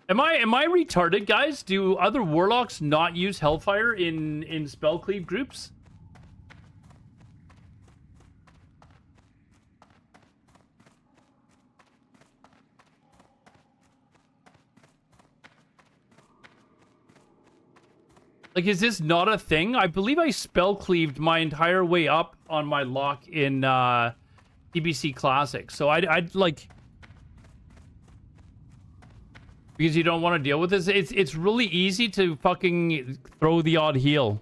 Speaker 7: Am I retarded, guys? Do other warlocks not use Hellfire in spell cleave groups? Like, is this not a thing? I believe I spell cleaved my entire way up on my lock in TBC Classic. So I'd like... Because you don't want to deal with this. It's really easy to fucking throw the odd heal.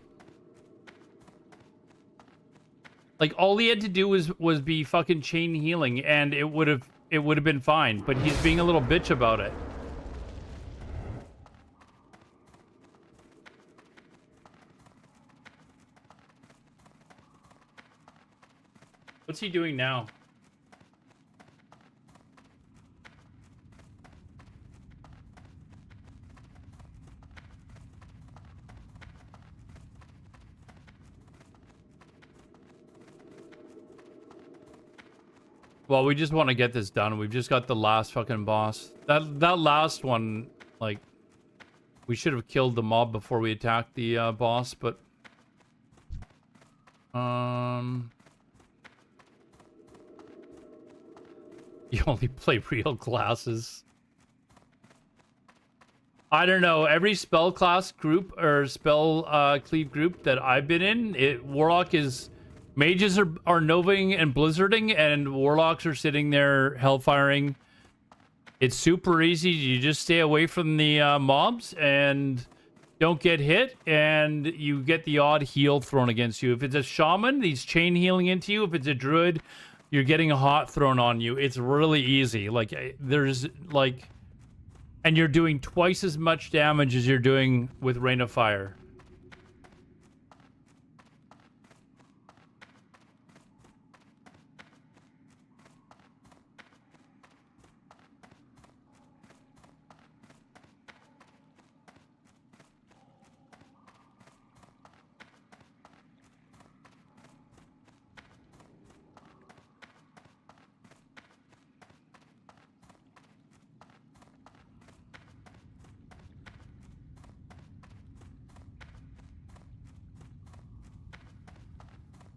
Speaker 7: Like, all he had to do was be fucking chain healing, and it would have been fine. But he's being a little bitch about it. What's he doing now?
Speaker 1: Well, we just want to get this done. We've just got the last fucking boss. That last one, like, we should have killed the mob before we attacked the boss, but you only play real classes. I don't know. Every spell class group or spell cleave group that I've been in, Warlock is... Mages are Noving and Blizzarding, and Warlocks are sitting there hellfiring. It's super easy. You just stay away from the mobs and don't get hit, and you get the odd heal thrown against you. If it's a shaman, he's chain healing into you. If it's a druid, you're getting a hot thrown on you. It's really easy. Like, there's, like... And you're doing twice as much damage as you're doing with Rain of Fire.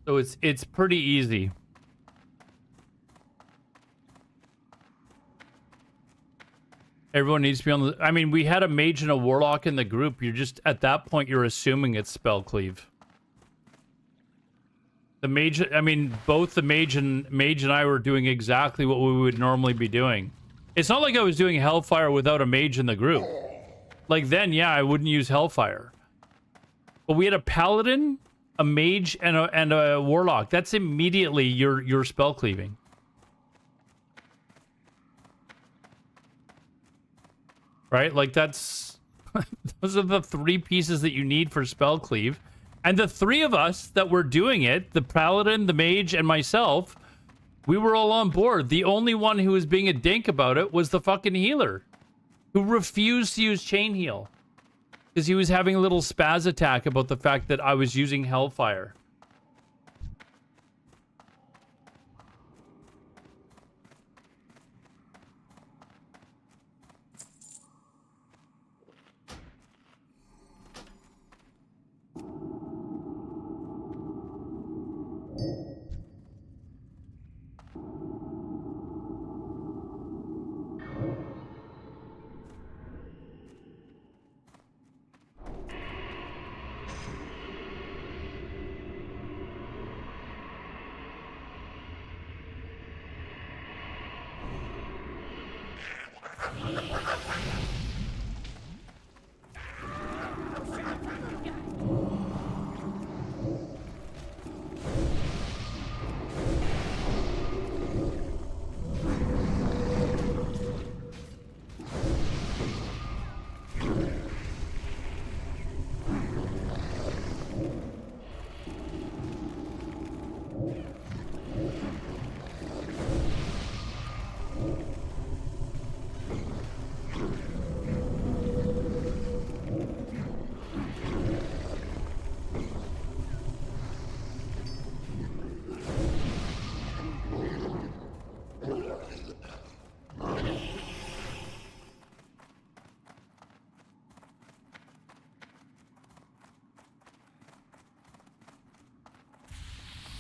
Speaker 1: So it's pretty easy. Everyone needs to be on the... I mean, we had a mage and a warlock in the group. You're just... At that point, you're assuming it's spell cleave. The mage... I mean, both the mage and I were doing exactly what we would normally be doing. It's not like I was doing Hellfire without a mage in the group. Like, then, yeah, I wouldn't use Hellfire. But we had a paladin, a mage, and a warlock. That's immediately your spell cleaving. Right? Like, that's... those are the three pieces that you need for spell cleave. And the three of us that were doing it, the paladin, the mage, and myself, we were all on board. The only one who was being a dink about it was the fucking healer, who refused to use chain heal. Because he was having a little spaz attack about the fact that I was using Hellfire.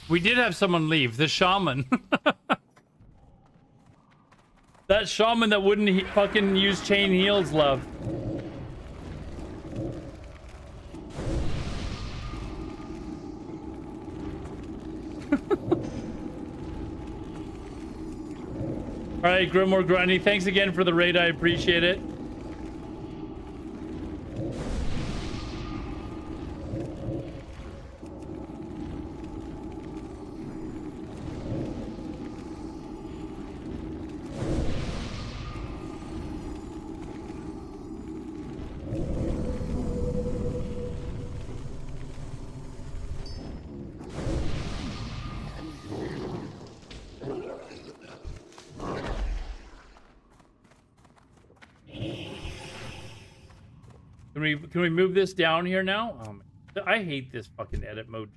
Speaker 1: We did have someone leave. The shaman. That shaman that wouldn't fucking use chain heals left. Alright, Grimoire Granny, thanks again for the raid. I appreciate it. Can we move this down here now? I hate this fucking edit mode.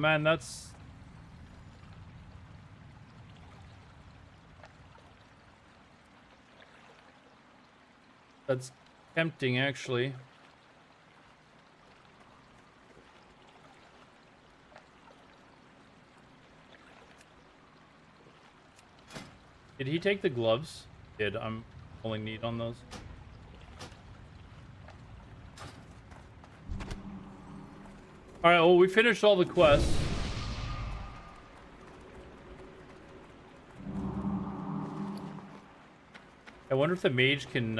Speaker 1: man, that's... That's tempting, actually. Did he take the gloves? Did. I'm pulling need on those. Alright, well, we finished all the quests. I wonder if the mage can,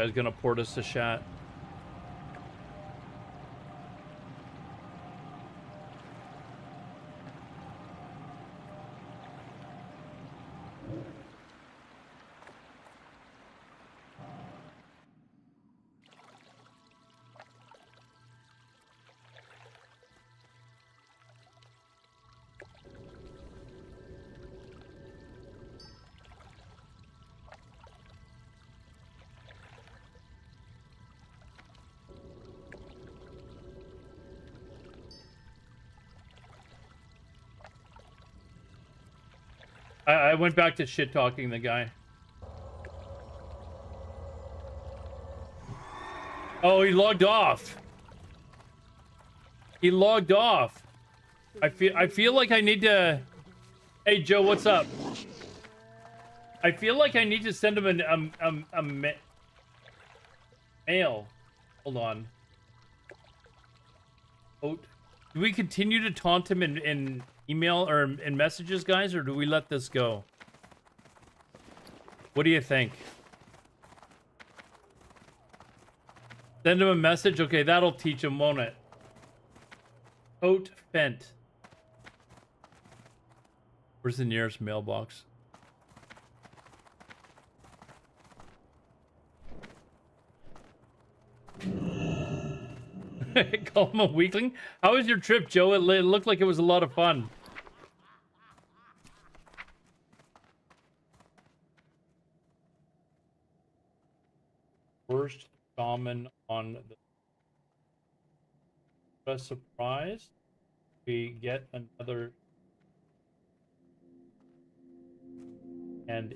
Speaker 1: guy's gonna port us to chat. I went back to shit talking the guy. Oh, he logged off. He logged off. I feel like I need to. Hey Joe, what's up? I feel like I need to send him a mail. Hold on. Oh, do we continue to taunt him in email or in messages, guys, or do we let this go? What do you think? Send him a message? Okay, that'll teach him, won't it? Coat Fent. Where's the nearest mailbox? Call him a weakling? How was your trip, Joe? It looked like it was a lot of fun. Worst shaman on the surprise. We get another and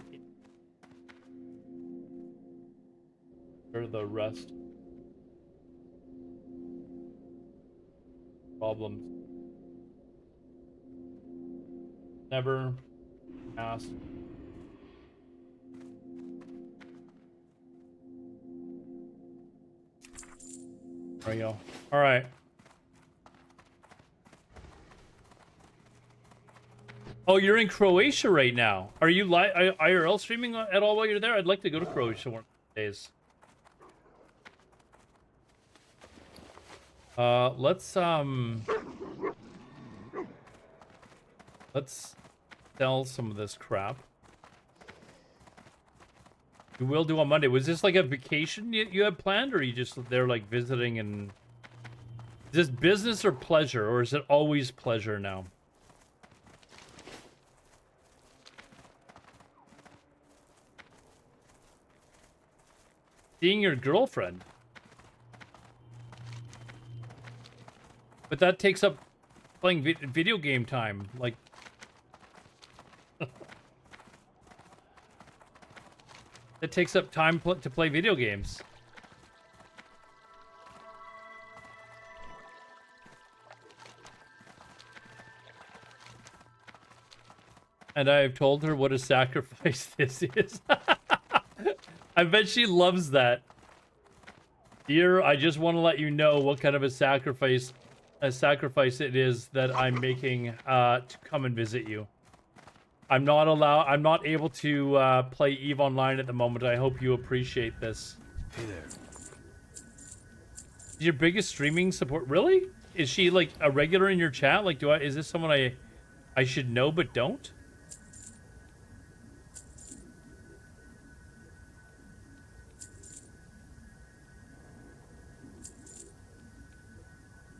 Speaker 1: for the rest problems never asked. There we go. All right. Oh, you're in Croatia right now. Are you IRL streaming at all while you're there? I'd like to go to Croatia one of these days. Let's sell some of this crap. You will do on Monday. Was this like a vacation you had planned, or are you just there like visiting? And is this business or pleasure, or is it always pleasure now? Seeing your girlfriend. But that takes up playing video game time. Like, it takes up time to play video games. And I've told her what a sacrifice this is. I bet she loves that. Dear, I just want to let you know what kind of a sacrifice it is that I'm making to come and visit you. I'm not able to play EVE Online at the moment. I hope you appreciate this.
Speaker 5: Hey there.
Speaker 1: Your biggest streaming support, really? Is she like a regular in your chat? Like, is this someone I should know but don't?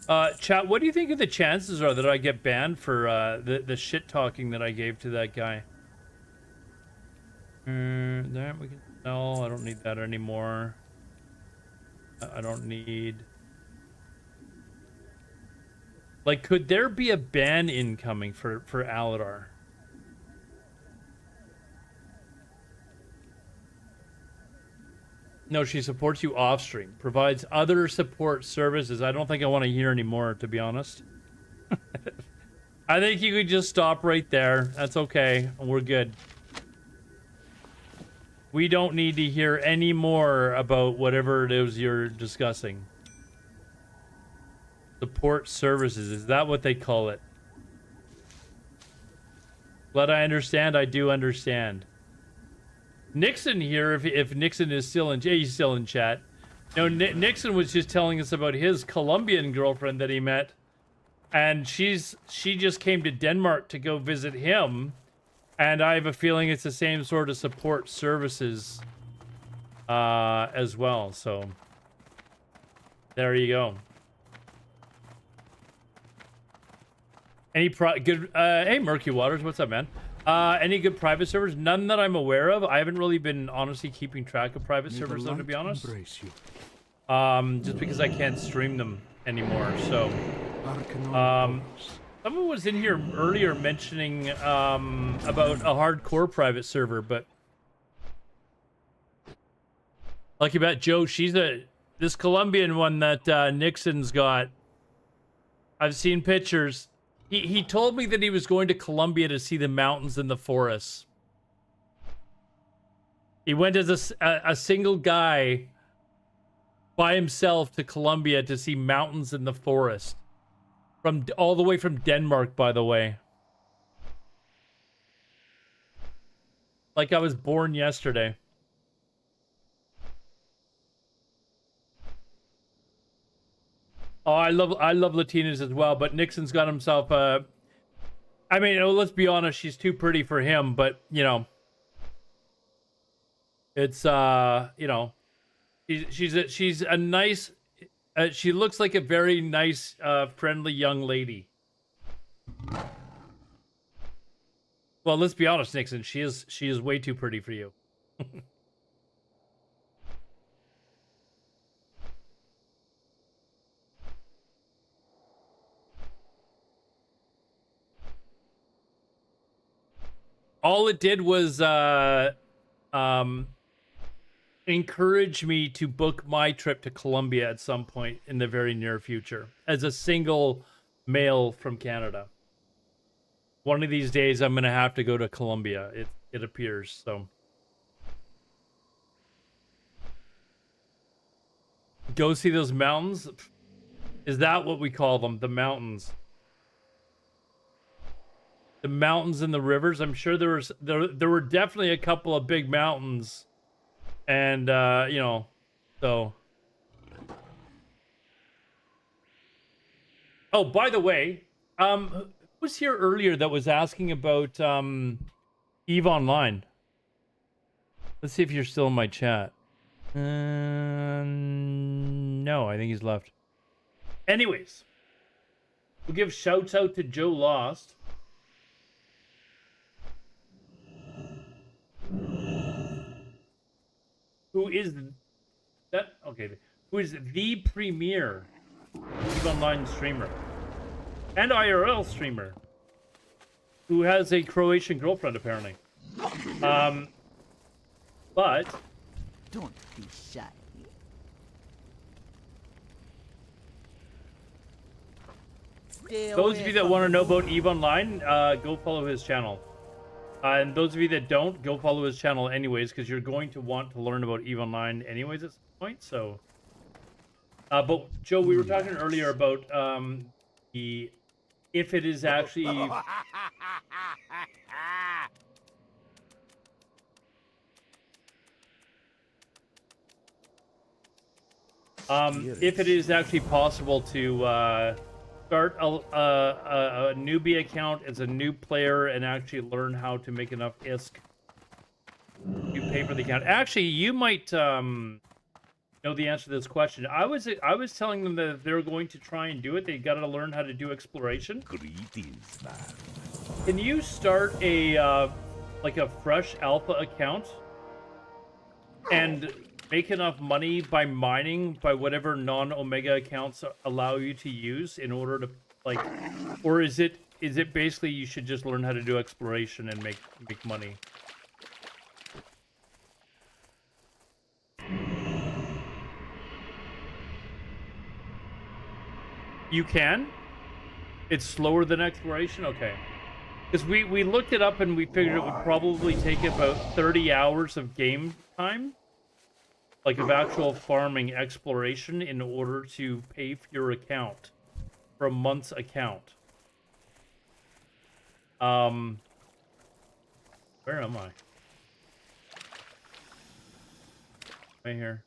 Speaker 1: Chat, what do you think of the chances are that I get banned for the shit talking that I gave to that guy? There we can. No, I don't need that anymore. I don't need. Like, could there be a ban incoming for Aladar? No, she supports you off stream. Provides other support services. I don't think I want to hear anymore, to be honest. I think you could just stop right there. That's okay. We're good. We don't need to hear any more about whatever it is you're discussing. Support services. Is that what they call it? Glad I understand. I do understand. Nixon here, if Nixon is still in, he's still in chat. No, Nixon was just telling us about his Colombian girlfriend that he met, and she just came to Denmark to go visit him, and I have a feeling it's the same sort of support services as well. So there you go. Any good? Hey, Murky Waters, what's up, man? Any good private servers? None that I'm aware of. I haven't really been honestly keeping track of private servers, though, to be honest. Just because I can't stream them anymore. So, someone was in here earlier mentioning about a hardcore private server, but lucky about Joe, she's this Colombian one that Nixon's got. I've seen pictures. He told me that he was going to Colombia to see the mountains and the forests. He went as a single guy by himself to Colombia to see mountains and the forest. From all the way from Denmark, by the way. Like I was born yesterday. Oh, I love Latinas as well, but Nixon's got himself a. I mean, let's be honest, she's too pretty for him, but you know, it's you know, she's a nice. She looks like a very nice, friendly young lady. Well, let's be honest, Nixon. She is way too pretty for you. All it did was encourage me to book my trip to Colombia at some point in the very near future as a single male from Canada. One of these days, I'm gonna have to go to Colombia. It appears so. Go see those mountains. Is that what we call them? The mountains. The mountains and the rivers. I'm sure there were definitely a couple of big mountains, and you know, so. Oh, by the way, who was here earlier that was asking about EVE Online? Let's see if you're still in my chat. No, I think he's left. Anyways, we'll give shouts out to Joe Lost. Who is that? Okay, who is the premier EVE Online streamer and IRL streamer who has a Croatian girlfriend apparently. But
Speaker 11: don't be shy.
Speaker 1: Those of you that want to know about EVE Online, go follow his channel. And those of you that don't, go follow his channel anyways, because you're going to want to learn about EVE Online anyways at some point, so. But, Joe, we were talking earlier about if it is actually... if it is actually possible to start a newbie account as a new player and actually learn how to make enough ISK to pay for the account. Actually, you might know the answer to this question. I was telling them that if they're going to try and do it, they got to learn how to do exploration.
Speaker 3: Greetings, man.
Speaker 1: Can you start a like a fresh alpha account and make enough money by mining by whatever non-omega accounts allow you to use in order to like, or is it basically you should just learn how to do exploration and make money? You can? It's slower than exploration? Okay. Because we looked it up and we figured it would probably take about 30 hours of game time, like of actual farming exploration, in order to pay for your account, for a month's account. Where am I? Right here.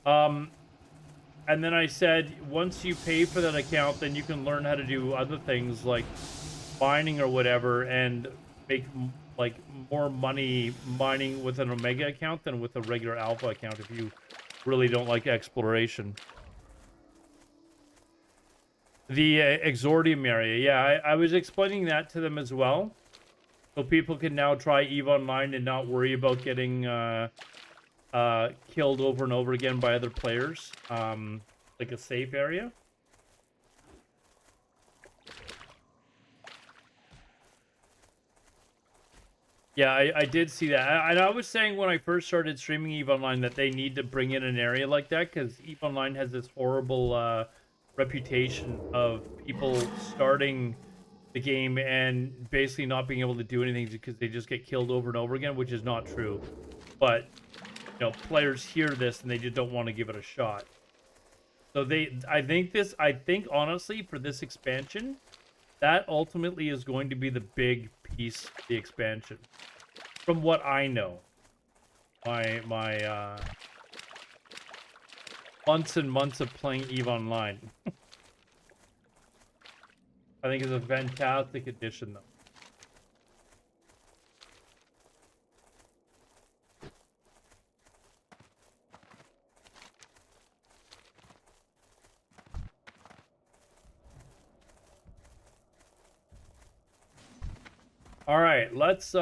Speaker 1: And then I said, once you pay for that account, then you can learn how to do other things like mining or whatever, and make like more money mining with an Omega account than with a regular Alpha account if you really don't like exploration. The Exordium area, yeah, I was explaining that to them as well, so people can now try EVE Online and not worry about getting killed over and over again by other players, like a safe area. Yeah, I did see that. And I was saying when I first started streaming EVE Online that they need to bring in an area like that, because EVE Online has this horrible reputation of people starting the game and basically not being able to do anything because they just get killed over and over again, which is not true. But, you know, players hear this and they just don't want to give it a shot. So I think honestly for this expansion, that ultimately is going to be the big piece of the expansion. From what I know, my months and months of playing EVE Online. I think it's a fantastic addition, though. All right, let's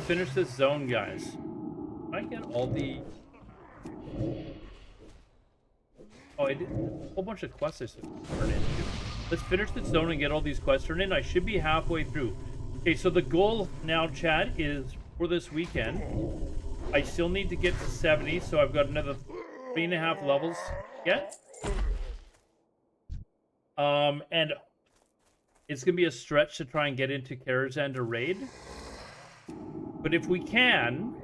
Speaker 1: finish this zone, guys. Can I get all the? Oh, I did a whole bunch of quests I should turn in. Let's finish this zone and get all these quests turned in. I should be halfway through. Okay, so the goal now, chat, is for this weekend. I still need to get to 70, so I've got another 3.5 levels to get. And it's gonna be a stretch to try and get into Karazhan to raid. But if we can,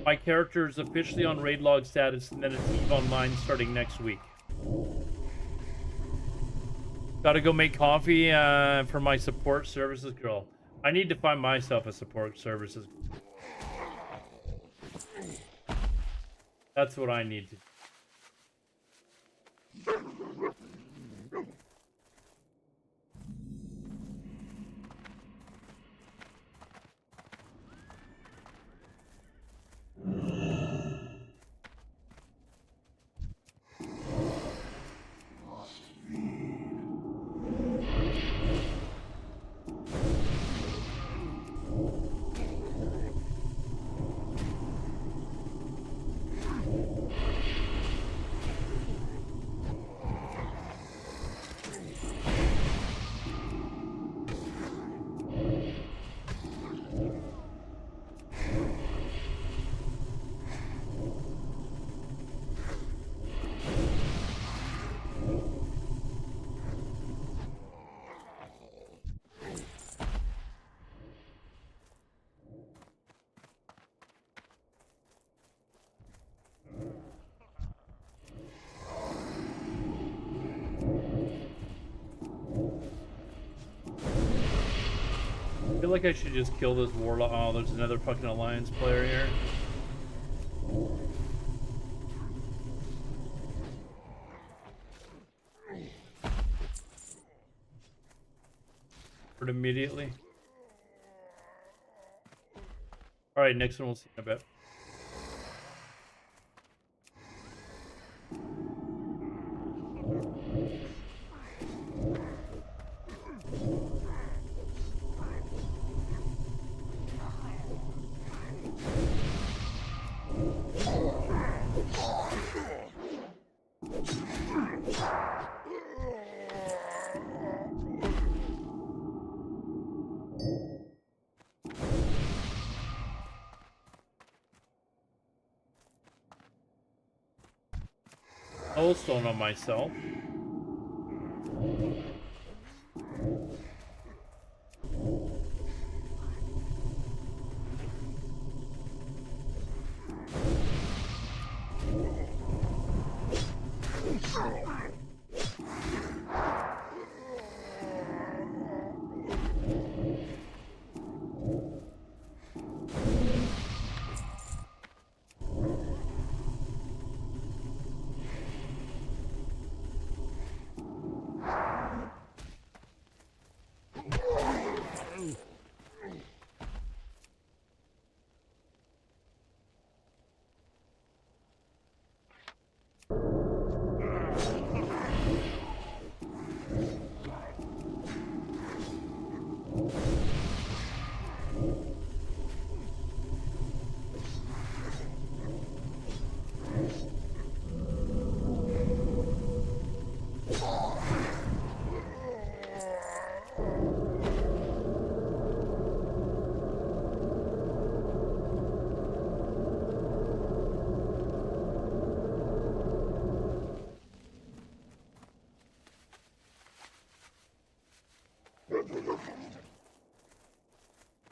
Speaker 1: my character is officially on raid log status, and then it's EVE Online starting next week. Gotta go make coffee for my support services girl. I need to find myself a support services. That's what I need to do. I feel like I should just kill this Warlock. Oh, there's another fucking Alliance player here. Immediately. Alright, next one we'll see in a bit. Soulstone on myself.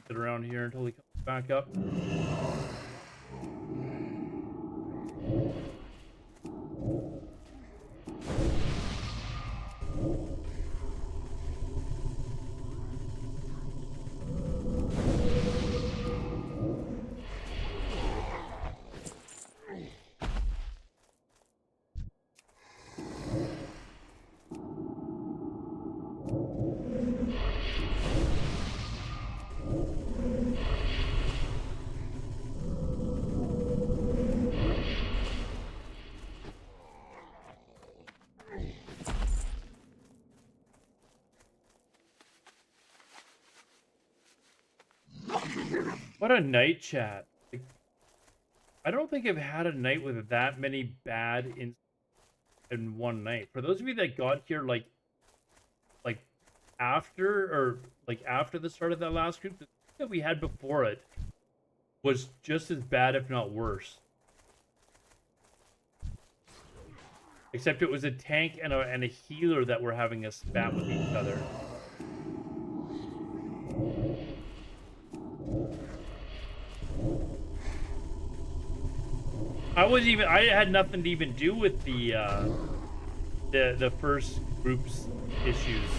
Speaker 1: Sit around here until he comes back up. What a night, chat. Like, I don't think I've had a night with that many bad in one night. For those of you that got here like after the start of that last group, the thing that we had before it was just as bad, if not worse. Except it was a tank and a healer that were having a spat with each other. I had nothing to even do with the first group's issues.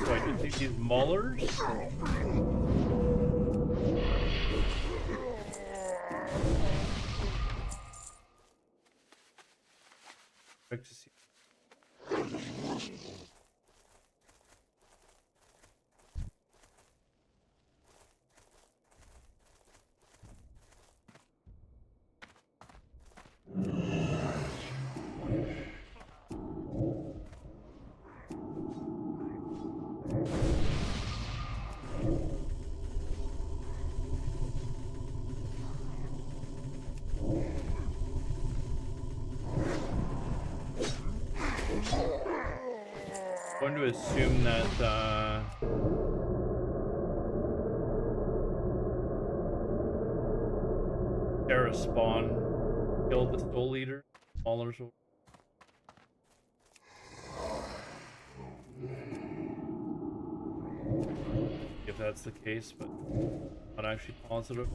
Speaker 1: So I can see these maulers. Expect to see. I'm going to assume that Terra spawn killed the soul leader. Maulers. If that's the case, but not actually positive.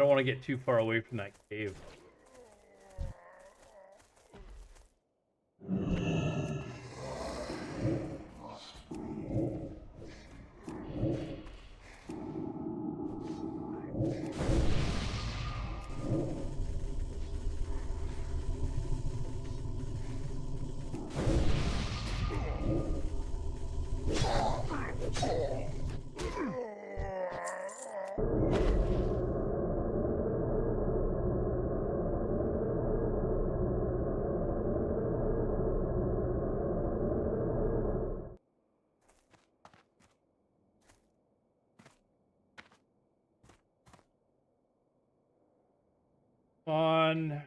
Speaker 1: don't want to get too far away from that cave. On.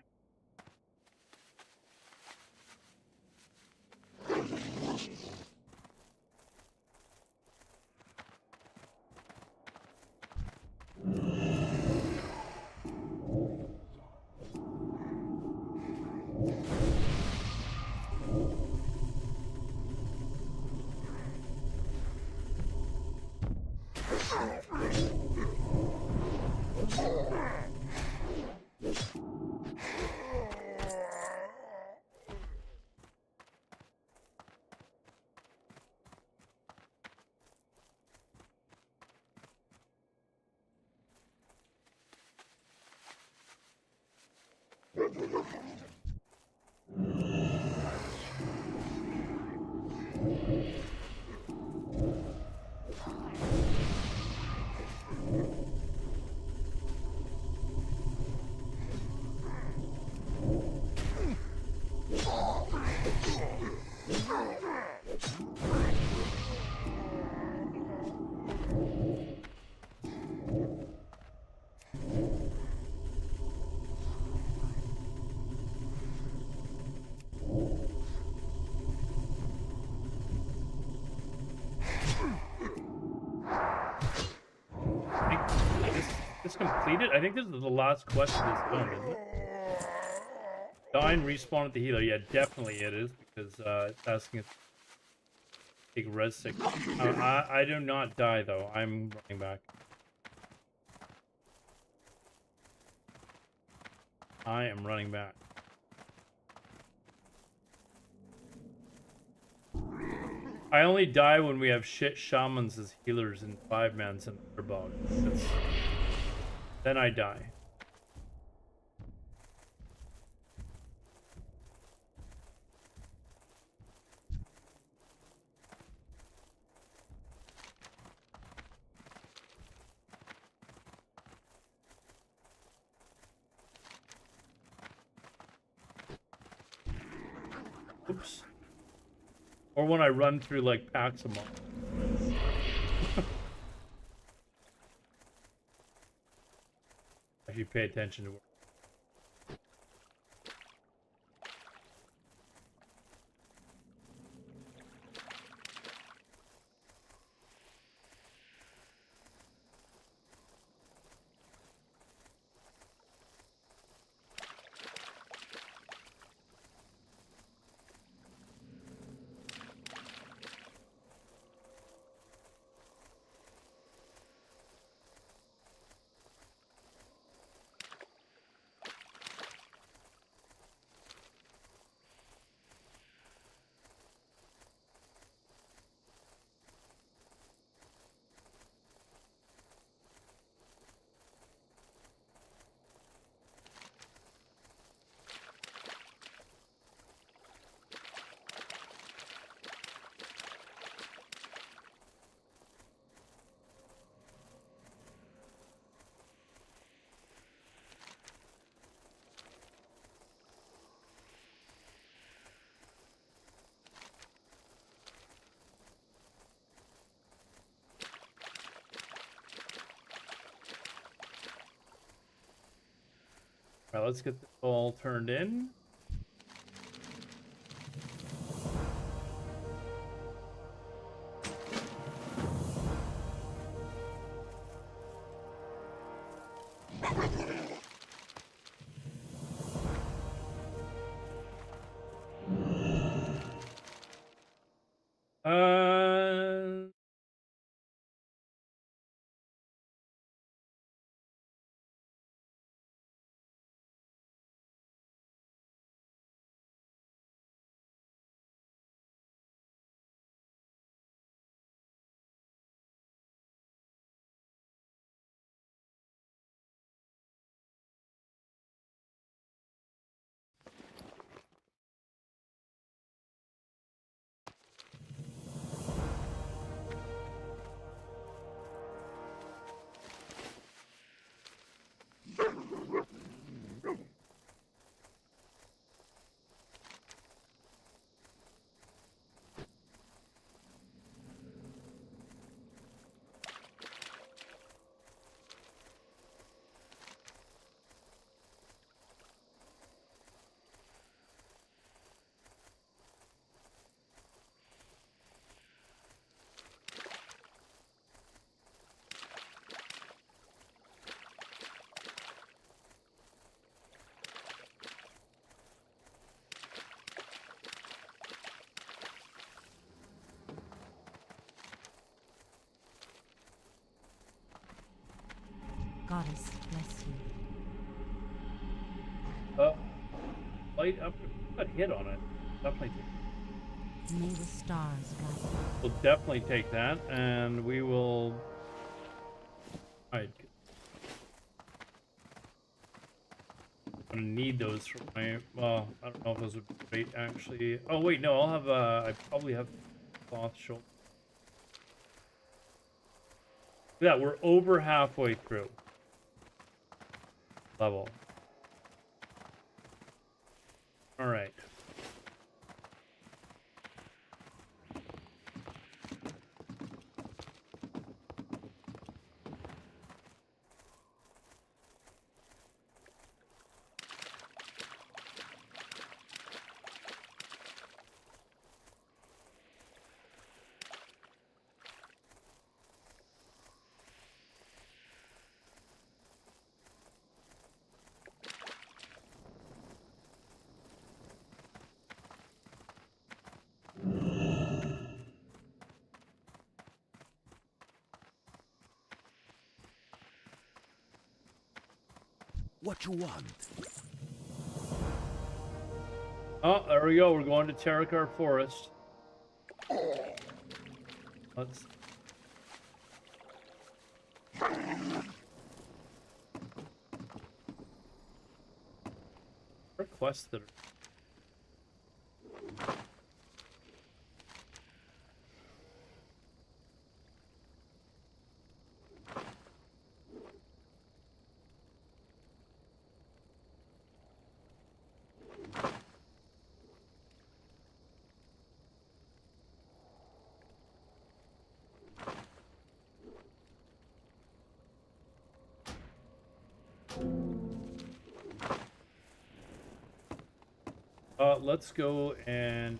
Speaker 1: This completed? I think this is the last quest of this film, isn't it? Die and respawn at the healer. Yeah, definitely it is, because it's asking us to take res 6. I do not die, though. I'm running back. I am running back. I only die when we have shit shamans as healers and 5-mans and underdogs. Then I die. Oops. Or when I run through like packs of monsters. If you pay attention to where. All right, let's get this all turned in.
Speaker 2: goddess bless you.
Speaker 1: Light up. Got hit on it. Definitely.
Speaker 2: May the stars guide you.
Speaker 1: We'll definitely take that, and we will. Alright. I'm gonna need those for my. Well, I don't know if those would be great actually. Oh wait, no, I'll have. I probably have cloth shoulder. Yeah, we're over halfway through level. All right.
Speaker 3: What you want?
Speaker 1: Oh, there we go. We're going to Terakar Forest. Let's. Request that. Let's go and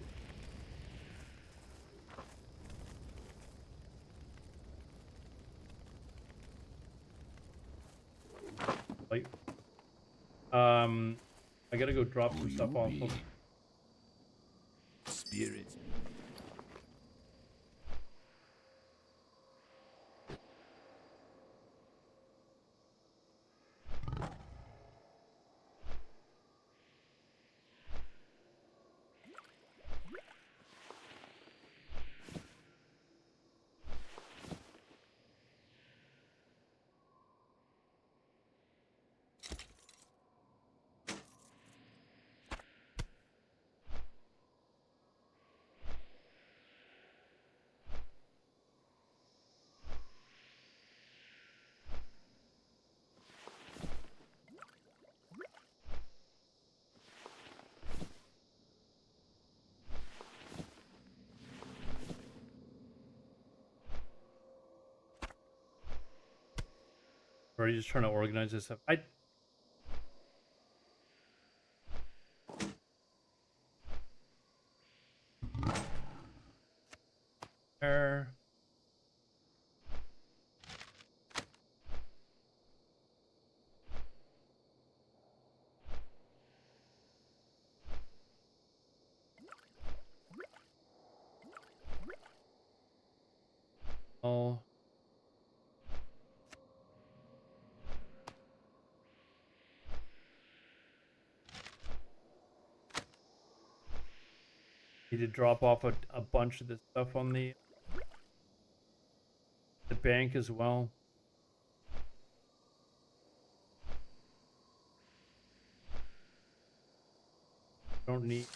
Speaker 1: like I gotta go drop some stuff off.
Speaker 3: Spirit. Or are you just trying to organize this stuff? There. Oh. Need to drop off a bunch of this stuff on the bank as well. Don't need.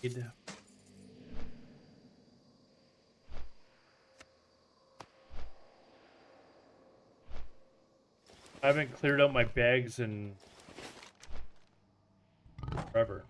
Speaker 3: I haven't cleared out my bags in forever.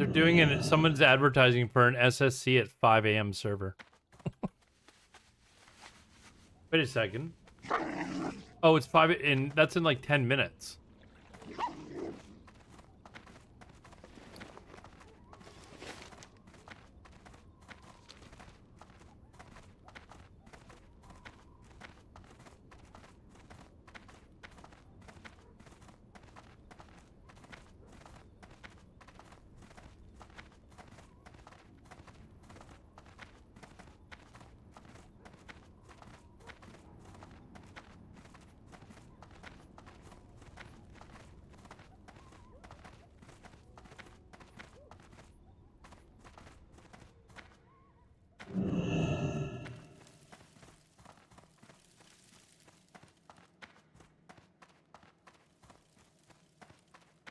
Speaker 1: They're doing it. Someone's advertising for an SSC at 5 a.m. server. Wait a second. Oh, it's 5 in. That's in like 10 minutes.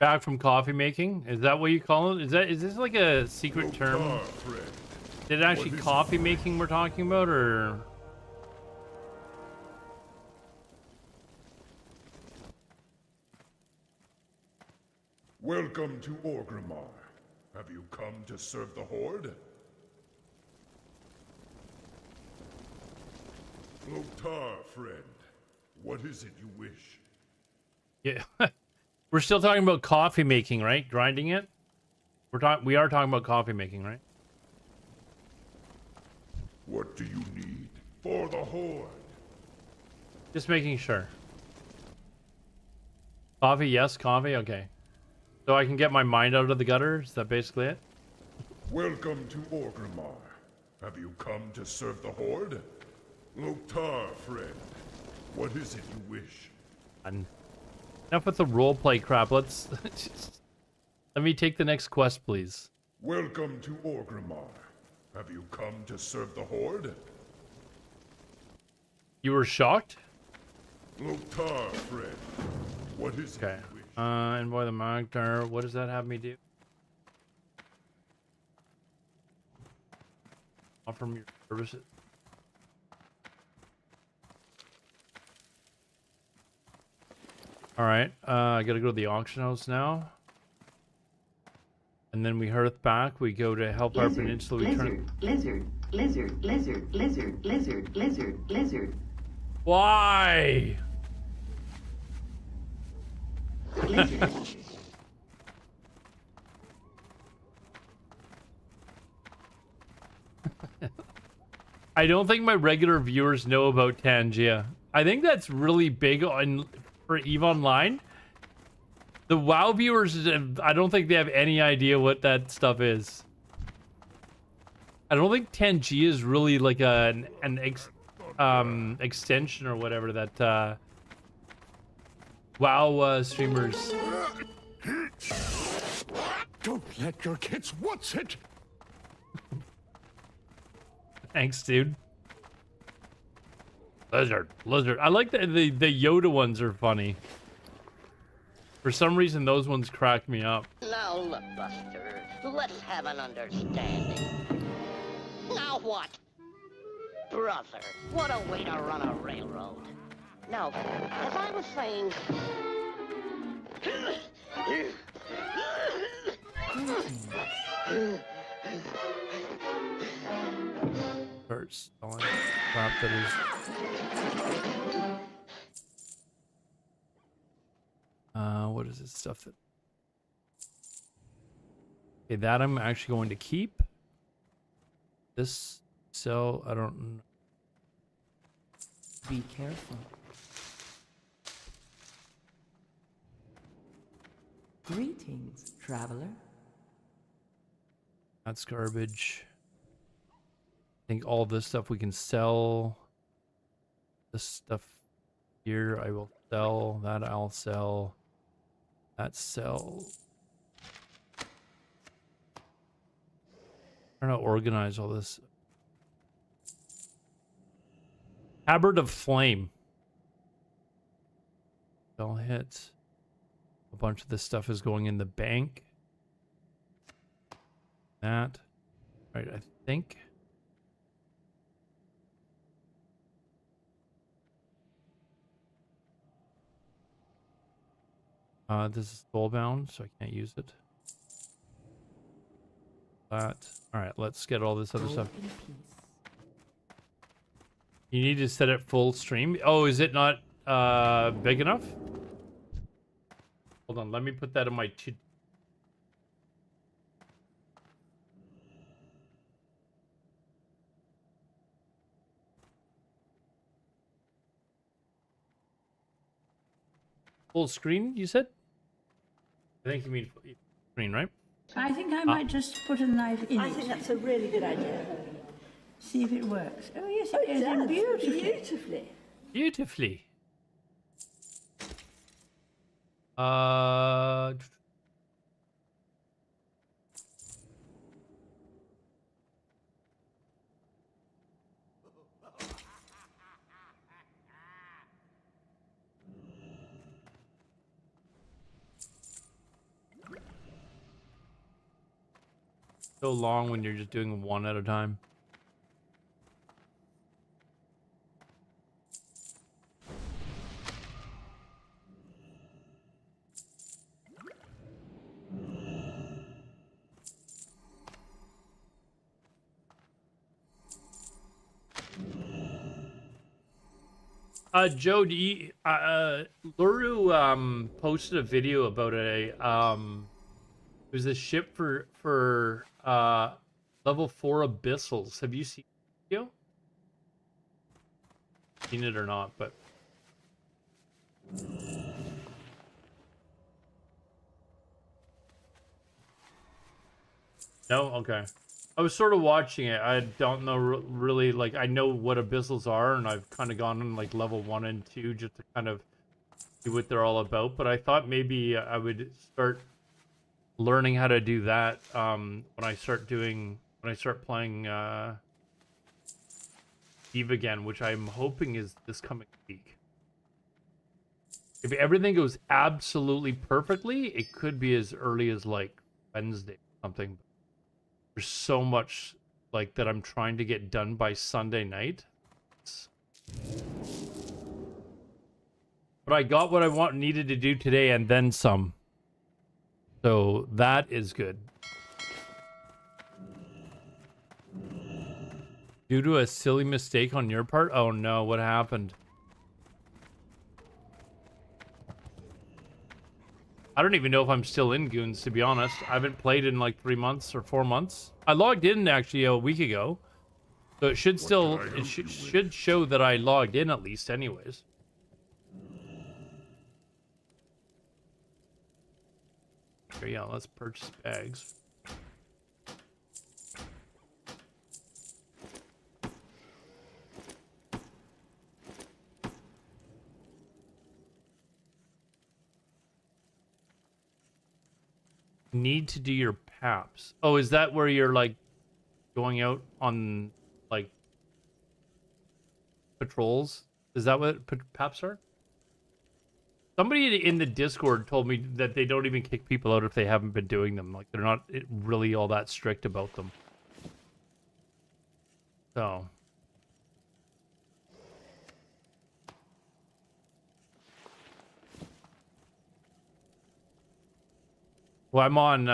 Speaker 1: Back from coffee making? Is that what you call it? Is this like a secret term? Is it actually coffee making we're talking about, or?
Speaker 3: Welcome to Orgrimmar. Have you come to serve the Horde? Loktar, friend. What is it you wish?
Speaker 1: Yeah. We're still talking about coffee making, right? Grinding it? We are talking about coffee making, right?
Speaker 3: What do you need for the Horde?
Speaker 1: Just making sure. Coffee, yes, coffee, okay. So I can get my mind out of the gutter? Is that basically it?
Speaker 3: Welcome to Orgrimmar. Have you come to serve the Horde? Loktar, friend. What is it you wish?
Speaker 1: Enough with the roleplay crap. Let's let me take the next quest, please.
Speaker 3: Welcome to Orgrimmar. Have you come to serve the Horde?
Speaker 1: You were shocked?
Speaker 3: Loktar, friend. What is
Speaker 1: Okay.
Speaker 3: it you wish?
Speaker 1: Envoy the Magdar. What does that have me do? Offer me your services. Alright, I gotta go to the auction house now. And then we hearth back, we go to help our peninsula.
Speaker 6: Lizard.
Speaker 1: Why? I don't think my regular viewers know about Tangia. I think that's really big on for EVE Online. The WoW viewers, I don't think they have any idea what that stuff is. I don't think Tangia is really like an extension or whatever that WoW streamers.
Speaker 3: Don't let your kids watch it!
Speaker 1: Thanks, dude. Lizard. I like the Yoda ones are funny. For some reason, those ones crack me up.
Speaker 12: Now look, Buster. Let's have an understanding. Now what? Brother, what a way to run a railroad. Now, as I was saying...
Speaker 1: Hurts. Crap that is. What is this stuff that? Okay, that I'm actually going to keep. This cell, I don't know.
Speaker 11: Be careful. Greetings, traveler.
Speaker 1: That's garbage. I think all this stuff we can sell. This stuff here I will sell. That I'll sell. That sell. I'm trying to organize all this. Tabard of Flame. Sell hits. A bunch of this stuff is going in the bank. That. Right, I think. This is soulbound, so I can't use it. that. All right, let's get all this other
Speaker 10: Go
Speaker 1: stuff.
Speaker 10: in peace.
Speaker 1: You need to set it full stream. Oh, is it not big enough? Hold on, let me put that in my full screen, you said? I think you mean screen, right?
Speaker 13: I think I might just put a knife in it. I think that's a really good idea. See if it works. Oh, yes, it does. Beautifully.
Speaker 1: Beautifully. So long when you're just doing one at a time. Joe, do you, Luru posted a video about it was a ship for level 4 abyssals. Have you seen the video? Seen it or not, but no? Okay. I was sort of watching it. I don't know really, like, I know what abyssals are, and I've kind of gone on like level 1 and 2 just to kind of see what they're all about, but I thought maybe I would start learning how to do that when I start playing Eve again, which I'm hoping is this coming week. If everything goes absolutely perfectly, it could be as early as like Wednesday or something. There's so much like that I'm trying to get done by Sunday night. But I got what I needed to do today and then some. So that is good. Due to a silly mistake on your part? Oh no, what happened? I don't even know if I'm still in Goons, to be honest. I haven't played in like 3 months or 4 months. I logged in actually a week ago. So it should still, it should show that I logged in at least anyways. Okay, yeah, let's purchase bags. Need to do your PAPs. Oh, is that where you're like going out on like patrols? Is that what PAPs are? Somebody in the Discord told me that they don't even kick people out if they haven't been doing them. Like, they're not really all that strict about them. So. Well, I'm on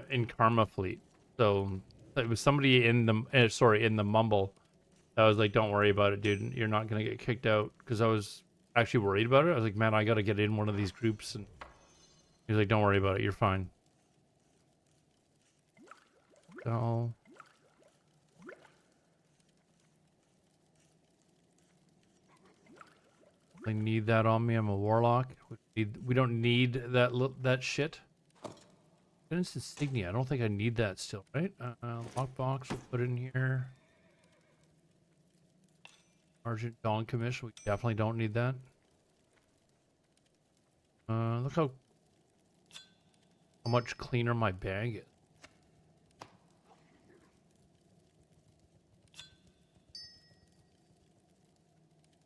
Speaker 1: in Karma Fleet. So it was somebody in the in the Mumble. I was like, don't worry about it, dude. You're not going to get kicked out. Because I was actually worried about it. I was like, man, I got to get in one of these groups. And he's like, don't worry about it. You're fine. So... I need that on me. I'm a warlock. We don't need that shit. It's insignia. I don't think I need that still, right? Lockbox, we'll put in here. Sergeant Dawn Commission. We definitely don't need that. Look how much cleaner my bag is.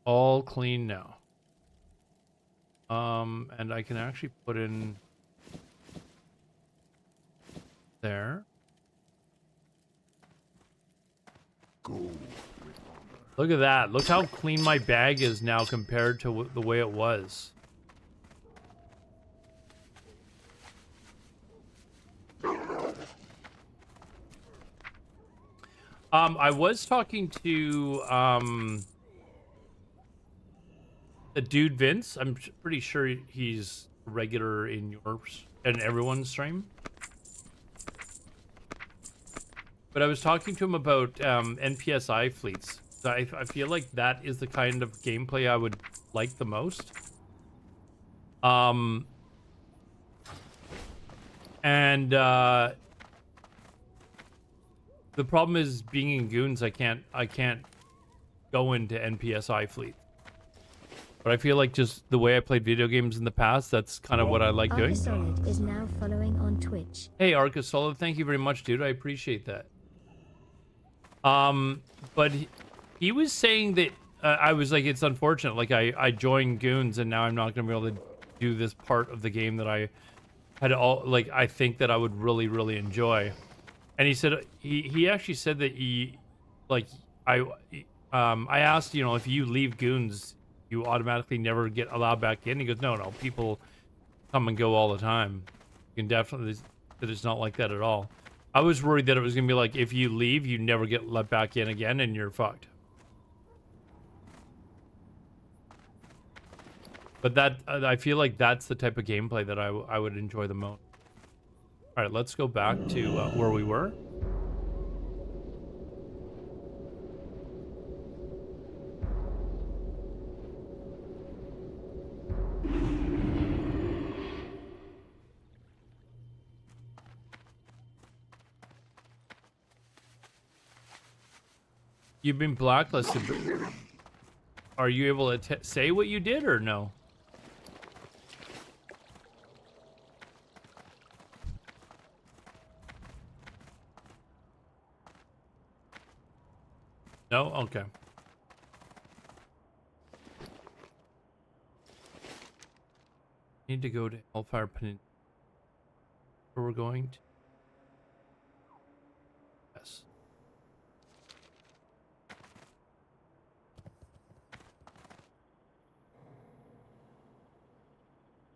Speaker 1: All clean now. And I can actually put in there. Look at that. Look how clean my bag is now compared to the way it was. I was talking to the dude Vince. I'm pretty sure he's regular in yours and everyone's stream. But I was talking to him about NPSI fleets. So I feel like that is the kind of gameplay I would like the most. The problem is being in Goons, I can't go into NPSI fleet. But I feel like just the way I played video games in the past, that's kind of what I like doing.
Speaker 14: Solid is now following on Twitch.
Speaker 1: Hey, Arca Solid, thank you very much, dude. I appreciate that. But he was saying that I was like, it's unfortunate. Like I joined Goons and now I'm not going to be able to do this part of the game that I had I think that I would really, really enjoy. And he said, he actually said that I asked, you know, if you leave Goons, you automatically never get allowed back in. He goes, no, people come and go all the time. You can definitely, that it's not like that at all. I was worried that it was going to be like, if you leave, you never get let back in again and you're fucked. But that, I feel like that's the type of gameplay that I would enjoy the most. All right, let's go back to where we were. You've been blacklisted. Are you able to say what you did or no? No? Okay. Need to go to Hellfire Peninsula. Where we're going to? Yes.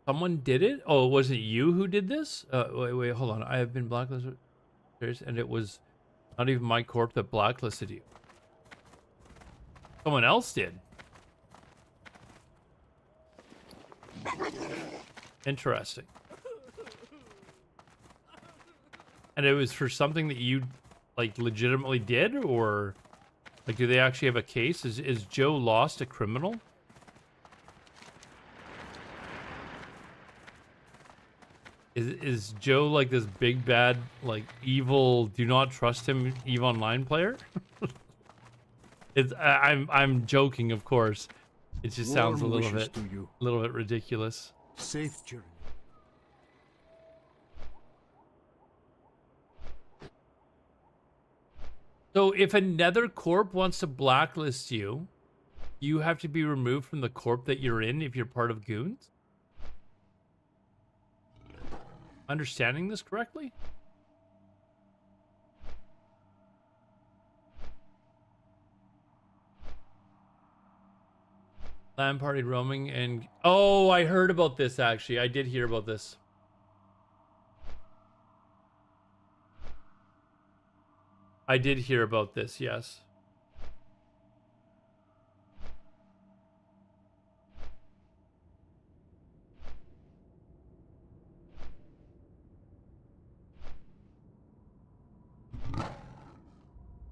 Speaker 1: Someone did it? Oh, was it you who did this? Wait, hold on. I have been blacklisted. And it was not even my corp that blacklisted you. Someone else did. Interesting. And it was for something that you, like, legitimately did? Or, like, do they actually have a case? Is Joe Lost a criminal? Is Joe, like, this big, bad, like, evil, do not trust him EVE Online player? I'm joking, of course. It just sounds a little bit ridiculous.
Speaker 5: Safe journey.
Speaker 1: So if another corp wants to blacklist you, you have to be removed from the corp that you're in if you're part of Goons? Understanding this correctly? LAN party roaming and... Oh, I heard about this, actually. I did hear about this. I did hear about this, yes.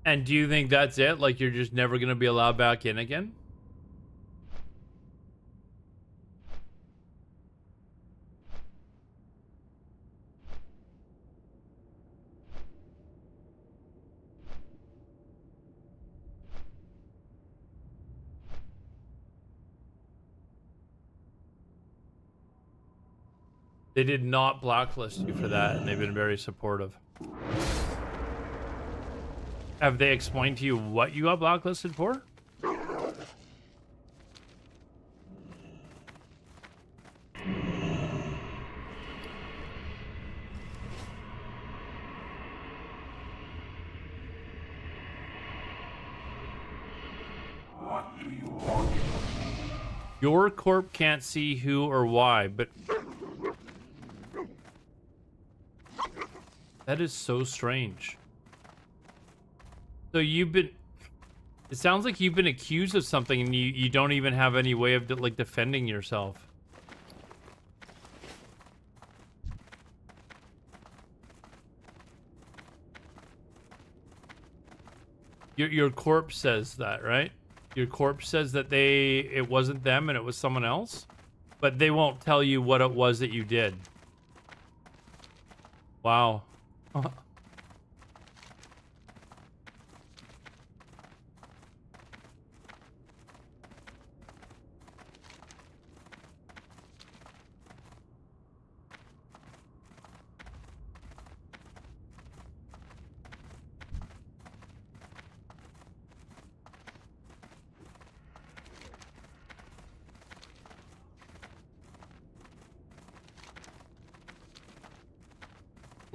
Speaker 1: And do you think that's it? Like, you're just never going to be allowed back in again? They did not blacklist you for that, and they've been very supportive. Have they explained to you what you got blacklisted for?
Speaker 3: What do you want?
Speaker 1: Your corp can't see who or why, but... That is so strange. So you've been... It sounds like you've been accused of something and you don't even have any way of, like, defending yourself. Your corpse says that, right? Your corpse says that it wasn't them and it was someone else, but they won't tell you what it was that you did. Wow.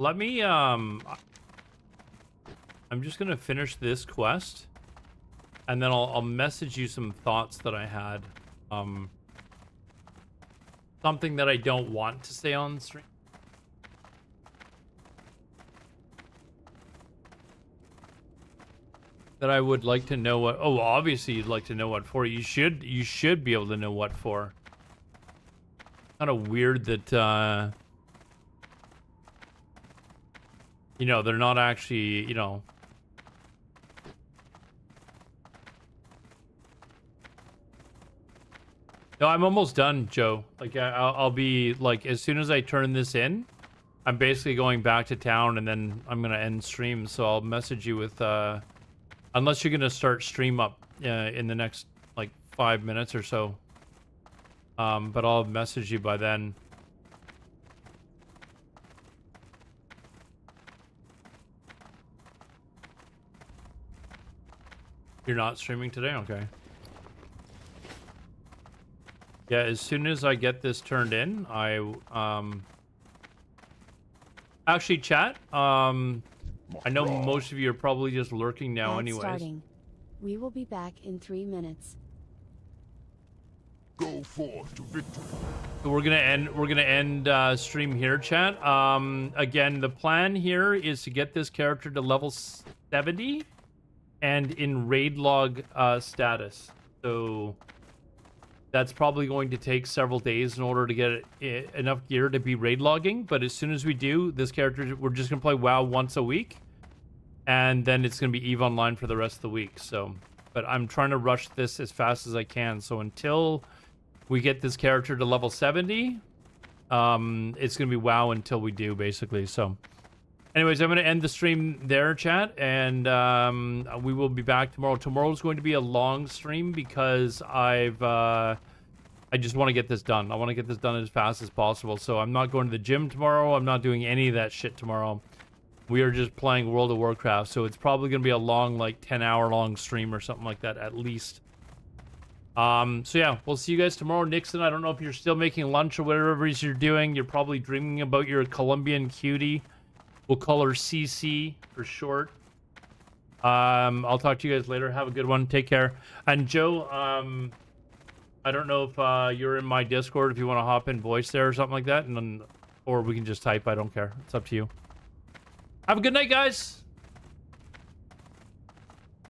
Speaker 1: Let me, I'm just gonna finish this quest, and then I'll message you some thoughts that I had. Something that I don't want to say on stream. That I would like to know what, oh, obviously you'd like to know what for. You should be able to know what for. Kind of weird that, you know, they're not actually, you know... No, I'm almost done, Joe. Like, I'll be, like, as soon as I turn this in, I'm basically going back to town, and then I'm gonna end stream, so I'll message you with, unless you're gonna start stream up in the next, like, 5 minutes or so. But I'll message you by then. You're not streaming today? Okay. Yeah, as soon as I get this turned in, actually, chat, I know most of you are probably just lurking now anyways.
Speaker 14: Starting. We will be back in 3 minutes.
Speaker 3: Go forth to victory.
Speaker 1: So we're gonna end stream here, chat. Again, the plan here is to get this character to level 70 and in raid log status. So that's probably going to take several days in order to get enough gear to be raid logging. But as soon as we do, this character, we're just gonna play WoW once a week, and then it's gonna be EVE Online for the rest of the week. So, but I'm trying to rush this as fast as I can. So until we get this character to level 70, it's gonna be WoW until we do, basically. So anyways, I'm gonna end the stream there, chat, and we will be back tomorrow. Tomorrow's going to be a long stream because I just want to get this done. I want to get this done as fast as possible. So I'm not going to the gym tomorrow. I'm not doing any of that shit tomorrow. We are just playing World of Warcraft. So it's probably gonna be a long, like 10-hour long stream or something like that at least. So yeah, we'll see you guys tomorrow. Nixon, I don't know if you're still making lunch or whatever it is you're doing. You're probably dreaming about your Colombian cutie. We'll call her CC for short. I'll talk to you guys later. Have a good one. Take care. And Joe, I don't know if you're in my Discord, if you want to hop in voice there or something like that, and then, or we can just type. I don't care. It's up to you. Have a good night, guys.